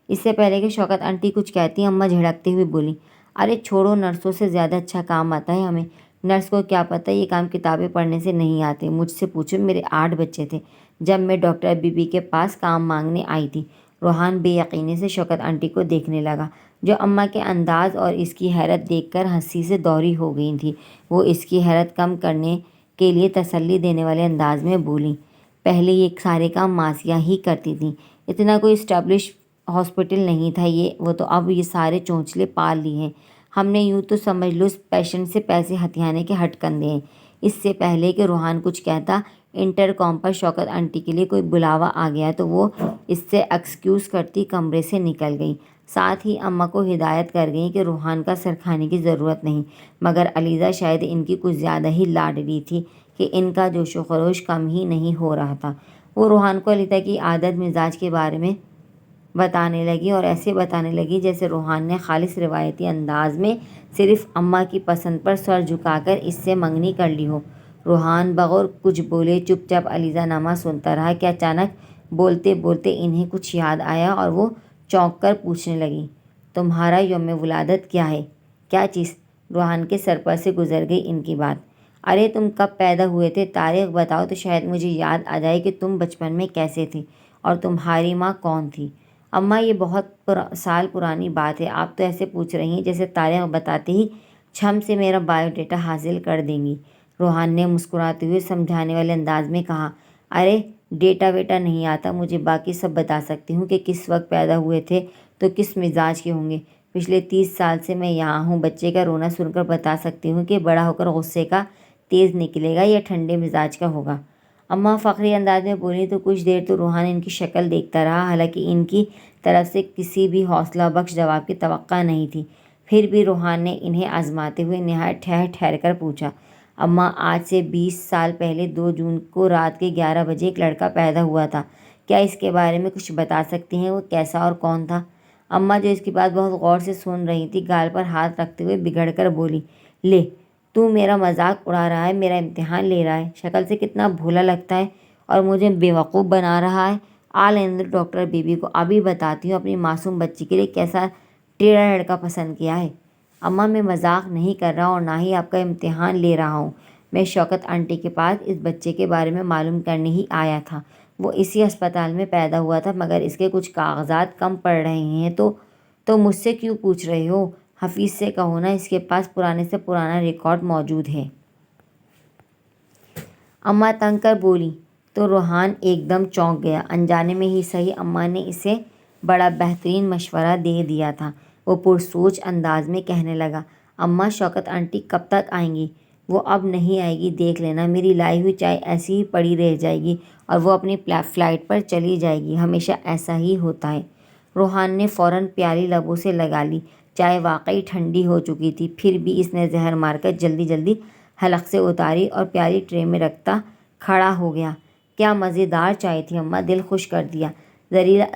اس سے پہلے کہ شوکت آنٹی کچھ کہتی اماں جھڑکتے ہوئے بولی، ارے چھوڑو، نرسوں سے زیادہ اچھا کام آتا ہے ہمیں۔ نرس کو کیا پتہ، یہ کام کتابیں پڑھنے سے نہیں آتے۔ مجھ سے پوچھو، میرے 8 بچے تھے جب میں ڈاکٹر بی بی کے پاس کام مانگنے آئی تھی۔ روحان بے یقینی سے شوکت آنٹی کو دیکھنے لگا۔ جو اماں کے انداز اور اس کی حیرت دیکھ کر ہنسی سے دوری ہو گئی تھی۔ وہ اس کی حیرت کم کرنے کے لیے تسلی دینے والے انداز میں بولی، پہلے یہ سارے کام ماسیہ ہی کرتی تھیں، اتنا کوئی اسٹیبلش ہاسپٹل نہیں تھا وہ تو اب یہ سارے چونچلے پال لی ہیں۔ ہم نے یوں تو سمجھ لو پیشنٹ سے پیسے ہتھیانے کے ہٹ کندے ہیں۔ اس سے پہلے کہ روحان کچھ کہتا، انٹر کام پر شوکت آنٹی کے لیے کوئی بلاوا آ گیا تو وہ اس سے ایکسکیوز کرتی کمرے سے نکل گئی، ساتھ ہی اماں کو ہدایت کر گئیں کہ روحان کا سر کھانے کی ضرورت نہیں، مگر علیزہ شاید ان کی کچھ زیادہ ہی لاڈلی تھی کہ ان کا جوش و خروش کم ہی نہیں ہو رہا تھا۔ وہ روحان کو علیزہ کی عادت مزاج کے بارے میں بتانے لگی اور ایسے بتانے لگی جیسے روحان نے خالص روایتی انداز میں صرف اماں کی پسند پر سر جھکا کر اس سے منگنی کر لی ہو۔ روحان بغیر کچھ بولے چپ چاپ علیزہ نامہ سنتا رہا کہ اچانک بولتے بولتے انہیں کچھ یاد آیا اور وہ چونک کر پوچھنے لگی، تمہارا یوم ولادت کیا ہے؟ کیا چیز؟ روحان کے سر پر سے گزر گئی ان کی بات۔ ارے تم کب پیدا ہوئے تھے؟ تاریخ بتاؤ تو شاید مجھے یاد آ جائے کہ تم بچپن میں کیسے تھے اور تمہاری ماں کون تھی۔ اماں یہ بہت سال پرانی بات ہے، آپ تو ایسے پوچھ رہی ہیں جیسے تاریخ بتاتے ہی چھم سے میرا بایو ڈیٹا حاصل کر دیں گی۔ روحان نے مسکراتے ہوئے سمجھانے والے انداز میں کہا، ارے ڈیٹا ویٹا نہیں آتا، مجھے باقی سب بتا سکتی ہوں کہ کس وقت پیدا ہوئے تھے تو کس مزاج کے ہوں گے۔ پچھلے 30 سال سے میں یہاں ہوں، بچے کا رونا سن کر بتا سکتی ہوں کہ بڑا ہو کر غصے کا تیز نکلے گا یا ٹھنڈے مزاج کا ہوگا۔ اماں فخری انداز میں بولی تو کچھ دیر تو روحان ان کی شکل دیکھتا رہا، حالانکہ ان کی طرف سے کسی بھی حوصلہ بخش جواب کی توقع نہیں تھی۔ پھر بھی روحان نے انہیں آزماتے ہوئے نہایت ٹھہر ٹھہر کر پوچھا، اماں آج سے 20 سال پہلے 2 جون کو رات کے 11 بجے ایک لڑکا پیدا ہوا تھا، کیا اس کے بارے میں کچھ بتا سکتی ہیں؟ وہ کیسا اور کون تھا؟ اماں جو اس کی بات بہت غور سے سن رہی تھی، گال پر ہاتھ رکھتے ہوئے بگڑ کر بولی، لے تو میرا مذاق اڑا رہا ہے، میرا امتحان لے رہا ہے، شکل سے کتنا بھولا لگتا ہے اور مجھے بیوقوف بنا رہا ہے۔ آ لینے دو ڈاکٹر بیبی کو، ابھی بتاتی ہوں اپنی معصوم بچی کے لیے کیسا ٹیڑھا لڑکا پسند کیا ہے۔ اماں میں مذاق نہیں کر رہا اور نہ ہی آپ کا امتحان لے رہا ہوں، میں شوکت آنٹی کے پاس اس بچے کے بارے میں معلوم کرنے ہی آیا تھا۔ وہ اسی ہسپتال میں پیدا ہوا تھا، مگر اس کے کچھ کاغذات کم پڑ رہے ہیں تو مجھ سے کیوں پوچھ رہے ہو؟ حفیظ سے کہو نا، اس کے پاس پرانے سے پرانا ریکارڈ موجود ہے۔ اماں تنگ کر بولی تو روحان ایک دم چونک گیا، انجانے میں ہی صحیح اماں نے اسے بڑا بہترین مشورہ دے دیا تھا۔ وہ پرسوچ انداز میں کہنے لگا، اماں شوکت آنٹی کب تک آئیں گی؟ وہ اب نہیں آئے گی، دیکھ لینا میری لائی ہوئی چائے ایسی ہی پڑی رہ جائے گی اور وہ اپنی فلائٹ پر چلی جائے گی، ہمیشہ ایسا ہی ہوتا ہے۔ روحان نے فوراً پیالی لبوں سے لگا لی، چائے واقعی ٹھنڈی ہو چکی تھی، پھر بھی اس نے زہر مار کر جلدی جلدی حلق سے اتاری اور پیالی ٹرے میں رکھتا کھڑا ہو گیا۔ کیا مزیدار چائے تھی اماں، دل خوش کر دیا،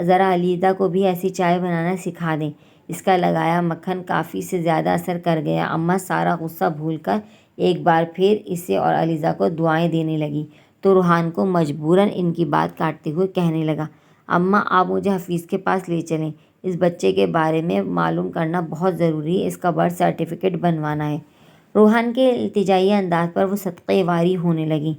ذرا علیزہ کو بھی ایسی چائے بنانا سکھا دیں، اس کا لگایا مکھن کافی سے زیادہ اثر کر گیا۔ اماں سارا غصہ بھول کر ایک بار پھر اسے اور علیزہ کو دعائیں دینے لگی تو روحان کو مجبوراً ان کی بات کاٹتے ہوئے کہنے لگا، اماں آپ مجھے حفیظ کے پاس لے چلیں، اس بچے کے بارے میں معلوم کرنا بہت ضروری ہے، اس کا برتھ سرٹیفکیٹ بنوانا ہے۔ روحان کے التجائی انداز پر وہ صدقے واری ہونے لگی،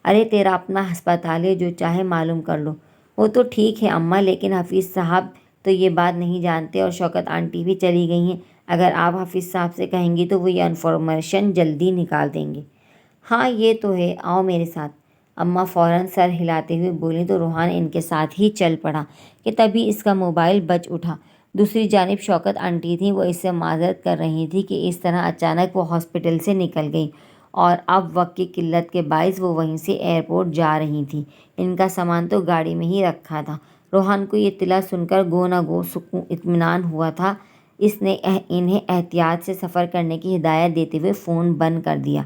ارے تیرا اپنا ہسپتال ہے، جو چاہے معلوم کر لو۔ وہ تو ٹھیک ہے اماں، لیکن حفیظ صاحب تو یہ بات نہیں جانتے اور شوکت آنٹی بھی چلی گئی ہیں، اگر آپ حفیظ صاحب سے کہیں گی تو وہ یہ انفارمیشن جلدی نکال دیں گے۔ ہاں یہ تو ہے، آؤ میرے ساتھ، اماں فوراً سر ہلاتے ہوئے بولیں تو روحان ان کے ساتھ ہی چل پڑا کہ تبھی اس کا موبائل بج اٹھا۔ دوسری جانب شوکت آنٹی تھیں، وہ اس سے معذرت کر رہی تھیں کہ اس طرح اچانک وہ ہاسپٹل سے نکل گئیں اور اب وقت کی قلت کے باعث وہ وہیں سے ایئرپورٹ جا رہی تھیں۔ ان کا سامان تو گاڑی میں ہی رکھا تھا۔ روحان کو یہ اطلاع سن کر گو نہ گو اطمینان ہوا تھا، اس نے انہیں احتیاط سے سفر کرنے کی ہدایت دیتے ہوئے فون بند کر دیا۔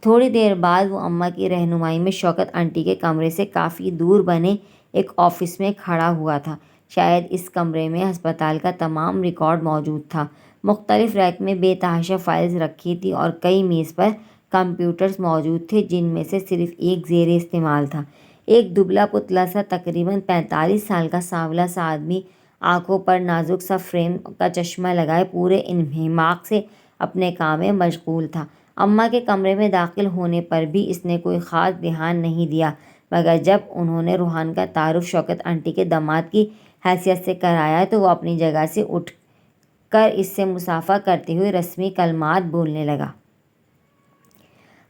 تھوڑی دیر بعد وہ اماں کی رہنمائی میں شوکت آنٹی کے کمرے سے کافی دور بنے ایک آفس میں کھڑا ہوا تھا۔ شاید اس کمرے میں ہسپتال کا تمام ریکارڈ موجود تھا۔ مختلف ریک میں بے تحاشا فائلز رکھی تھیں اور کئی میز پر کمپیوٹرز موجود تھے، جن میں سے صرف ایک زیر استعمال تھا۔ ایک دبلا پتلا سا تقریباً 45 سال کا سانولا سا آدمی آنکھوں پر نازک سا فریم کا چشمہ لگائے پورے انہماک سے اپنے کام میں مشغول تھا۔ اماں کے کمرے میں داخل ہونے پر بھی اس نے کوئی خاص دھیان نہیں دیا، مگر جب انہوں نے روحان کا تعارف شوکت آنٹی کے داماد کی حیثیت سے کرایا تو وہ اپنی جگہ سے اٹھ کر اس سے مصافحہ کرتے ہوئے رسمی کلمات بولنے لگا۔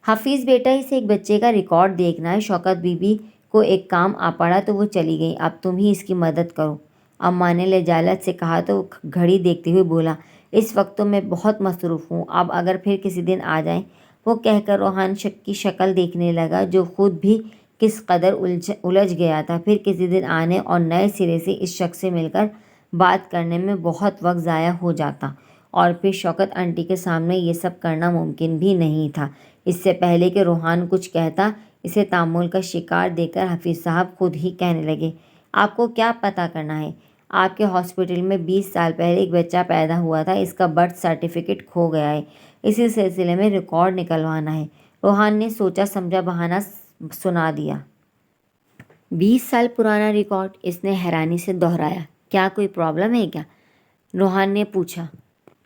حفیظ بیٹا، اسے ایک بچے کا ریکارڈ دیکھنا ہے۔ شوکت بی بی کو ایک کام آ پڑا تو وہ چلی گئی، اب تم ہی اس کی مدد کرو۔ اماں نے لجاجت سے کہا تو وہ گھڑی دیکھتے ہوئے بولا، اس وقت تو میں بہت مصروف ہوں، اب اگر پھر کسی دن آ جائیں۔ وہ کہہ کر روحان کی شکل دیکھنے لگا جو خود بھی کس قدر الجھ گیا تھا۔ پھر کسی دن آنے اور نئے سرے سے اس شخص سے مل کر بات کرنے میں بہت وقت ضائع ہو جاتا، اور پھر شوکت آنٹی کے سامنے یہ سب کرنا ممکن بھی نہیں تھا۔ اس سے پہلے کہ روحان کچھ کہتا، اسے تعامل کا شکار دیکھ کر حفیظ صاحب خود ہی کہنے لگے، آپ کو کیا پتہ کرنا ہے؟ آپ کے ہاسپٹل میں 20 سال پہلے ایک بچہ پیدا ہوا تھا، اس کا برتھ سرٹیفکیٹ کھو گیا ہے، اسی سلسلے میں ریکارڈ نکلوانا ہے۔ روحان نے سوچا سمجھا بہانہ سنا دیا۔ 20 سال پرانا ریکارڈ؟ اس نے حیرانی سے دہرایا۔ کیا کوئی پرابلم ہے کیا؟ روحان نے پوچھا۔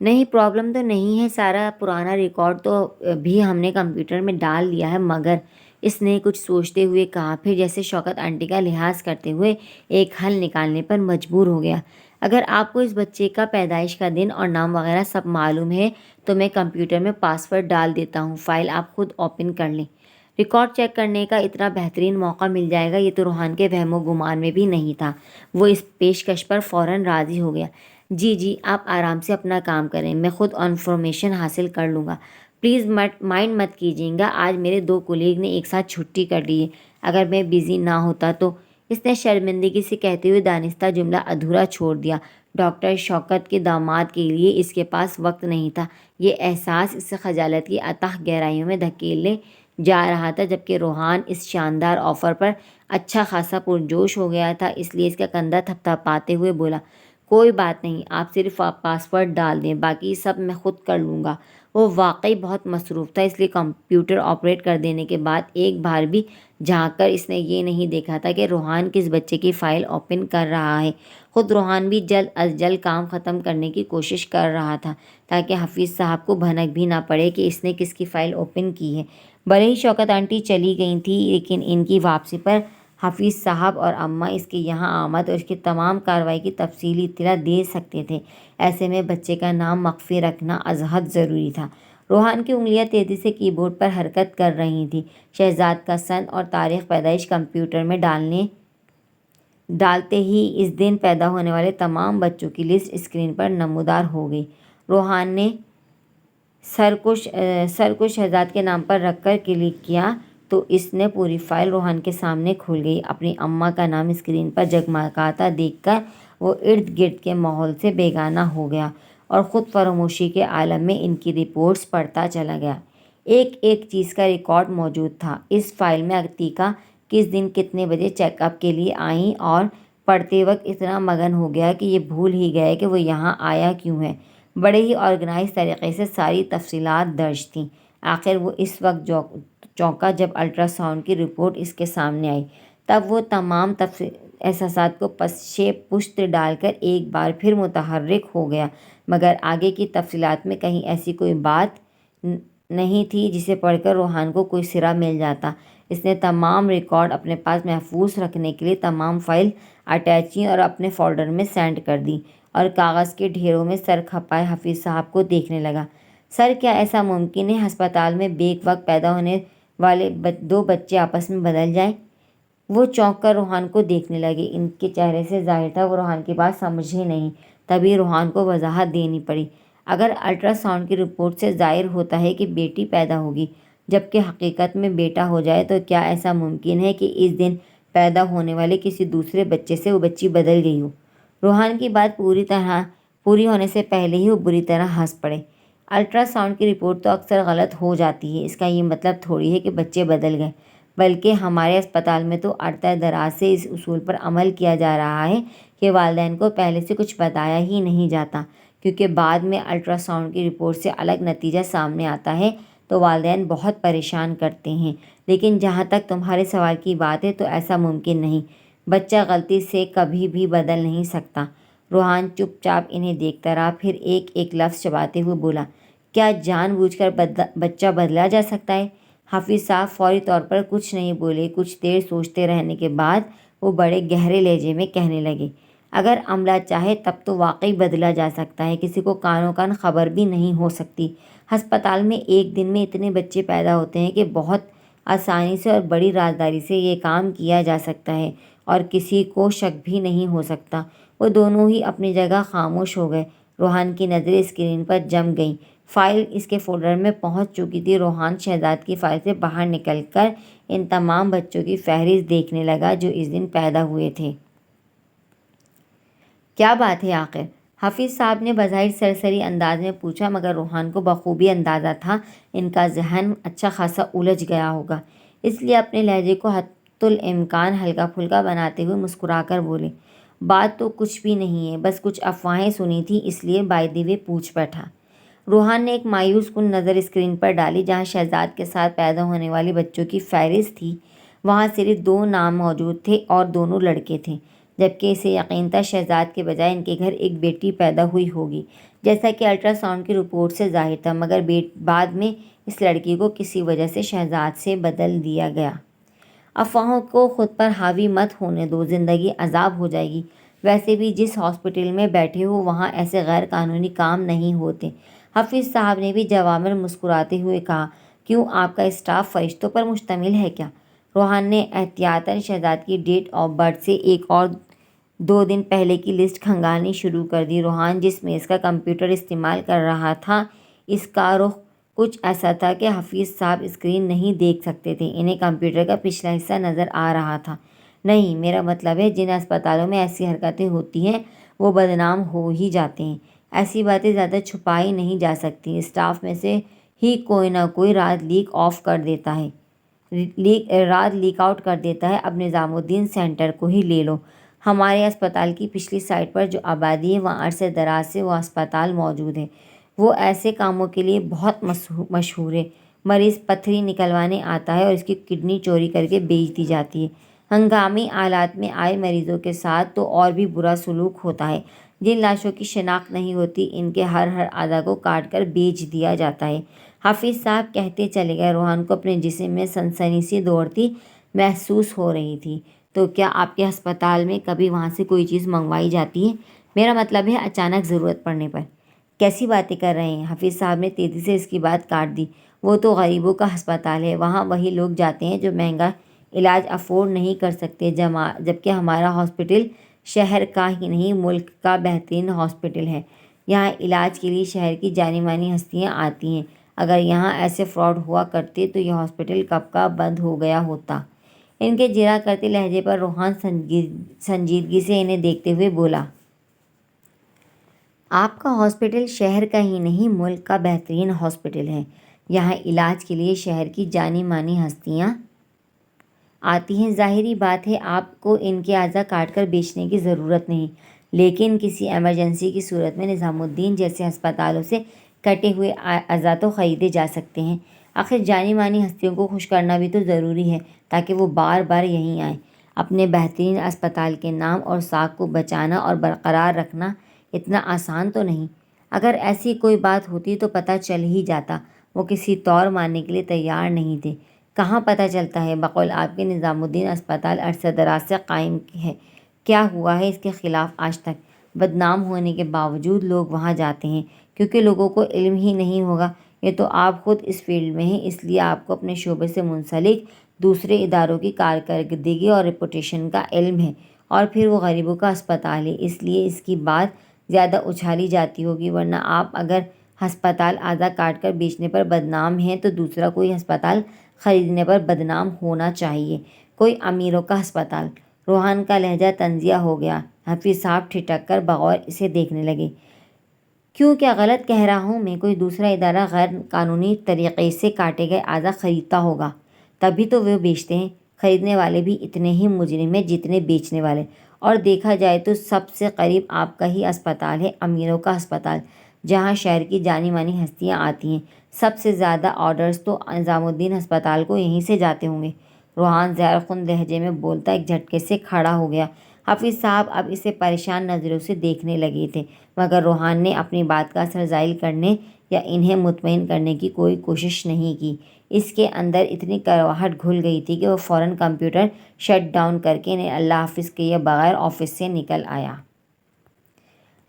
نہیں، پرابلم تو نہیں ہے، سارا پرانا ریکارڈ تو بھی ہم نے کمپیوٹر میں ڈال دیا ہے، مگر اس نے کچھ سوچتے ہوئے کہا، پھر جیسے شوکت آنٹی کا لحاظ کرتے ہوئے ایک حل نکالنے پر مجبور ہو گیا، اگر آپ کو اس بچے کا پیدائش کا دن اور نام وغیرہ سب معلوم ہے تو میں کمپیوٹر میں پاسورڈ ڈال دیتا ہوں، فائل آپ خود اوپن کر لیں۔ ریکارڈ چیک کرنے کا اتنا بہترین موقع مل جائے گا، یہ تو روحان کے وہم و گمان میں بھی نہیں تھا۔ وہ اس پیشکش پر فوراً راضی ہو گیا۔ جی آپ آرام سے اپنا کام کریں، میں خود انفارمیشن حاصل کر لوں گا۔ پلیز مائنڈ مت کیجیے گا، آج میرے 2 کولیگ نے ایک ساتھ چھٹی کر لی ہے، اگر میں بزی نہ ہوتا تو۔ اس نے شرمندگی سے کہتے ہوئے دانستہ جملہ ادھورا چھوڑ دیا۔ ڈاکٹر شوکت کے داماد کے لیے اس کے پاس وقت نہیں تھا۔ یہ احساس اسے خجالت کی اتھاہ گہرائیوں میں دھکیلے جا رہا تھا، جبکہ روحان اس شاندار آفر پر اچھا خاصا پرجوش ہو گیا تھا، اس لیے اس کا کندھا تھپتھپاتے ہوئے بولا، کوئی بات نہیں، آپ صرف پاسورڈ ڈال دیں، باقی سب میں خود کر لوں گا۔ وہ واقعی بہت مصروف تھا، اس لیے کمپیوٹر آپریٹ کر دینے کے بعد ایک بار بھی جھانک کر اس نے یہ نہیں دیکھا تھا کہ روحان کس بچے کی فائل اوپن کر رہا ہے۔ خود روحان بھی جلد از جلد کام ختم کرنے کی کوشش کر رہا تھا تاکہ حفیظ صاحب کو بھنک بھی نہ پڑے کہ اس نے کس کی فائل اوپن کی ہے۔ بھلے ہی شوکت آنٹی چلی گئی تھی، لیکن ان کی واپسی پر حفیظ صاحب اور اماں اس کے یہاں آمد اور اس کی تمام کارروائی کی تفصیلی اطلاع دے سکتے تھے۔ ایسے میں بچے کا نام مخفی رکھنا از حد ضروری تھا۔ روحان کی انگلیاں تیزی سے کی بورڈ پر حرکت کر رہی تھیں۔ شہزاد کا سن اور تاریخ پیدائش کمپیوٹر میں ڈالتے ہی اس دن پیدا ہونے والے تمام بچوں کی لسٹ اسکرین پر نمودار ہو گئی۔ روحان نے سر کو شہزاد کے نام پر رکھ کر کلک کیا تو اس نے پوری فائل روحان کے سامنے کھل گئی۔ اپنی اماں کا نام اسکرین پر جگمگاتا دیکھ کر وہ ارد گرد کے ماحول سے بیگانہ ہو گیا اور خود فراموشی کے عالم میں ان کی رپورٹس پڑھتا چلا گیا۔ ایک ایک چیز کا ریکارڈ موجود تھا۔ اس فائل میں عتیقہ کس دن کتنے بجے چیک اپ کے لیے آئیں، اور پڑھتے وقت اتنا مگن ہو گیا کہ یہ بھول ہی گئے کہ وہ یہاں آیا کیوں ہے۔ بڑے ہی آرگنائز طریقے سے ساری تفصیلات درج تھیں۔ آخر وہ اس وقت چونکا جب الٹرا ساؤنڈ کی رپورٹ اس کے سامنے آئی، تب وہ تمام احساسات کو پشِ پشت ڈال کر ایک بار پھر متحرک ہو گیا، مگر آگے کی تفصیلات میں کہیں ایسی کوئی بات نہیں تھی جسے پڑھ کر روحان کو کوئی سرا مل جاتا۔ اس نے تمام ریکارڈ اپنے پاس محفوظ رکھنے کے لیے تمام فائل اٹیچ کیں اور اپنے فولڈر میں سینڈ کر دیں، اور کاغذ کے ڈھیروں میں سر کھپائے حفیظ صاحب کو دیکھنے لگا۔ سر، کیا ایسا ممکن ہے ہسپتال میں بیک وقت پیدا ہونے والے 2 بچے آپس میں بدل جائیں؟ وہ چونک کر روحان کو دیکھنے لگے۔ ان کے چہرے سے ظاہر تھا وہ روحان کی بات سمجھے نہیں۔ تبھی روحان کو وضاحت دینی پڑی۔ اگر الٹرا ساؤنڈ کی رپورٹ سے ظاہر ہوتا ہے کہ بیٹی پیدا ہوگی، جبکہ حقیقت میں بیٹا ہو جائے، تو کیا ایسا ممکن ہے کہ اس دن پیدا ہونے والے کسی دوسرے بچے سے وہ بچی بدل گئی ہو؟ روحان کی بات پوری ہونے سے پہلے ہی وہ بری طرح ہنس پڑے۔ الٹرا ساؤنڈ کی رپورٹ تو اکثر غلط ہو جاتی ہے، اس کا یہ مطلب تھوڑی ہے کہ بچے بدل گئے، بلکہ ہمارے اسپتال میں تو عرصہ دراز سے اس اصول پر عمل کیا جا رہا ہے کہ والدین کو پہلے سے کچھ بتایا ہی نہیں جاتا، کیونکہ بعد میں الٹرا ساؤنڈ کی رپورٹ سے الگ نتیجہ سامنے آتا ہے تو والدین بہت پریشان کرتے ہیں۔ لیکن جہاں تک تمہارے سوال کی بات ہے تو ایسا ممکن نہیں، بچہ غلطی سے کبھی بھی بدل نہیں سکتا۔ روحان چپ چاپ انہیں دیکھتا رہا، پھر ایک ایک لفظ چباتے ہوئے بولا، کیا جان بوجھ کر بچہ بدلا جا سکتا ہے؟ حفیظ صاحب فوری طور پر کچھ نہیں بولے۔ کچھ دیر سوچتے رہنے کے بعد وہ بڑے گہرے لہجے میں کہنے لگے، اگر عملہ چاہے تب تو واقعی بدلا جا سکتا ہے، کسی کو کانوں کان خبر بھی نہیں ہو سکتی۔ ہسپتال میں ایک دن میں اتنے بچے پیدا ہوتے ہیں کہ بہت آسانی سے اور بڑی رازداری سے یہ کام کیا جا سکتا ہے اور کسی کو شک بھی نہیں ہو سکتا۔ وہ دونوں ہی اپنی جگہ خاموش ہو گئے۔ روحان کی نظریں اسکرین پر جم گئیں۔ فائل اس کے فولڈر میں پہنچ چکی تھی۔ روحان شہزاد کی فائل سے باہر نکل کر ان تمام بچوں کی فہرست دیکھنے لگا جو اس دن پیدا ہوئے تھے۔ کیا بات ہے آخر؟ حفیظ صاحب نے بظاہر سرسری انداز میں پوچھا، مگر روحان کو بخوبی اندازہ تھا ان کا ذہن اچھا خاصا الجھ گیا ہوگا، اس لیے اپنے لہجے کو حتی الامکان ہلکا پھلکا بناتے ہوئے مسکرا کر بولے، بات تو کچھ بھی نہیں ہے، بس کچھ افواہیں سنی تھیں اس لیے بائی دی وے پوچھ بیٹھا۔ روحان نے ایک مایوس کن نظر اسکرین پر ڈالی۔ جہاں شہزاد کے ساتھ پیدا ہونے والے بچوں کی فہرست تھی وہاں صرف 2 نام موجود تھے اور دونوں لڑکے تھے، جبکہ اسے یقین تھا شہزاد کے بجائے ان کے گھر ایک بیٹی پیدا ہوئی ہوگی، جیسا کہ الٹرا ساؤنڈ کی رپورٹ سے ظاہر تھا، مگر بعد میں اس لڑکی کو کسی وجہ سے شہزاد سے بدل دیا گیا۔ افواہوں کو خود پر حاوی مت ہونے دو، زندگی عذاب ہو جائے گی۔ ویسے بھی جس ہاسپٹل میں بیٹھے ہو وہاں ایسے غیر قانونی کام نہیں ہوتے۔ حفیظ صاحب نے بھی جواب میں مسکراتے ہوئے کہا، کیوں آپ کا اسٹاف فرشتوں پر مشتمل ہے کیا؟ روحان نے احتیاطاً شہزاد کی ڈیٹ آف برتھ سے ایک اور 2 دن پہلے کی لسٹ کھنگالنی شروع کر دی۔ روحان جس میز کا کمپیوٹر استعمال کر رہا تھا اس کا رخ کچھ ایسا تھا کہ حفیظ صاحب اسکرین نہیں دیکھ سکتے تھے، انہیں کمپیوٹر کا پچھلا حصہ نظر آ رہا تھا۔ نہیں، میرا مطلب ہے جن اسپتالوں میں ایسی حرکتیں ہوتی ہیں وہ بدنام ہو ہی جاتے ہیں۔ ایسی باتیں زیادہ چھپائی نہیں جا سکتی۔ اسٹاف میں سے ہی کوئی نہ کوئی راز لیک آؤٹ کر دیتا ہے۔ اب نظام الدین سینٹر کو ہی لے لو، ہمارے اسپتال کی پچھلی سائٹ پر جو آبادی ہے وہاں عرصے دراز سے وہ اسپتال موجود ہے، وہ ایسے کاموں کے لیے بہت مشہور ہے۔ مریض پتھری نکلوانے آتا ہے اور اس کی کڈنی چوری کر کے بیچ دی جاتی ہے۔ ہنگامی حالات میں آئے مریضوں کے ساتھ تو اور بھی برا سلوک ہوتا ہے۔ جن لاشوں کی شناخت نہیں ہوتی ان کے ہر اعضاء کو کاٹ کر بیچ دیا جاتا ہے۔ حفیظ صاحب کہتے چلے گئے۔ روحان کو اپنے جسم میں سنسنی سی دوڑتی محسوس ہو رہی تھی۔ تو کیا آپ کے ہسپتال میں کبھی وہاں سے کوئی چیز منگوائی جاتی ہے؟ میرا مطلب ہے اچانک ضرورت پڑنے پر۔ کیسی باتیں کر رہے ہیں؟ حفیظ صاحب نے تیزی سے اس کی بات کاٹ دی۔ وہ تو غریبوں کا ہسپتال ہے، وہاں وہی لوگ جاتے ہیں جو مہنگا علاج افورڈ نہیں کر سکتے، جبکہ ہمارا ہاسپٹل شہر کا ہی نہیں ملک کا بہترین ہاسپٹل ہے۔ یہاں علاج کے لیے شہر کی جانی مانی ہستیاں آتی ہیں۔ اگر یہاں ایسے فراڈ ہوا کرتے تو یہ ہاسپٹل کب کا بند ہو گیا ہوتا۔ ان کے جرا کرتے لہجے پر روحان سنجیدگی سے انہیں دیکھتے ہوئے بولا، آپ کا ہاسپٹل شہر کا ہی نہیں ملک کا بہترین ہاسپٹل ہے۔ یہاں علاج کے لیے شہر کی جانی مانی ہستیاں آتی ہیں۔ ظاہری بات ہے آپ کو ان کے اعضاء کاٹ کر بیچنے کی ضرورت نہیں، لیکن کسی ایمرجنسی کی صورت میں نظام الدین جیسے ہسپتالوں سے کٹے ہوئے اعضاء تو خریدے جا سکتے ہیں۔ آخر جانی مانی ہستیوں کو خوش کرنا بھی تو ضروری ہے تاکہ وہ بار بار یہیں آئیں۔ اپنے بہترین اسپتال کے نام اور ساکھ کو بچانا اور برقرار رکھنا اتنا آسان تو نہیں۔ اگر ایسی کوئی بات ہوتی تو پتہ چل ہی جاتا۔ وہ کسی طور ماننے کے لیے تیار نہیں تھے۔ کہاں پتہ چلتا ہے؟ بقول آپ کے نظام الدین اسپتال عرصہ دراز سے قائم ہے، کیا ہوا ہے اس کے خلاف آج تک؟ بدنام ہونے کے باوجود لوگ وہاں جاتے ہیں کیونکہ لوگوں کو علم ہی نہیں ہوگا۔ یہ تو آپ خود اس فیلڈ میں ہیں، اس لیے آپ کو اپنے شعبے سے منسلک دوسرے اداروں کی کارکردگی اور ریپوٹیشن کا علم ہے، اور پھر وہ غریبوں کا اسپتال ہے اس لیے اس کی بات زیادہ اچھالی جاتی ہوگی، ورنہ آپ اگر ہسپتال اعضاء کاٹ کر بیچنے پر بدنام ہیں تو دوسرا کوئی ہسپتال خریدنے پر بدنام ہونا چاہیے، کوئی امیروں کا ہسپتال۔ روحان کا لہجہ تنزیہ ہو گیا۔ حفیظ صاحب ٹھٹک کر بغور اسے دیکھنے لگے، کیوں کیا غلط کہہ رہا ہوں میں؟ کوئی دوسرا ادارہ غیر قانونی طریقے سے کاٹے گئے اعضاء خریدتا ہوگا تبھی تو وہ بیچتے ہیں۔ خریدنے والے بھی اتنے ہی مجرم ہیں جتنے بیچنے والے، اور دیکھا جائے تو سب سے قریب آپ کا ہی اسپتال ہے، امیروں کا ہسپتال، جہاں شہر کی جانی مانی ہستیاں آتی ہیں۔ سب سے زیادہ آرڈرز تو نظام الدین ہسپتال کو یہیں سے جاتے ہوں گے۔ روحان زہر خون لہجے میں بولتا ایک جھٹکے سے کھڑا ہو گیا۔ حفیظ صاحب اب اسے پریشان نظروں سے دیکھنے لگے تھے، مگر روحان نے اپنی بات کا اثر زائل کرنے یا انہیں مطمئن کرنے کی کوئی کوشش نہیں کی۔ اس کے اندر اتنی کڑواہٹ گھل گئی تھی کہ وہ فوراً کمپیوٹر شٹ ڈاؤن کر کے انہیں اللہ حافظ کیے بغیر آفس سے نکل آیا۔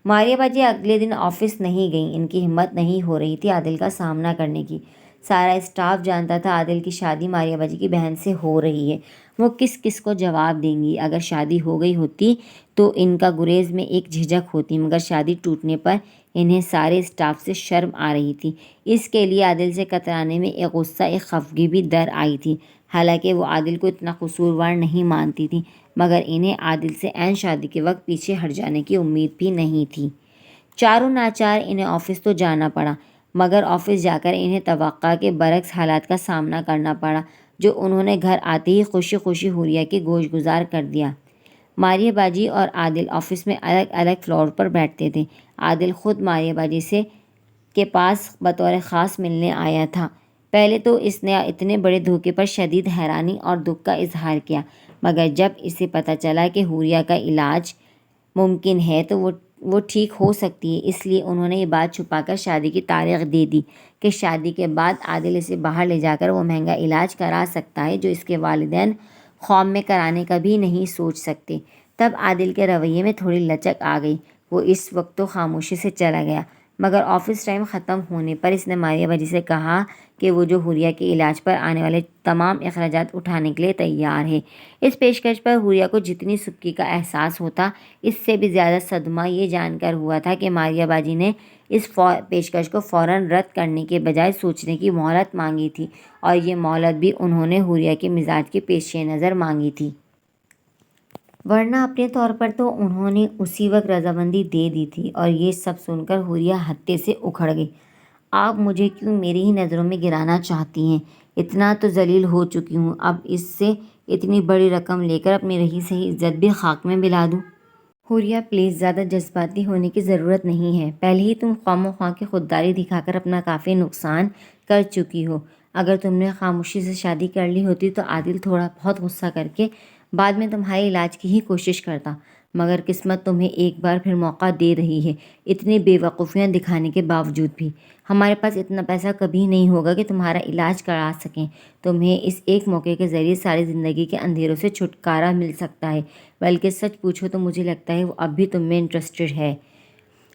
ماریہ باجی اگلے دن آفس نہیں گئیں۔ ان کی ہمت نہیں ہو رہی تھی عادل کا سامنا کرنے کی۔ سارا اسٹاف جانتا تھا عادل کی شادی ماریہ باجی کی بہن سے ہو رہی ہے۔ وہ کس کس کو جواب دیں گی؟ اگر شادی ہو گئی ہوتی تو ان کا گریز میں ایک جھجک ہوتی، مگر شادی ٹوٹنے پر انہیں سارے اسٹاف سے شرم آ رہی تھی۔ اس کے لیے عادل سے کترانے میں ایک غصہ، ایک خفگی بھی در آئی تھی۔ حالانکہ وہ عادل کو اتنا قصوروار نہیں مانتی تھی، مگر انہیں عادل سے عین شادی کے وقت پیچھے ہٹ جانے کی امید بھی نہیں تھی۔ چاروں ناچار انہیں آفس تو جانا پڑا، مگر آفس جا کر انہیں توقع کے برعکس حالات کا سامنا کرنا پڑا، جو انہوں نے گھر آتے ہی خوشی خوشی حوریہ کے گوش گزار کر دیا۔ ماریہ باجی اور عادل آفس میں الگ الگ فلور پر بیٹھتے تھے۔ عادل خود ماریہ باجی کے پاس بطور خاص ملنے آیا تھا۔ پہلے تو اس نے اتنے بڑے دھوکے پر شدید حیرانی اور دکھ کا اظہار کیا، مگر جب اسے پتہ چلا کہ حوریہ کا علاج ممکن ہے تو وہ ٹھیک ہو سکتی ہے، اس لیے انہوں نے یہ بات چھپا کر شادی کی تاریخ دے دی کہ شادی کے بعد عادل اسے باہر لے جا کر وہ مہنگا علاج کرا سکتا ہے جو اس کے والدین خواب میں کرانے کا بھی نہیں سوچ سکتے۔ تب عادل کے رویے میں تھوڑی لچک آ گئی۔ وہ اس وقت تو خاموشی سے چلا گیا، مگر آفس ٹائم ختم ہونے پر اس نے ماریہ باجی سے کہا کہ وہ جو حوریہ کے علاج پر آنے والے تمام اخراجات اٹھانے کے لیے تیار ہے۔ اس پیشکش پر حوریہ کو جتنی سبکی کا احساس ہوتا، اس سے بھی زیادہ صدمہ یہ جان کر ہوا تھا کہ ماریہ باجی نے اس پیشکش کو فوراً رد کرنے کے بجائے سوچنے کی مہلت مانگی تھی، اور یہ مہلت بھی انہوں نے حوریہ کے مزاج کے پیش نظر مانگی تھی۔ ورنہ اپنے طور پر تو انہوں نے اسی وقت رضامندی دے دی تھی۔ اور یہ سب سن کر حوریہ ہتے سے اکھڑ گئی۔ آپ مجھے کیوں میری ہی نظروں میں گرانا چاہتی ہیں؟ اتنا تو ذلیل ہو چکی ہوں، اب اس سے اتنی بڑی رقم لے کر اپنی رہی سہی عزت بھی خاک میں ملا دوں؟ حوریہ پلیز، زیادہ جذباتی ہونے کی ضرورت نہیں ہے۔ پہلے ہی تم خواہ مخواہ کی خودداری دکھا کر اپنا کافی نقصان کر چکی ہو۔ اگر تم نے خاموشی سے شادی کر لی ہوتی تو عادل تھوڑا بہت غصہ کر کے بعد میں تمہارے علاج کی ہی کوشش کرتا، مگر قسمت تمہیں ایک بار پھر موقع دے رہی ہے، اتنی بے وقوفیاں دکھانے کے باوجود بھی۔ ہمارے پاس اتنا پیسہ کبھی نہیں ہوگا کہ تمہارا علاج کرا سکیں۔ تمہیں اس ایک موقع کے ذریعے ساری زندگی کے اندھیروں سے چھٹکارا مل سکتا ہے، بلکہ سچ پوچھو تو مجھے لگتا ہے وہ اب بھی تم میں انٹرسٹڈ ہے۔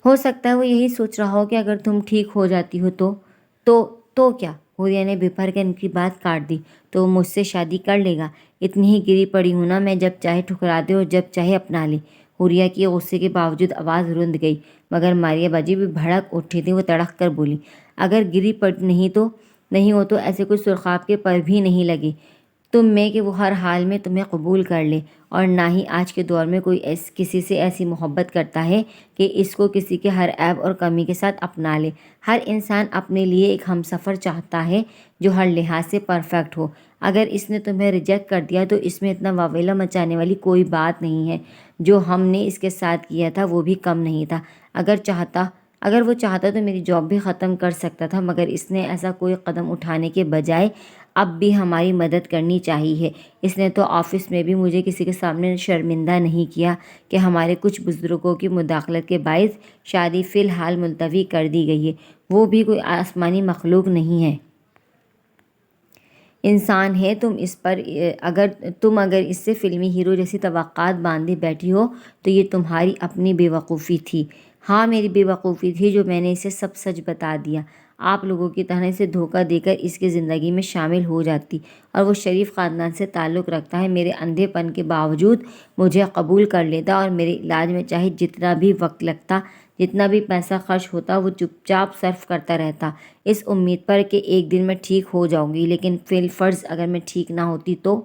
ہو سکتا ہے وہ یہی سوچ رہا ہو کہ اگر تم ٹھیک ہو جاتی ہو تو کیا؟ حوریہ نے بھر کر ان کی بات کاٹ دی۔ تو وہ مجھ سے شادی کر لے گا؟ اتنی ہی گری پڑی ہوں نا میں، جب چاہے ٹھکرا دے اور جب چاہے اپنا لے۔ حوریہ کی غصے کے باوجود آواز رند گئی، مگر ماریہ باجی بھی بھڑک اٹھی تھی۔ وہ تڑک کر بولی، اگر گری پڑ نہیں ہو تو ایسے کوئی سرخاب کے پر بھی نہیں لگے تم میں کہ وہ ہر حال میں تمہیں قبول کر لے، اور نہ ہی آج کے دور میں کوئی کسی سے ایسی محبت کرتا ہے کہ اس کو کسی کے ہر عیب اور کمی کے ساتھ اپنا لے۔ ہر انسان اپنے لیے ایک ہمسفر چاہتا ہے جو ہر لحاظ سے پرفیکٹ ہو۔ اگر اس نے تمہیں ریجیکٹ کر دیا تو اس میں اتنا واویلا مچانے والی کوئی بات نہیں ہے۔ جو ہم نے اس کے ساتھ کیا تھا وہ بھی کم نہیں تھا۔ اگر وہ چاہتا تو میری جاب بھی ختم کر سکتا تھا، مگر اس نے ایسا کوئی قدم اٹھانے کے بجائے اب بھی ہماری مدد کرنی چاہیے۔ اس نے تو آفس میں بھی مجھے کسی کے سامنے شرمندہ نہیں کیا کہ ہمارے کچھ بزرگوں کی مداخلت کے باعث شادی فی الحال ملتوی کر دی گئی ہے۔ وہ بھی کوئی آسمانی مخلوق نہیں ہے، انسان ہے۔ تم اگر اس سے فلمی ہیرو جیسی توقعات باندھے بیٹھی ہو تو یہ تمہاری اپنی بے وقوفی تھی۔ ہاں، میری بے وقوفی تھی جو میں نے اسے سب سچ بتا دیا۔ آپ لوگوں کی طرح اسے دھوکہ دے کر اس کی زندگی میں شامل ہو جاتی، اور وہ شریف خاندان سے تعلق رکھتا ہے، میرے اندھے پن کے باوجود مجھے قبول کر لیتا، اور میرے علاج میں چاہے جتنا بھی وقت لگتا، جتنا بھی پیسہ خرچ ہوتا، وہ چپ چاپ صرف کرتا رہتا، اس امید پر کہ ایک دن میں ٹھیک ہو جاؤں گی۔ لیکن فی الفرض اگر میں ٹھیک نہ ہوتی تو؟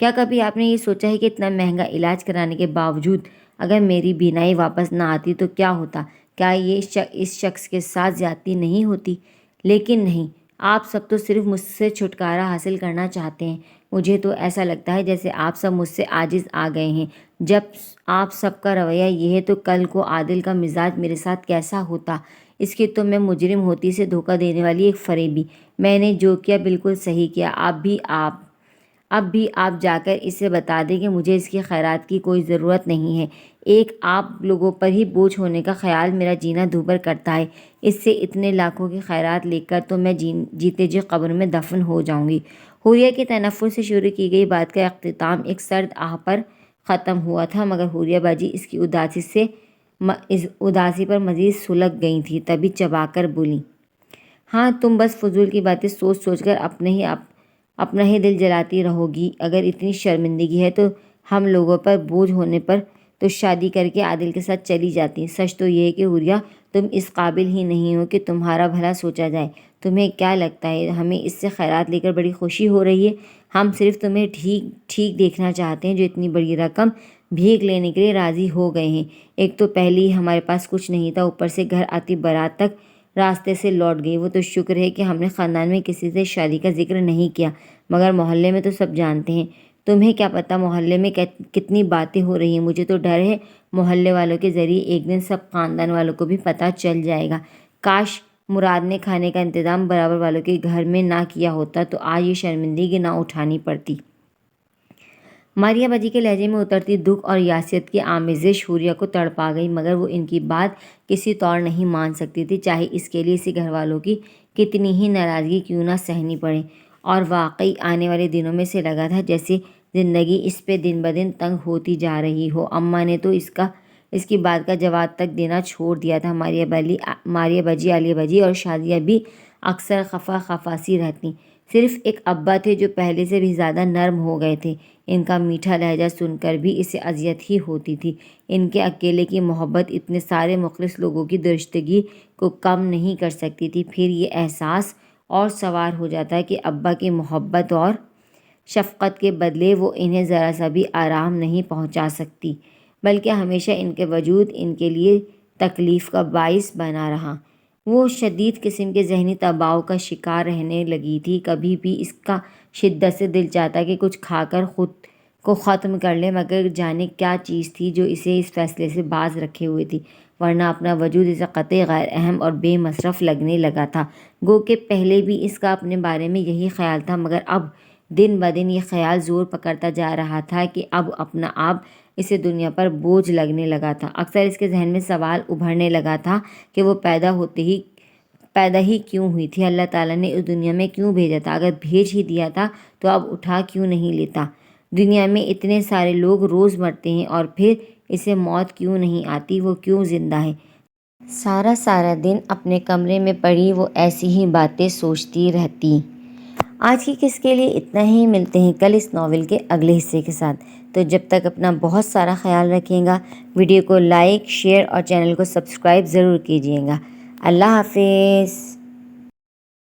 کیا کبھی آپ نے یہ سوچا ہے کہ اتنا مہنگا علاج کرانے کے باوجود اگر میری بینائی واپس نہ آتی تو کیا ہوتا؟ کیا یہ اس شخص کے ساتھ زیادتی نہیں ہوتی؟ لیکن نہیں، آپ سب تو صرف مجھ سے چھٹکارا حاصل کرنا چاہتے ہیں۔ مجھے تو ایسا لگتا ہے جیسے آپ سب مجھ سے عاجز آ گئے ہیں۔ جب آپ سب کا رویہ یہ ہے تو کل کو عادل کا مزاج میرے ساتھ کیسا ہوتا؟ اس کی تو میں مجرم ہوتی، اسے دھوکہ دینے والی ایک فریبی۔ میں نے جو کیا بالکل صحیح کیا۔ اب بھی آپ جا کر اسے بتا دیں کہ مجھے اس کی خیرات کی کوئی ضرورت نہیں ہے۔ ایک آپ لوگوں پر ہی بوجھ ہونے کا خیال میرا جینا دوبھر کرتا ہے۔ اس سے اتنے لاکھوں کی خیرات لے کر تو میں جیتے جی قبر میں دفن ہو جاؤں گی۔ حوریہ کے تنفر سے شروع کی گئی بات کا اختتام ایک سرد آہ پر ختم ہوا تھا، مگر حوریہ باجی اس کی اداسی سے اس اداسی پر مزید سلگ گئی تھی، تبھی چبا کر بولی، ہاں تم بس فضول کی باتیں سوچ سوچ کر اپنا ہی دل جلاتی رہو گی۔ اگر اتنی شرمندگی ہے تو ہم لوگوں پر بوجھ ہونے پر تو شادی کر کے عادل کے ساتھ چلی جاتی۔ سچ تو یہ ہے کہ حوریہ تم اس قابل ہی نہیں ہو کہ تمہارا بھلا سوچا جائے۔ تمہیں کیا لگتا ہے ہمیں اس سے خیرات لے کر بڑی خوشی ہو رہی ہے؟ ہم صرف تمہیں ٹھیک دیکھنا چاہتے ہیں جو اتنی بڑی رقم بھیک لینے کے لیے راضی ہو گئے ہیں۔ ایک تو پہلے ہی ہمارے پاس کچھ نہیں تھا، اوپر سے گھر آتی بارات تک راستے سے لوٹ گئی۔ وہ تو شکر ہے کہ ہم نے خاندان میں کسی سے شادی کا ذکر نہیں کیا، مگر محلے میں تو سب جانتے ہیں۔ تمہیں کیا پتہ محلے میں کتنی باتیں ہو رہی ہیں۔ مجھے تو ڈر ہے محلے والوں کے ذریعے ایک دن سب خاندان والوں کو بھی پتہ چل جائے گا۔ کاش مراد نے کھانے کا انتظام برابر والوں کے گھر میں نہ کیا ہوتا تو آج یہ شرمندگی نہ اٹھانی پڑتی۔ ماریا باجی کے لہجے میں اترتی دکھ اور یاسیت کی آمیزش حوریہ کو تڑپا گئی، مگر وہ ان کی بات کسی طور نہیں مان سکتی تھی، چاہے اس کے لیے اسے گھر والوں کی کتنی ہی ناراضگی کیوں نہ سہنی پڑے۔ اور واقعی آنے والے دنوں میں سے لگا تھا جیسے زندگی اس پہ دن بدن تنگ ہوتی جا رہی ہو۔ اماں نے تو اس کی بات کا جواب تک دینا چھوڑ دیا تھا۔ ماریا باجی، عالیہ باجی اور شادیہ بھی اکثر خفا سی رہتی۔ صرف ایک ابا تھے جو پہلے سے بھی زیادہ نرم ہو گئے تھے۔ ان کا میٹھا لہجہ سن کر بھی اسے اذیت ہی ہوتی تھی۔ ان کے اکیلے کی محبت اتنے سارے مخلص لوگوں کی درشتگی کو کم نہیں کر سکتی تھی۔ پھر یہ احساس اور سوار ہو جاتا کہ ابا کی محبت اور شفقت کے بدلے وہ انہیں ذرا سا بھی آرام نہیں پہنچا سکتی، بلکہ ہمیشہ ان کے وجود ان کے لیے تکلیف کا باعث بنا رہا۔ وہ شدید قسم کے ذہنی دباؤ کا شکار رہنے لگی تھی۔ کبھی بھی اس کا شدت سے دل چاہتا کہ کچھ کھا کر خود کو ختم کر لے، مگر جانے کیا چیز تھی جو اسے اس فیصلے سے باز رکھے ہوئے تھی، ورنہ اپنا وجود اسے قطعی غیر اہم اور بے مصرف لگنے لگا تھا۔ گو کہ پہلے بھی اس کا اپنے بارے میں یہی خیال تھا، مگر اب دن بدن یہ خیال زور پکڑتا جا رہا تھا کہ اب اپنا آپ اسے دنیا پر بوجھ لگنے لگا تھا۔ اکثر اس کے ذہن میں سوال ابھرنے لگا تھا کہ وہ پیدا ہی کیوں ہوئی تھی؟ اللہ تعالیٰ نے اس دنیا میں کیوں بھیجا تھا؟ اگر بھیج ہی دیا تھا تو اب اٹھا کیوں نہیں لیتا؟ دنیا میں اتنے سارے لوگ روز مرتے ہیں اور پھر اسے موت کیوں نہیں آتی؟ وہ کیوں زندہ ہے؟ سارا دن اپنے کمرے میں پڑی وہ ایسی ہی باتیں سوچتی رہتی۔ آج کی قصے کے لیے اتنا ہی۔ ملتے ہیں کل اس ناول کے اگلے حصے کے ساتھ۔ تو جب تک اپنا بہت سارا خیال رکھیے گا، ویڈیو کو لائک، شیئر اور چینل کو سبسکرائب ضرور کیجیے گا۔ اللہ حافظ۔